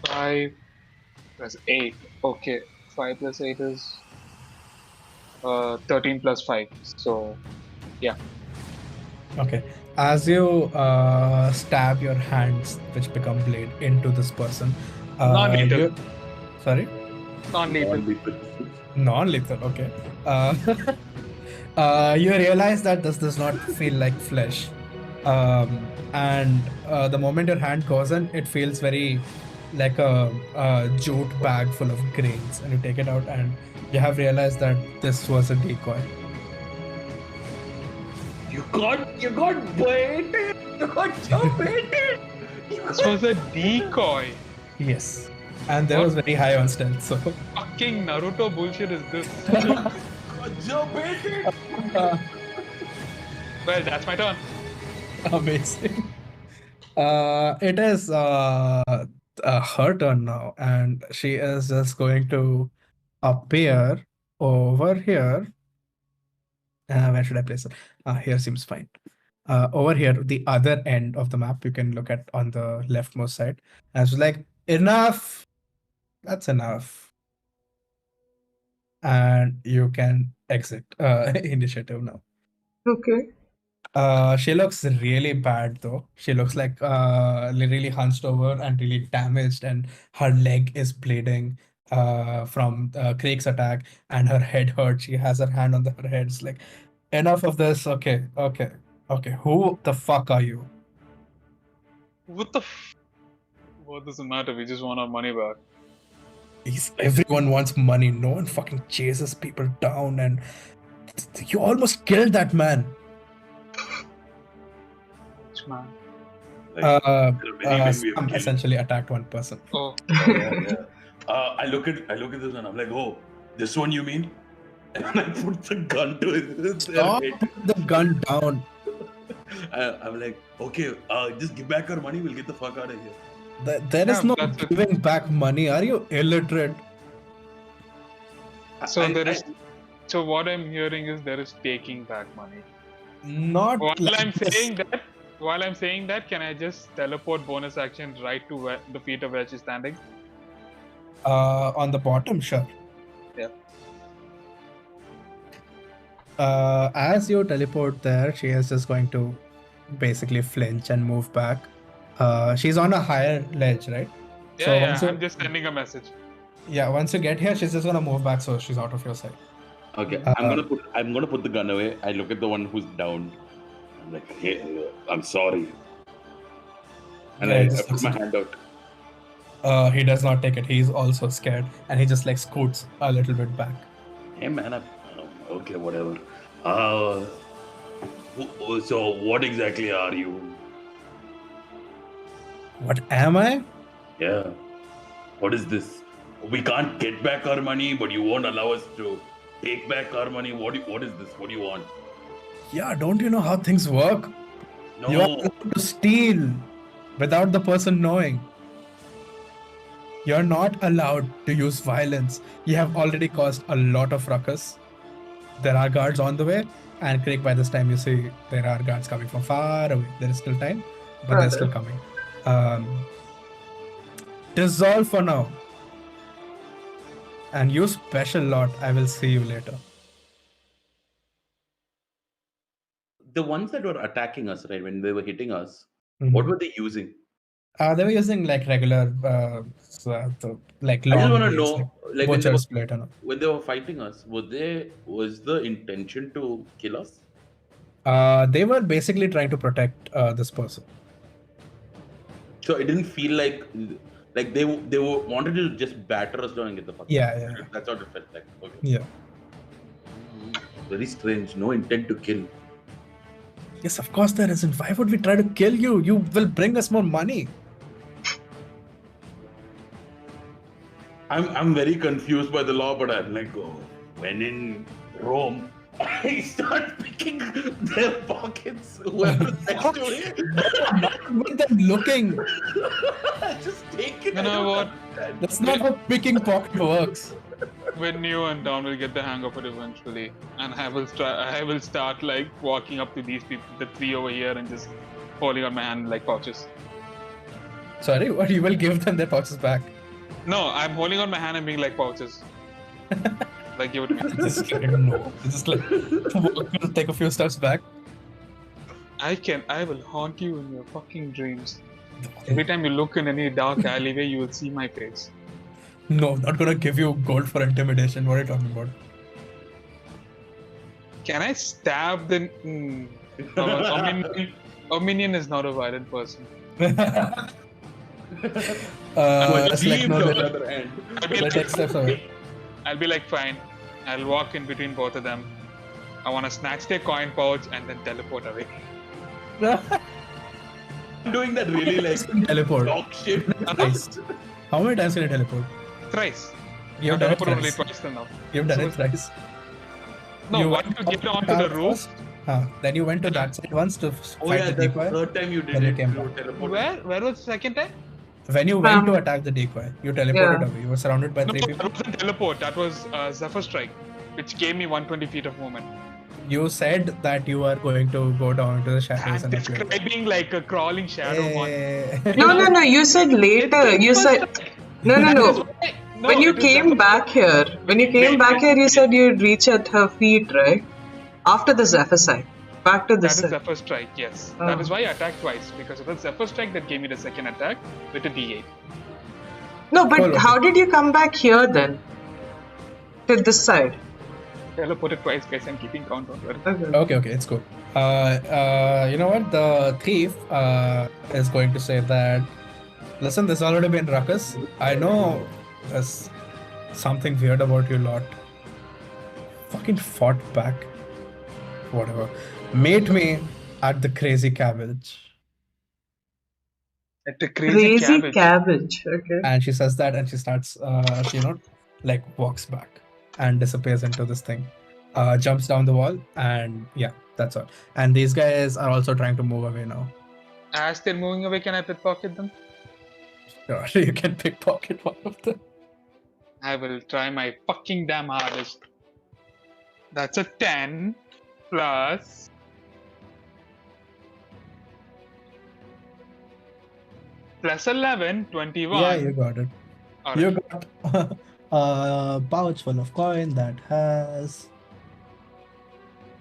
5 plus 8. Okay, 5 plus 8 is 13 plus 5. So, yeah. Okay. As you stab your hands, which become blade, into this person. Non-lethal. Sorry? Non-lethal. Non-lethal, okay. You realize that this does not feel like flesh. And the moment your hand goes in, it feels very like a jute bag full of grains. And you take it out and you have realized that this was a decoy. You got baited! You got so baited! This was a decoy. Yes. And there was very high on stealth, so... Fucking Naruto bullshit is this? Got so baited! Well, that's my turn. Amazing. It is her turn now, and she is just going to appear over here. Where should I place it? Here seems fine. Over here, the other end of the map, you can look at on the leftmost side. And she's like, enough! That's enough. And you can exit initiative now. Okay. She looks really bad though. She looks like really hunched over and really damaged, and her leg is bleeding from Craig's attack, and her head hurts. She has her hand on her head. It's like, enough of this. Okay, okay, okay. Who the fuck are you? What the what does it matter? We just want our money back. Everyone wants money. No one fucking chases people down, and you almost killed that man. Which man? Sam essentially attacked one person. Oh. Yeah. I look at this one. I'm like, oh, this one you mean? And I put the gun to his Stop, head. put the gun down. I'm like, okay, just give back our money. We'll get the fuck out of here. There is Yeah, no that's it. giving back money. Are you illiterate? So so what I'm hearing is there is taking back money. Not While like I'm this. saying that, can I just teleport bonus action right to the feet of where she's standing? On the bottom, sure. Yeah. As you teleport there, she is just going to basically flinch and move back. She's on a higher ledge, right? Yeah, So yeah. once you- I'm just sending a message. Yeah, once you get here, she's just gonna move back, so she's out of your sight. Okay, I'm gonna put the gun away. I look at the one who's down. I'm like, hey, I'm sorry. And Yeah, I just put my looks- hand out. He does not take it. He's also scared, and he just like scoots a little bit back. Hey man, okay, whatever. So what exactly are you? What am I? Yeah. What is this? We can't get back our money, but you won't allow us to take back our money. What is this? What do you want? Yeah, don't you know how things work? No. You're allowed to steal without the person knowing. You're not allowed to use violence. You have already caused a lot of ruckus. There are guards on the way, and Craig, by this time you see there are guards coming from far away. There is still time, but they're still coming. Dissolve for now. And you special lot. I will see you later. The ones that were attacking us, right, when they were hitting us, Mhm. what were they using? They were using like regular, like I long just want to blades, know, like when butcher's blade and all. they were fighting us, was the intention to kill us? They were basically trying to protect this person. So it didn't feel like they were wanted to just batter us down and get the fuck. Yeah, out. yeah. That's what it felt like. Okay. Yeah. Very strange. No intent to kill. Yes, of course there isn't. Why would we try to kill you? You will bring us more money. I'm very confused by the law, but I'm like, oh, when in Rome, I start picking their pockets. Whoever's next to me. Not with them looking. I just take it. You know what? That's not how picking pocket works. When you and Don will get the hang of it eventually, and I will start like walking up to these people, the three over here, and just holding on my hand like pouches. Sorry, what? You will give them their pouches back. No, I'm holding on my hand and being like pouches. Like give it to me. Just like, no. Just like take a few steps back. I will haunt you in your fucking dreams. Every time you look in any dark alleyway, you will see my face. No, I'm not gonna give you gold for intimidation. What are you talking about? Can I stab the? Ominion is not a violent person. It's like, no, on the they're- other end. I'll be they're like, next steps away. I'll be like, fine. I'll walk in between both of them. I want to snatch their coin pouch and then teleport away. I'm doing that really like Teleport. dog shit. Thrice. How many times can you teleport? Thrice. You have I've done it teleported only thrice. twice till now. You've done it thrice. No, You once went you up get to onto tower the roof. first. Then you went to that side once to Oh fight yeah, the the decoy. third time you did Then you it. came You back. teleported. Where was the second time? When you went to Um, attack the decoy, you teleported yeah. away. You were surrounded by No, three that people. wasn't teleport. That was Zephyr Strike, which gave me 120 feet of movement. You said that you are going to go down into the shadows I'm and play. describing like a crawling shadow monster. No. You said later. You said no. When you came back here, you said you'd reach at her feet, right? After the Zephyr side. Back to the That is set. Zephyr Strike, yes. Oh. That is why I attacked twice, because it was Zephyr Strike that gave me the second attack with a D8. No, but Cool, how okay. did you come back here then? To this side. Teleported twice, guys. I'm keeping count on it. Okay. Okay, it's cool. You know what? The thief is going to say that, listen, there's already been ruckus. I know there's something weird about you lot. Fucking fought back. Whatever. Meet me at the crazy cabbage. At the crazy cabbage. Okay. And she says that and she starts, walks back and disappears into this thing. Jumps down the wall and yeah, that's all. And these guys are also trying to move away now. As they're moving away, can I pickpocket them? Sure, you can pickpocket one of them. I will try my fucking damn hardest. That's a 10 plus. Plus 11, 21. Yeah, you got it. Alright. You got a pouch full of coin that has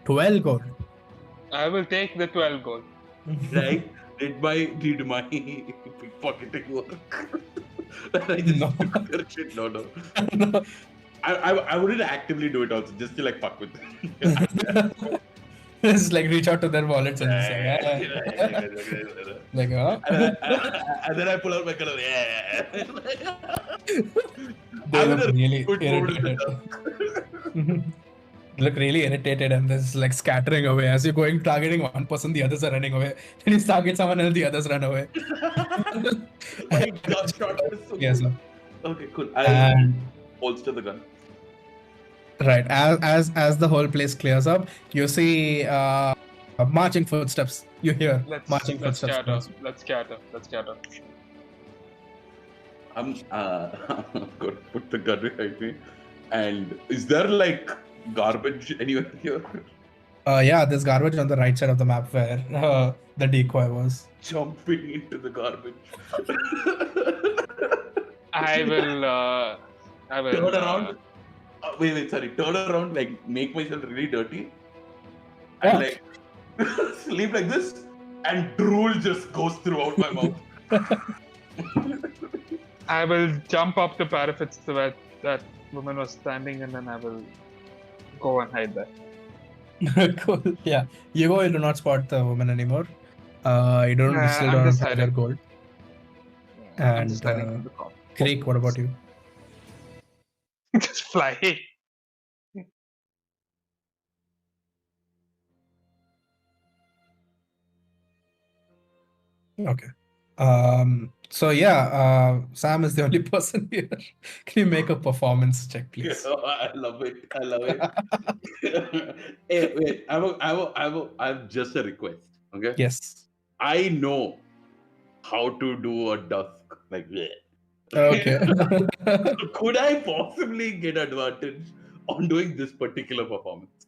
12 gold. I will take the 12 gold. Right? Did my pickpocketing work? I just No. took their shit. No. No. I wouldn't actively do it also, just to like fuck with them. Just like reach out to their wallets and just say, like, And then I pull out my color. They I look would really good irritated. moment. Look really irritated and this like scattering away as you're going targeting one person, the others are running away. Then you target someone else, the others run away. My gun shot was so Yes, good. sir. Okay, cool. I'll And holster the gun. right, as the whole place clears up, you see marching footsteps. You hear marching Let's footsteps. scatter. Let's scatter. I'm gonna put the gun behind me. And is there like garbage anywhere here? Yeah, there's garbage on the right side of the map where the decoy was. Jumping into the garbage. I will. Turn around. Wait, sorry. Turn around, like make myself really dirty. And Yeah. like sleep like this, and drool just goes throughout my mouth. I will jump up the parapets to where that woman was standing, and then I will go and hide there. Cool. Yeah, you go. You do not spot the woman anymore. You don't. You still I'm don't just have your hiding. gold. I'm just And hiding from the cop. Creek, what about you? Just fly. Okay. So yeah, Sam is the only person here. Can you make a performance check, please? I love it. Hey, wait. I have just a request. Okay. Yes. I know how to do a dusk like that. Okay. Could I possibly get advantage on doing this particular performance?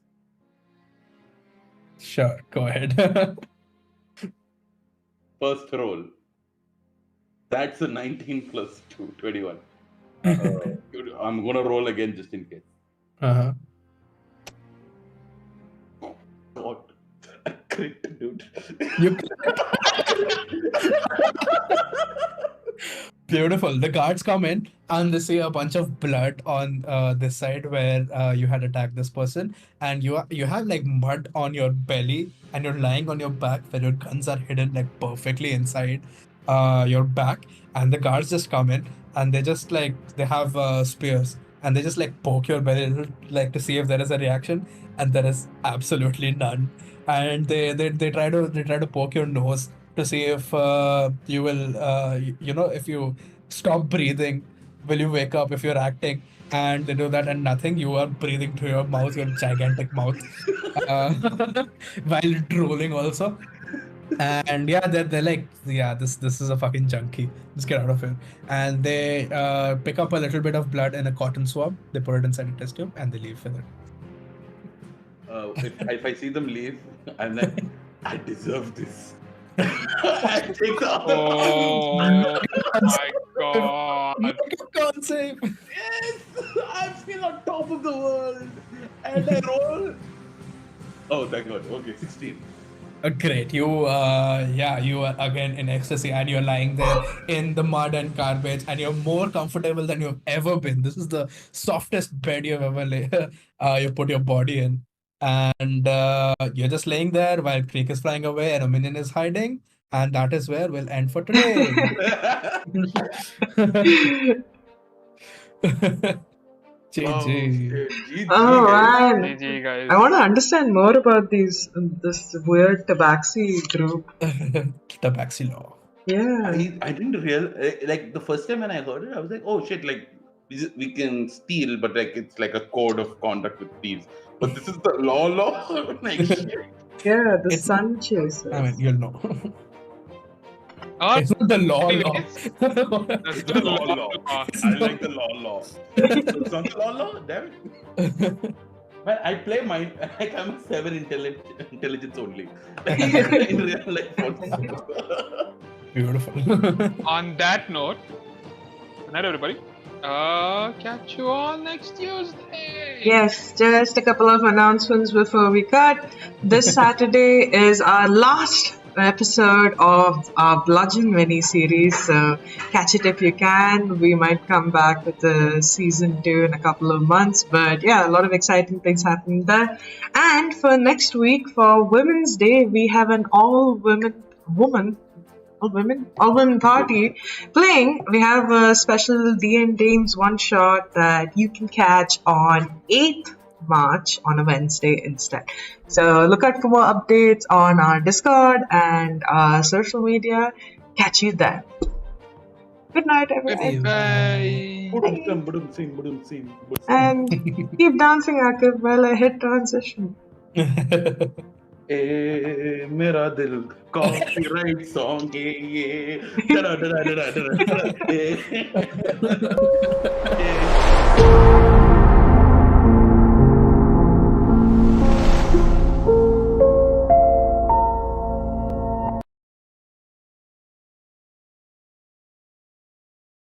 Sure. Go ahead. First roll. That's a 19 plus 2, 21. I'm gonna roll again just in case. Uh-huh. God, a crit, dude. You Beautiful. The guards come in and they see a bunch of blood on this side where you had attacked this person, and you have like mud on your belly, and you're lying on your back where your guns are hidden like perfectly inside your back. And the guards just come in and they just like they have spears and they just like poke your belly like to see if there is a reaction, and there is absolutely none. And they try to poke your nose to see if you will, if you stop breathing, will you wake up if you're acting? And they do that and nothing. You are breathing through your mouth, your gigantic mouth, while drooling also. And yeah, they're like, yeah, this is a fucking junkie. Just get out of here. And they pick up a little bit of blood in a cotton swab. They put it inside a test tube and they leave with it. If I see them leave, I'm like, I deserve this. I take the other Oh my god. Can't save. Yes, I'm still on top of the world, and I roll Oh, thank God. Okay, 16. Great. You are again in ecstasy and you're lying there in the mud and garbage and you're more comfortable than you've ever been. This is the softest bed you've ever you put your body in. And you're just laying there while Creek is flying away and a minion is hiding. And that is where we'll end for today. Oh, GG. shit. GG, Oh guys. man, GG, guys. I want to understand more about this weird tabaxi group. The Baxi law. Yeah. I didn't like the first time when I heard it, I was like, oh shit, like we can steal, but like it's like a code of conduct with thieves. But this is the law. Like shit. Yeah, the It's- sun chasers. I mean, you'll know. Oh, It's not the law. anyways, that's It's the the law. law. I like the law. It's not the law, damn it. Well, I play mine like I'm a 7 intelligence only. In real life also. Beautiful. On that note, good night, everybody. Catch you all next Tuesday. Yes, just a couple of announcements before we cut. This Saturday is our last episode of our Bludgeon mini series, so catch it if you can. We might come back with the season 2 in a couple of months, but yeah, a lot of exciting things happening there. And for next week, for Women's Day, we have an all-women party playing. We have a special D&Dames one-shot that you can catch on 8th March on a Wednesday instead. So look out for more updates on our Discord and our social media. Catch you there. Good night, everyone. Bye. And keep dancing, Akif, while I hit transition. मेरा दिल copyright song ये